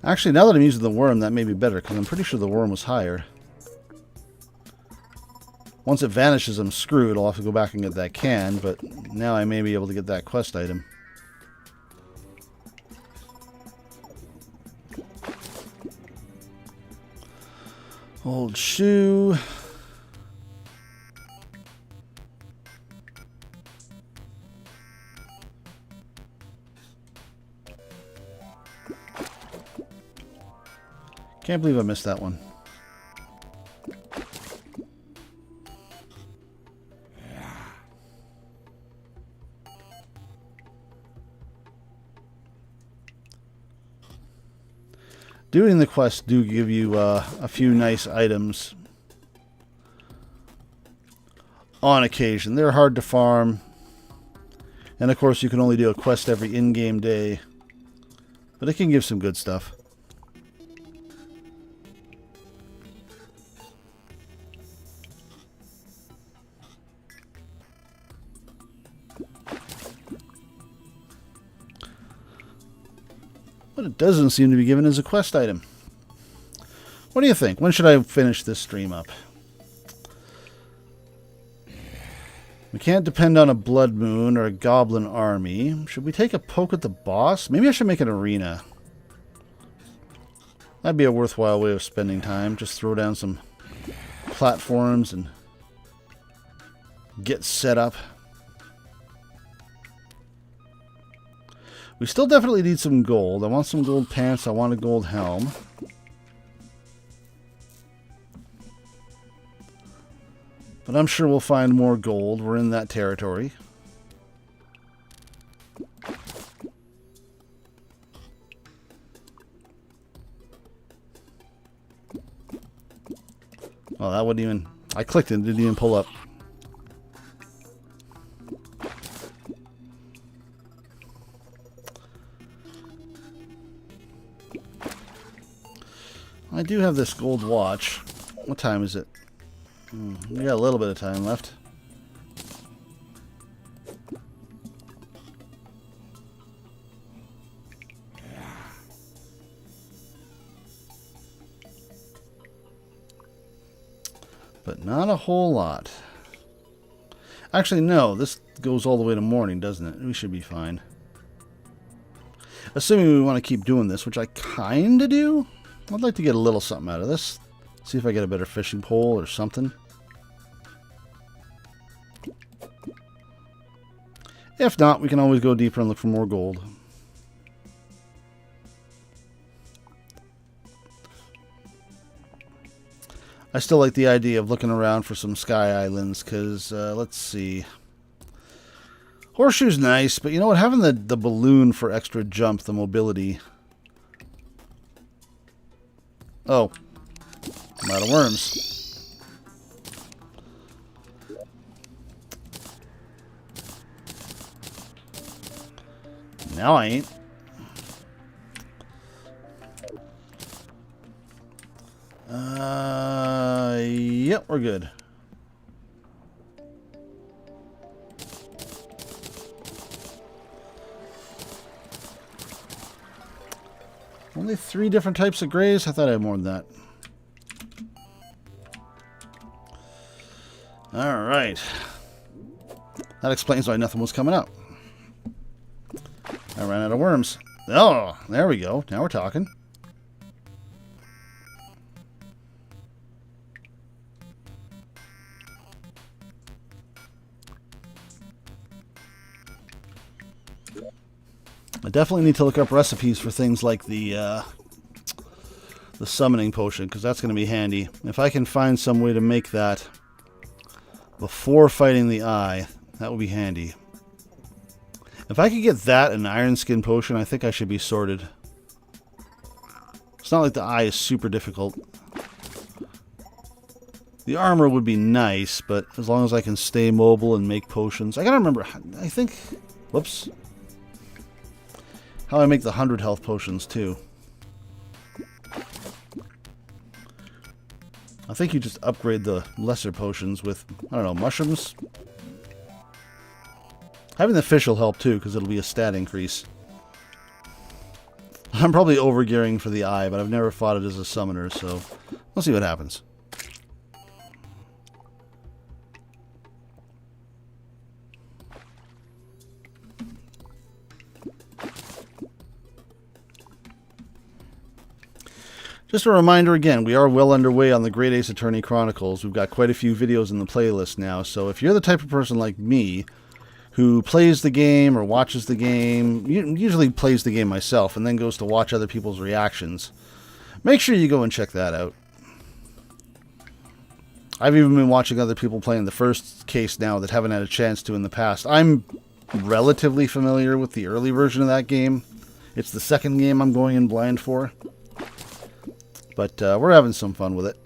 Actually, now that I'm using the worm, that may be better, because I'm pretty sure the worm was higher. Once it vanishes, I'm screwed. I'll have to go back and get that can, but now I may be able to get that quest item. Old shoe. Can't believe I missed that one. Doing the quests do give you a few nice items on occasion. They're hard to farm. And of course you can only do a quest every in-game day. But it can give some good stuff. What it doesn't seem to be given is a quest item. What do you think? When should I finish this stream up? We can't depend on a blood moon or a goblin army. Should we take a poke at the boss? Maybe I should make an arena. That'd be a worthwhile way of spending time. Just throw down some platforms and get set up. We still definitely need some gold. I want some gold pants. I want a gold helm. But I'm sure we'll find more gold. We're in that territory. Oh, that wouldn't even... I clicked and it didn't even pull up. I do have this gold watch. What time is it? We got a little bit of time left. But not a whole lot. Actually, no. This goes all the way to morning, doesn't it? We should be fine. Assuming we want to keep doing this, which I kind of do. I'd like to get a little something out of this. See if I get a better fishing pole or something. If not, we can always go deeper and look for more gold. I still like the idea of looking around for some sky islands, because, let's see. Horseshoe's nice, but you know what? Having the balloon for extra jump, the mobility... Oh, I'm out of worms. Now I ain't. Yep, we're good. Only 3 different types of grays? I thought I had more than that. Alright. That explains why nothing was coming up. I ran out of worms. Oh, there we go. Now we're talking. I definitely need to look up recipes for things like the summoning potion, because that's going to be handy. If I can find some way to make that before fighting the eye, that would be handy. If I could get that and an iron skin potion, I think I should be sorted. It's not like the eye is super difficult. The armor would be nice, but as long as I can stay mobile and make potions. I gotta remember, I think... Whoops. How I make the 100 health potions, too. I think you just upgrade the lesser potions with, I don't know, mushrooms? Having the fish will help too, because it'll be a stat increase. I'm probably overgearing for the eye, but I've never fought it as a summoner, so we'll see what happens. Just a reminder again, we are well underway on the Great Ace Attorney Chronicles. We've got quite a few videos in the playlist now, so if you're the type of person like me who plays the game or watches the game, usually plays the game myself and then goes to watch other people's reactions, make sure you go and check that out. I've even been watching other people playing the first case now that haven't had a chance to in the past. I'm relatively familiar with the early version of that game. It's the second game I'm going in blind for. But we're having some fun with it.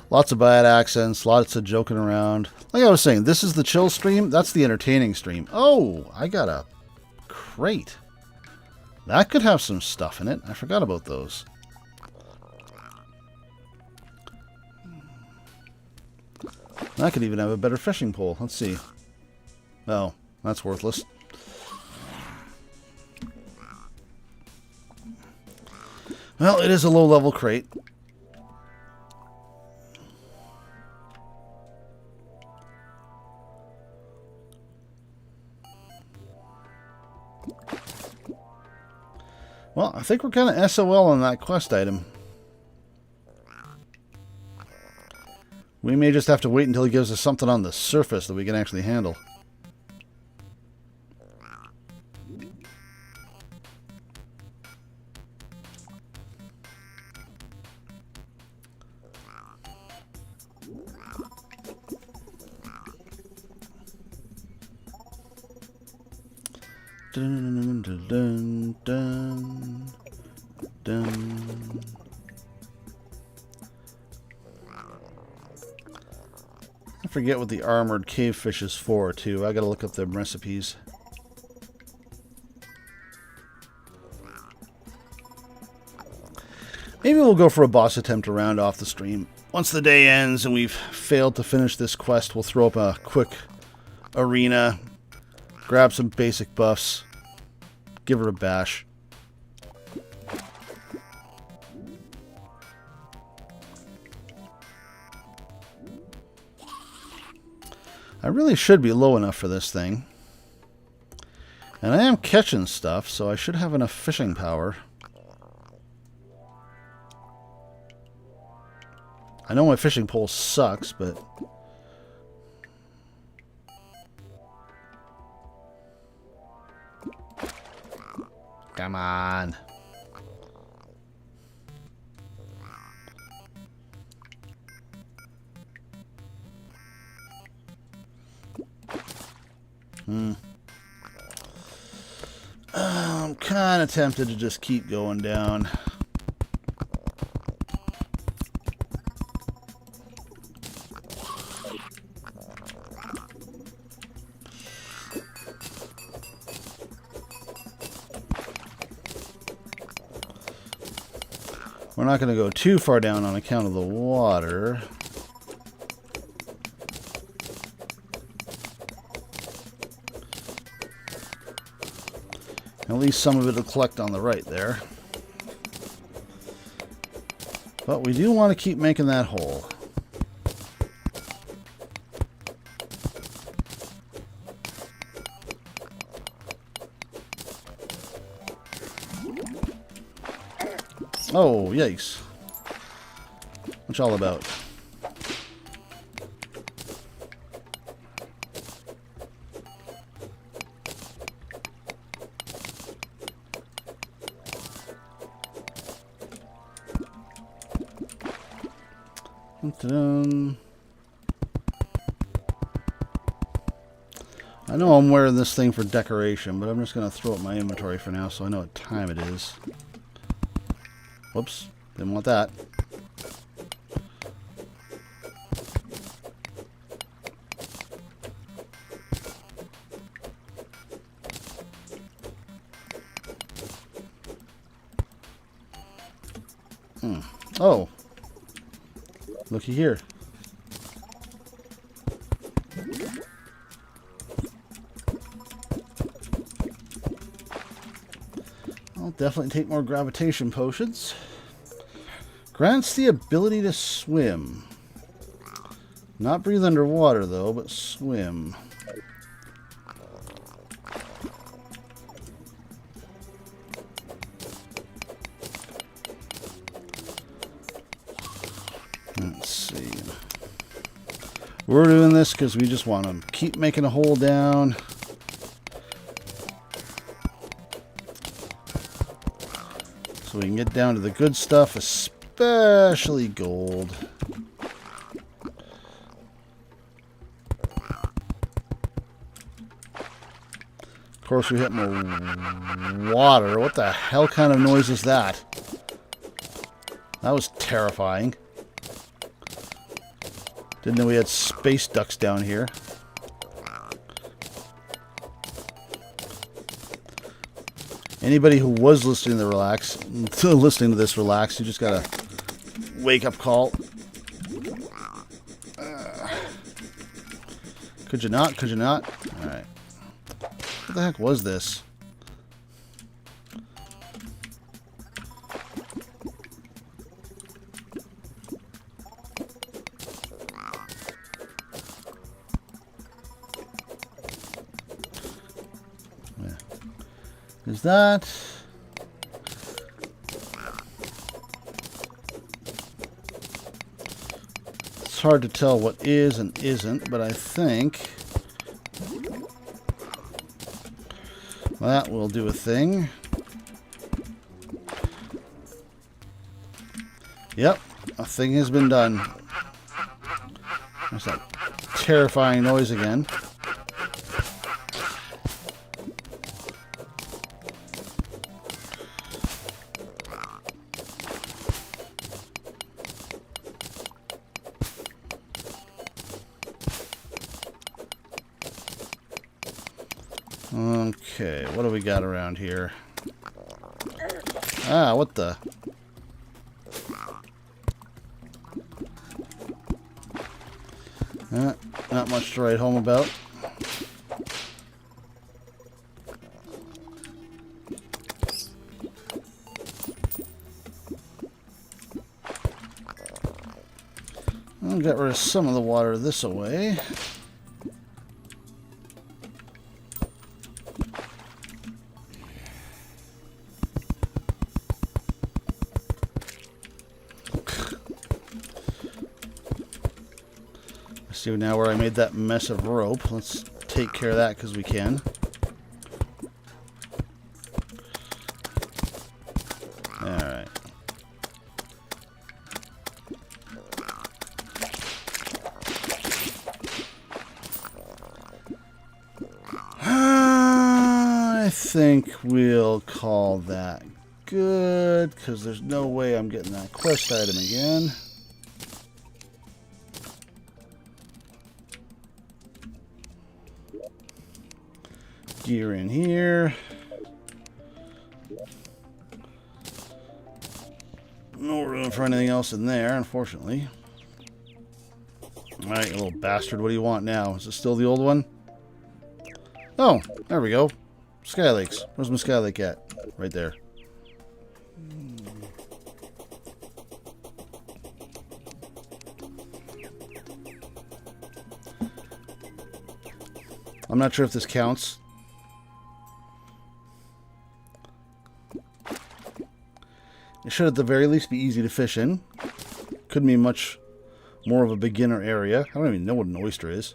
Lots of bad accents, lots of joking around. Like I was saying, this is the chill stream. That's the entertaining stream. Oh, I got a crate. That could have some stuff in it. I forgot about those. That could even have a better fishing pole. Let's see. Oh, that's worthless. Well, it is a low-level crate. Well, I think we're kind of SOL on that quest item. We may just have to wait until he gives us something on the surface that we can actually handle. Dun, dun, dun, dun, dun. I forget what the armored cave fish is for, too. I gotta look up them recipes. Maybe we'll go for a boss attempt to round off the stream. Once the day ends and we've failed to finish this quest, we'll throw up a quick arena, grab some basic buffs, give her a bash. I really should be low enough for this thing. And I am catching stuff, so I should have enough fishing power. I know my fishing pole sucks, but... Come on. I'm kind of tempted to just keep going down. We're not going to go too far down on account of the water. At least some of it will collect on the right there. But we do want to keep making that hole. Oh, yikes. What's all about? I know I'm wearing this thing for decoration, but I'm just going to throw it in my inventory for now so I know what time it is. Whoops, didn't want that. Oh. Looky here. I'll definitely take more gravitation potions. Grants the ability to swim. Not breathe underwater, though, but swim. Let's see. We're doing this because we just want to keep making a hole down. So we can get down to the good stuff, especially gold. Of course, we hit more water. What the hell kind of noise is that? That was terrifying. Didn't know we had space ducks down here. Anybody who was listening to this relax, you just got a wake-up call. Could you not? Could you not? All right. What the heck was this? Is that... It's hard to tell what is and isn't, but I think that will do a thing. Yep, a thing has been done. There's that terrifying noise again. Okay, what do we got around here? Ah, what the? Not much to write home about. I'll get rid of some of the water this away. See now where I made that mess of rope. Let's take care of that because we can. Alright. I think we'll call that good because there's no way I'm getting that quest item again. Gear in here. No room for anything else in there, unfortunately. Alright, you little bastard. What do you want now? Is it still the old one? Oh, there we go. Sky Lakes. Where's my Sky Lake at? Right there. I'm not sure if this counts. It should at the very least be easy to fish in. Could be much more of a beginner area. I don't even know what an oyster is.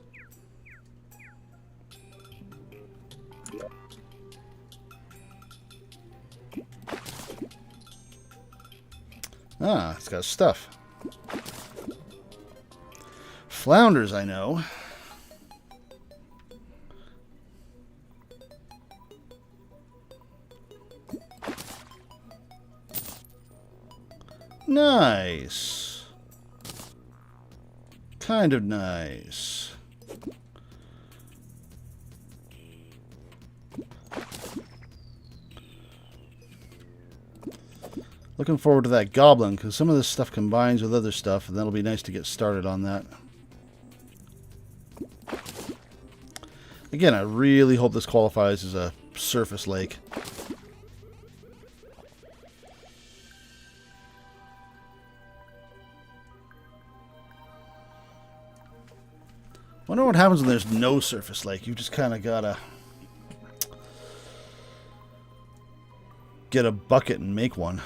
Ah, it's got stuff. Flounders, I know. Nice. Kind of nice. Looking forward to that goblin, because some of this stuff combines with other stuff, and that'll be nice to get started on that. Again, I really hope this qualifies as a surface lake. Wonder what happens when there's no surface lake. You just kind of gotta get a bucket and make one.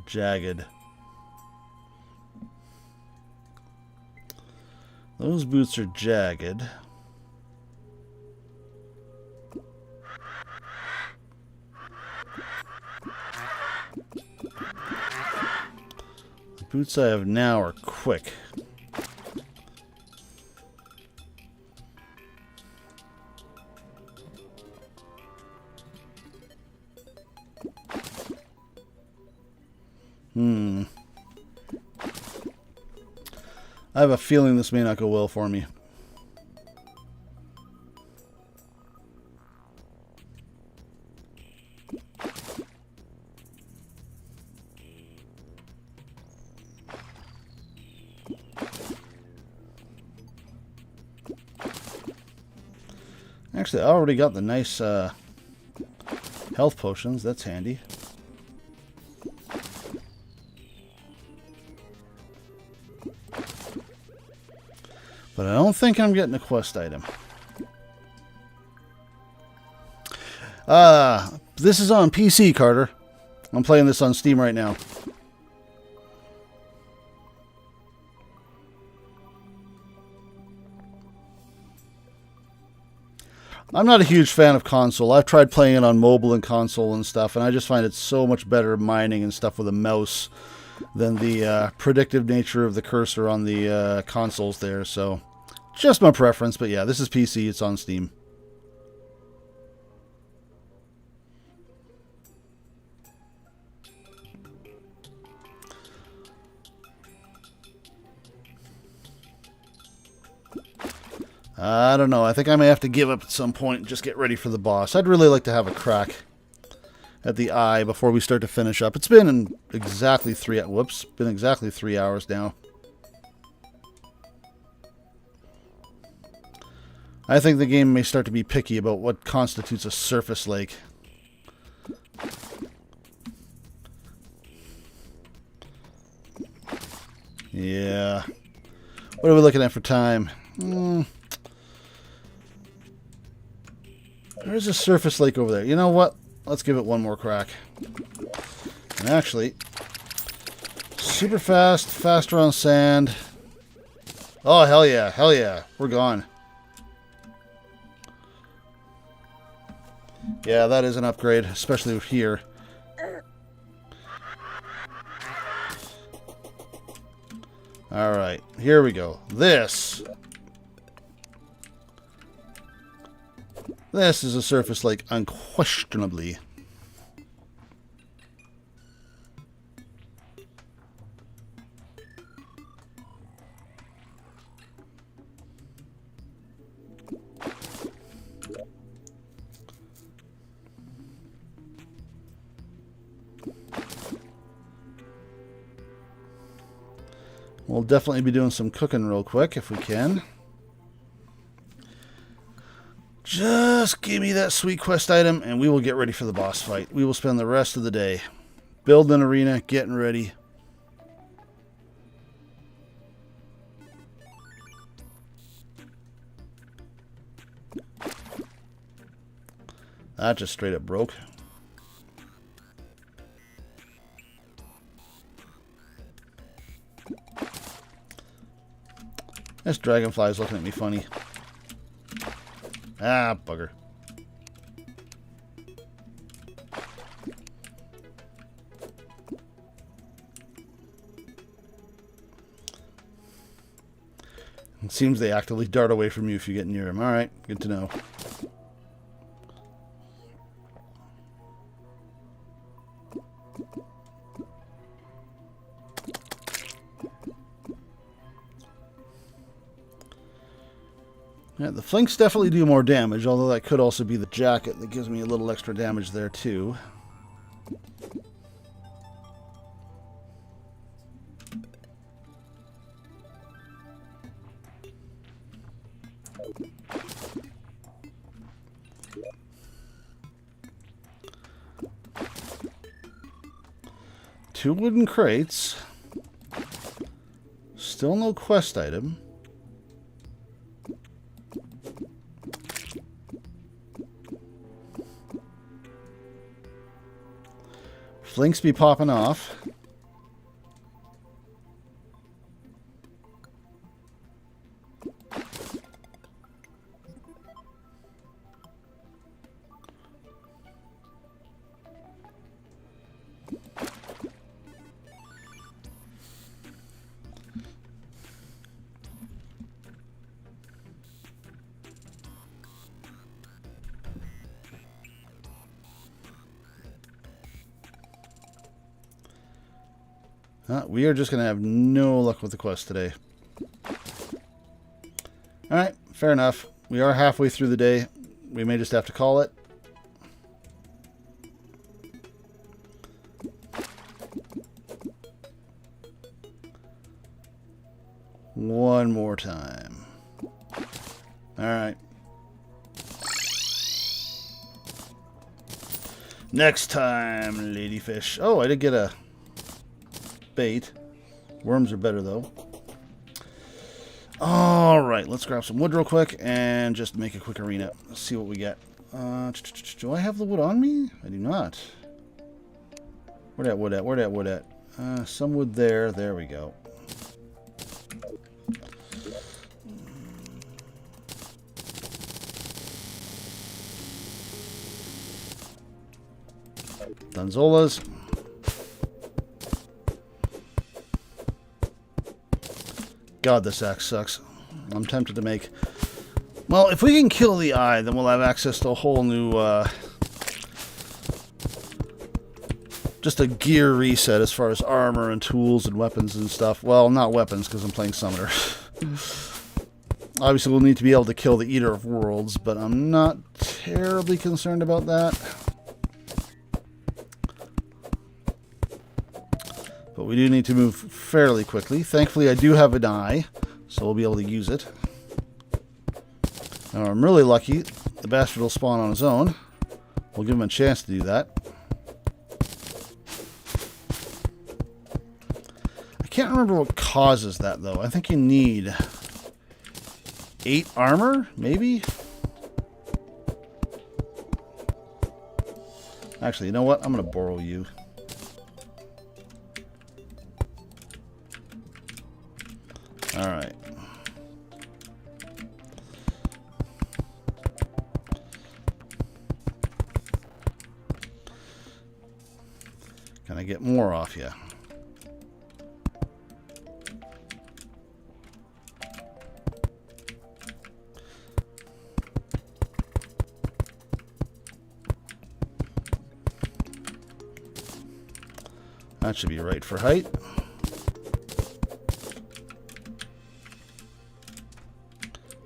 Jagged. Those boots are jagged. The boots I have now are quick. I have a feeling this may not go well for me. Actually, I already got the nice health potions. That's handy. But I don't think I'm getting a quest item. This is on PC, Carter. I'm playing this on Steam right now. I'm not a huge fan of console. I've tried playing it on mobile and console and stuff, and I just find it so much better mining and stuff with a mouse than the predictive nature of the cursor on the consoles there. So, just my preference. But yeah, this is PC. It's on Steam. I don't know. I think I may have to give up at some point and just get ready for the boss. I'd really like to have a crack at the eye before we start to finish up. It's been exactly 3 hours now. I think the game may start to be picky about what constitutes a surface lake. Yeah. What are we looking at for time? There's a surface lake over there. You know what? Let's give it one more crack. And actually, super fast, faster on sand. Oh, hell yeah. Hell yeah. We're gone. Yeah, that is an upgrade, especially here. Alright, here we go. This is a surface lake, unquestionably. We'll definitely be doing some cooking real quick if we can. Just give me that sweet quest item and we will get ready for the boss fight. We will spend the rest of the day building an arena, getting ready. That just straight up broke. This dragonfly is looking at me funny. Ah, bugger. It seems they actively dart away from you if you get near them. Alright, good to know. Yeah, the flanks definitely do more damage, although that could also be the jacket that gives me a little extra damage there too. Two wooden crates. Still no quest item. Flinks be popping off. We are just going to have no luck with the quest today. Alright, fair enough. We are halfway through the day. We may just have to call it. One more time. Alright. Next time, ladyfish. Oh, I did get a bait. Worms are better, though. Alright, let's grab some wood real quick and just make a quick arena. Let's see what we get. Do I have the wood on me? I do not. Where that wood at? Where that wood at? Some wood there. There we go. Donzolas. God, this axe sucks. I'm tempted to make... Well, if we can kill the eye, then we'll have access to a whole new... just a gear reset as far as armor and tools and weapons and stuff. Well, not weapons, because I'm playing Summoner. Obviously, we'll need to be able to kill the Eater of Worlds, but I'm not terribly concerned about that. But we do need to move fairly quickly. Thankfully, I do have an eye, so we'll be able to use it. Now, I'm really lucky. The bastard will spawn on his own. We'll give him a chance to do that. I can't remember what causes that, though. I think you need 8 armor, maybe? Actually, you know what? I'm going to borrow you. Alright. Can I get more off you? That should be right for height.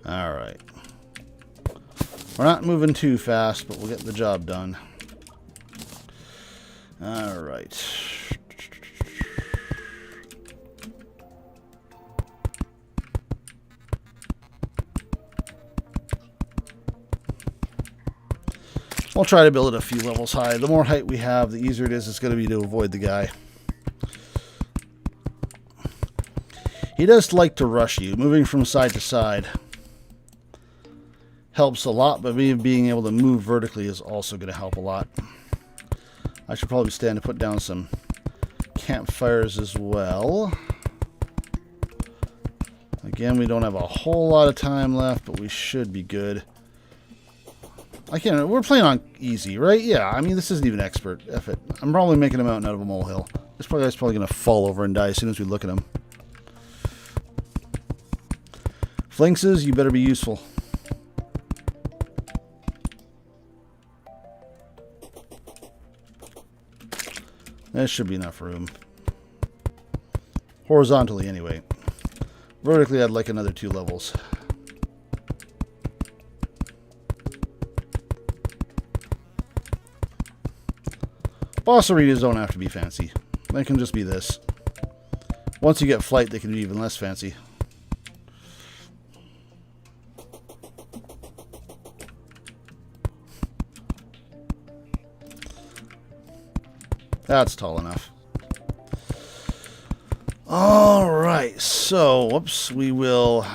Alright. We're not moving too fast, but we'll get the job done. Alright. We'll try to build it a few levels high. The more height we have, the easier it is it's going to be to avoid the guy. He does like to rush you. Moving from side to side helps a lot, but me being able to move vertically is also going to help a lot. I should probably stand to put down some campfires as well. Again, we don't have a whole lot of time left, but we should be good. I can't remember. We're playing on easy, right? Yeah, I mean, this isn't even expert. F it. I'm probably making a mountain out of a molehill. This guy's probably going to fall over and die as soon as we look at him. Flinkses, you better be useful. There should be enough room. Horizontally, anyway. Vertically, I'd like another 2 levels. Boss arenas don't have to be fancy. They can just be this. Once you get flight, they can be even less fancy. That's tall enough. Alright, so, whoops, we will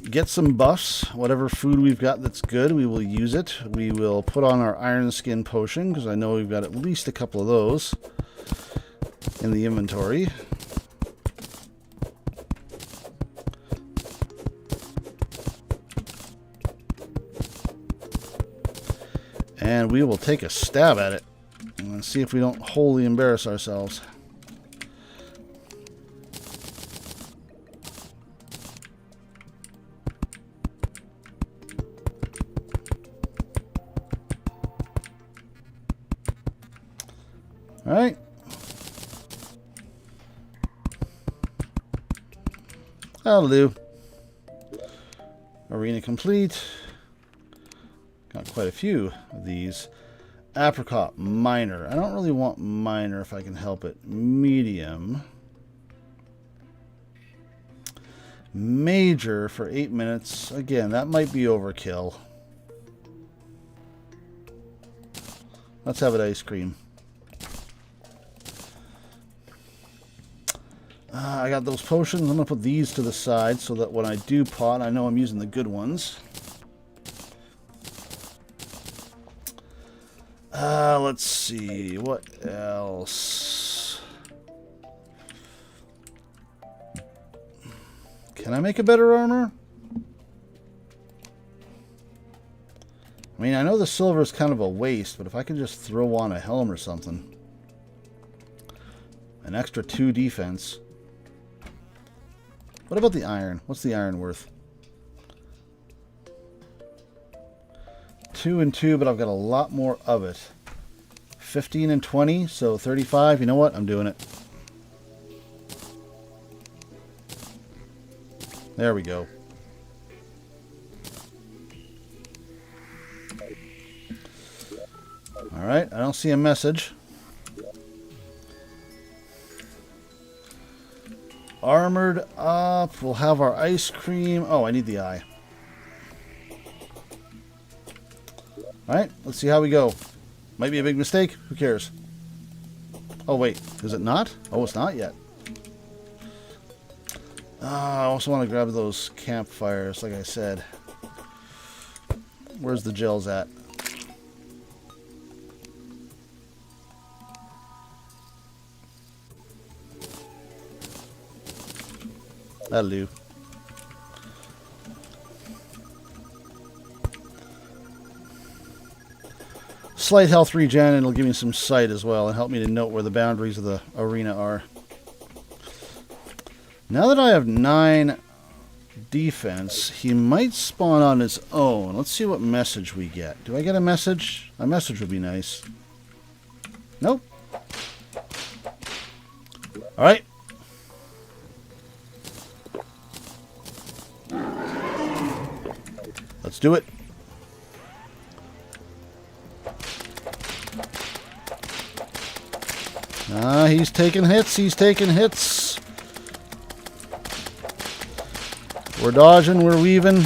get some buffs. Whatever food we've got that's good, we will use it. We will put on our Iron Skin Potion, because I know we've got at least a couple of those in the inventory. And we will take a stab at it and see if we don't wholly embarrass ourselves. All right. That'll do. Arena complete. Got quite a few of these. Apricot, minor. I don't really want minor if I can help it. Medium. Major for 8 minutes. Again, that might be overkill. Let's have it ice cream. I got those potions. I'm going to put these to the side so that when I do pot, I know I'm using the good ones. Let's see. What else? Can I make a better armor? I mean, I know the silver is kind of a waste, but if I could just throw on a helm or something. An extra 2 defense. What about the iron? What's the iron worth? 2 and 2, but I've got a lot more of it. 15 and 20, so 35. You know what? I'm doing it. There we go. Alright, I don't see a message. Armored up. We'll have our ice cream. Oh, I need the eye. Alright, let's see how we go. Might be a big mistake. Who cares? Oh, wait. Is it not? Oh, it's not yet. I also want to grab those campfires, like I said. Where's the gels at? That'll do. Slight health regen, and it'll give me some sight as well and help me to note where the boundaries of the arena are. Now that I have 9 defense, he might spawn on his own. Let's see what message we get. Do I get a message? A message would be nice. Nope. Alright. Let's do it. He's taking hits. He's taking hits. We're dodging. We're weaving.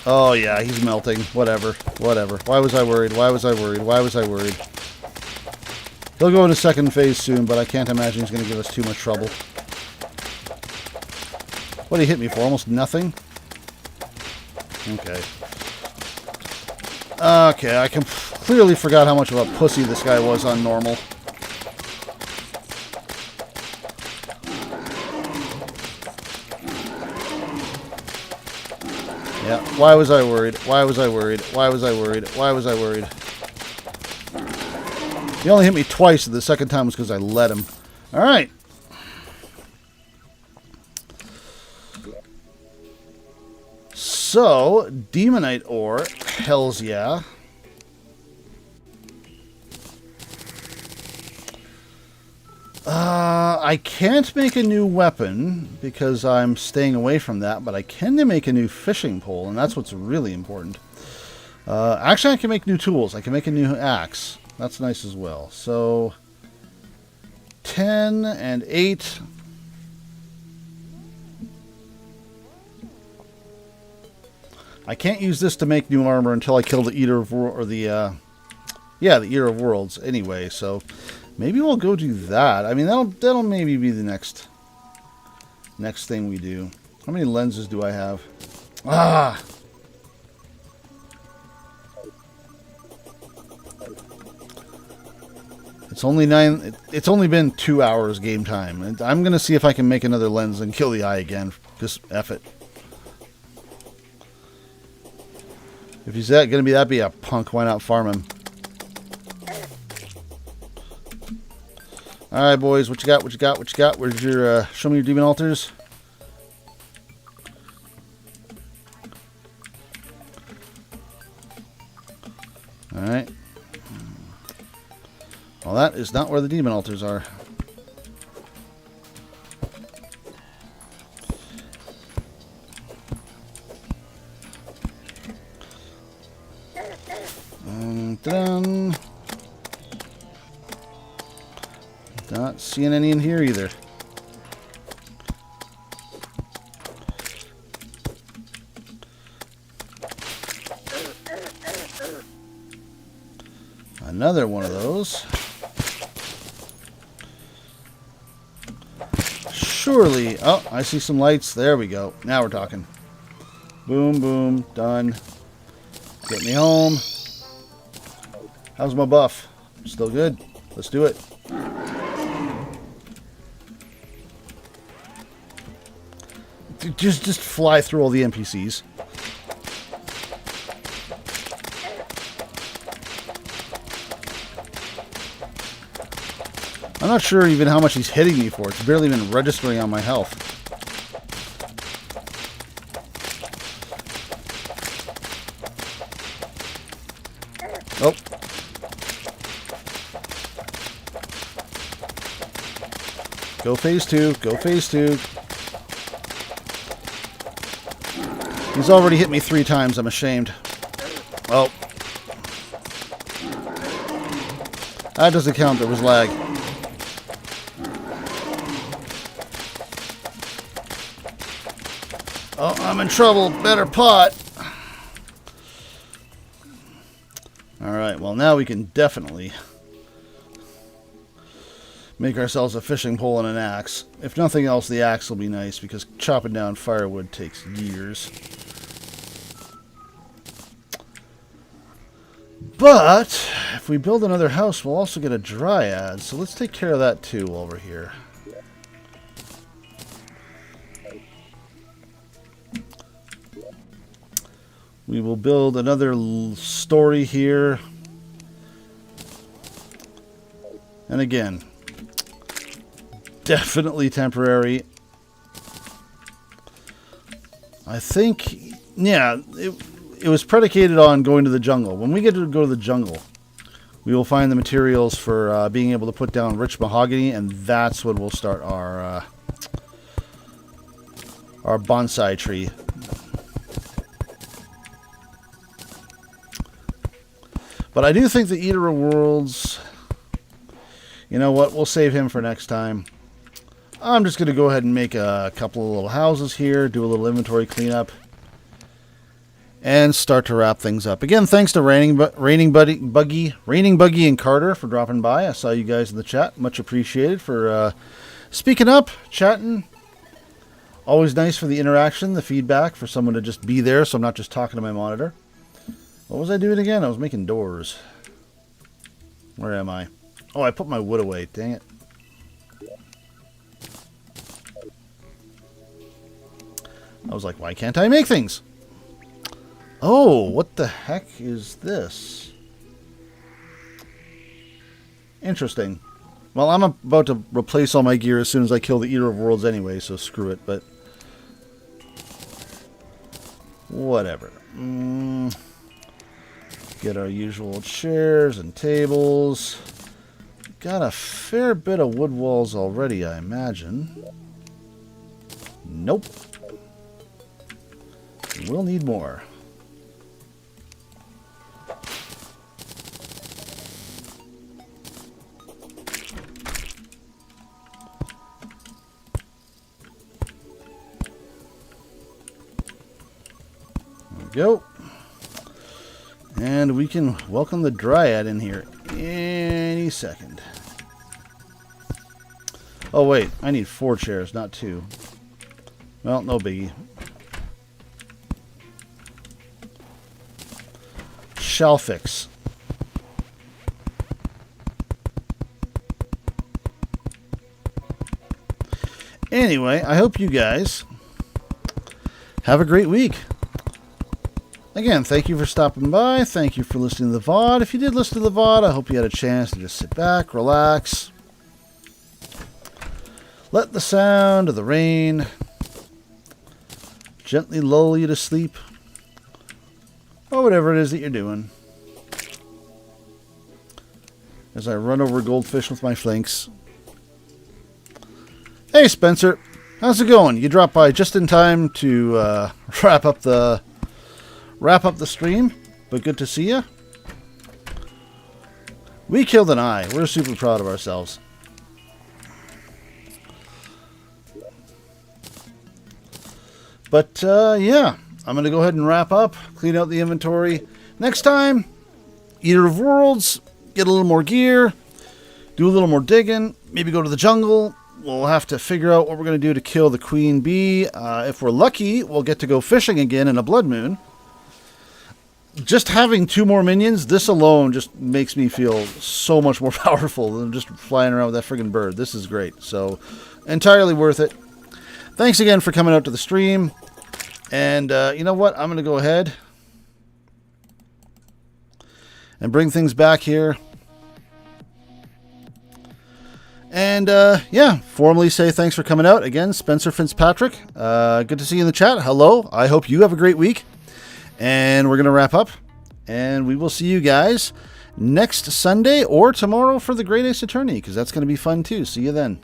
Oh, yeah. He's melting. Whatever. Whatever. Why was I worried? Why was I worried? Why was I worried? He'll go into second phase soon, but I can't imagine he's going to give us too much trouble. What did he hit me for? Almost nothing? Okay. Okay, I clearly forgot how much of a pussy this guy was on normal. Yeah, why was I worried? Why was I worried? Why was I worried? Why was I worried? He only hit me twice, and the second time was because I let him. Alright. So, Demonite ore, hells yeah. I can't make a new weapon because I'm staying away from that, but I can make a new fishing pole, and that's what's really important. Actually, I can make new tools. I can make a new axe. That's nice as well. So 10 and 8. I can't use this to make new armor until I kill the Eater of Worlds, or the Eater of Worlds anyway. So maybe we'll go do that. I mean, that'll maybe be the next thing we do. How many lenses do I have? Ah. It's only 9. It's only been 2 hours game time, and I'm gonna see if I can make another lens and kill the eye again. Just F it. If he's gonna be a punk, why not farm him? All right, boys, what you got? What you got? What you got? Where's your? Show me your demon altars. All right. Well, that is not where the demon altars are. Dun. Not seeing any in here either. Another one of those. Surely. Oh, I see some lights. There we go. Now we're talking. Boom, boom. Done. Get me home. How's my buff? Still good? Let's do it. Just fly through all the NPCs. I'm not sure even how much he's hitting me for. It's barely even registering on my health. Oh. Go phase 2. Go phase 2. He's already hit me 3 times. I'm ashamed. Oh. That doesn't count. There was lag. Oh, I'm in trouble. Better pot. Alright, well now we can definitely make ourselves a fishing pole and an axe. If nothing else, the axe will be nice because chopping down firewood takes years. But if we build another house, we'll also get a dryad. So let's take care of that too while we're here. We will build another story here. And again, definitely temporary. I think, yeah, it was predicated on going to the jungle. When we get to go to the jungle, we will find the materials for being able to put down rich mahogany, and that's when we'll start our bonsai tree. But I do think the Eater of Worlds, you know what, we'll save him for next time. I'm just going to go ahead and make a couple of little houses here, do a little inventory cleanup, and start to wrap things up. Again, thanks to Raining Buggy and Carter for dropping by. I saw you guys in the chat. Much appreciated for speaking up, chatting. Always nice for the interaction, the feedback, for someone to just be there so I'm not just talking to my monitor. What was I doing again? I was making doors. Where am I? Oh, I put my wood away. Dang it. I was like, why can't I make things? Oh, what the heck is this? Interesting. Well, I'm about to replace all my gear as soon as I kill the Eater of Worlds anyway, so screw it, but whatever. Get our usual chairs and tables. Got a fair bit of wood walls already, I imagine. Nope. We'll need more. go. And we can welcome the Dryad in here any second. Oh, wait. I need 4 chairs, not 2. Well, no biggie. Shall fix. Anyway, I hope you guys have a great week. Again, thank you for stopping by. Thank you for listening to the VOD. If you did listen to the VOD, I hope you had a chance to just sit back, relax. Let the sound of the rain gently lull you to sleep. Or whatever it is that you're doing. As I run over goldfish with my flanks. Hey Spencer, how's it going? You dropped by just in time to wrap up the stream, but good to see you. We killed an eye. We're super proud of ourselves. But yeah, I'm going to go ahead and wrap up, clean out the inventory. Next time, Eater of Worlds, get a little more gear, do a little more digging, maybe go to the jungle. We'll have to figure out what we're going to do to kill the queen bee. If we're lucky, we'll get to go fishing again in a blood moon. Just having 2 more minions, this alone just makes me feel so much more powerful than just flying around with that friggin' bird. This is great. So, entirely worth it. Thanks again for coming out to the stream. And you know what? I'm going to go ahead and bring things back here. And, yeah, formally say thanks for coming out. Again, Spencer Fitzpatrick. Good to see you in the chat. Hello. I hope you have a great week. And we're going to wrap up. And we will see you guys next Sunday or tomorrow for the Great Ace Attorney, because that's going to be fun, too. See you then.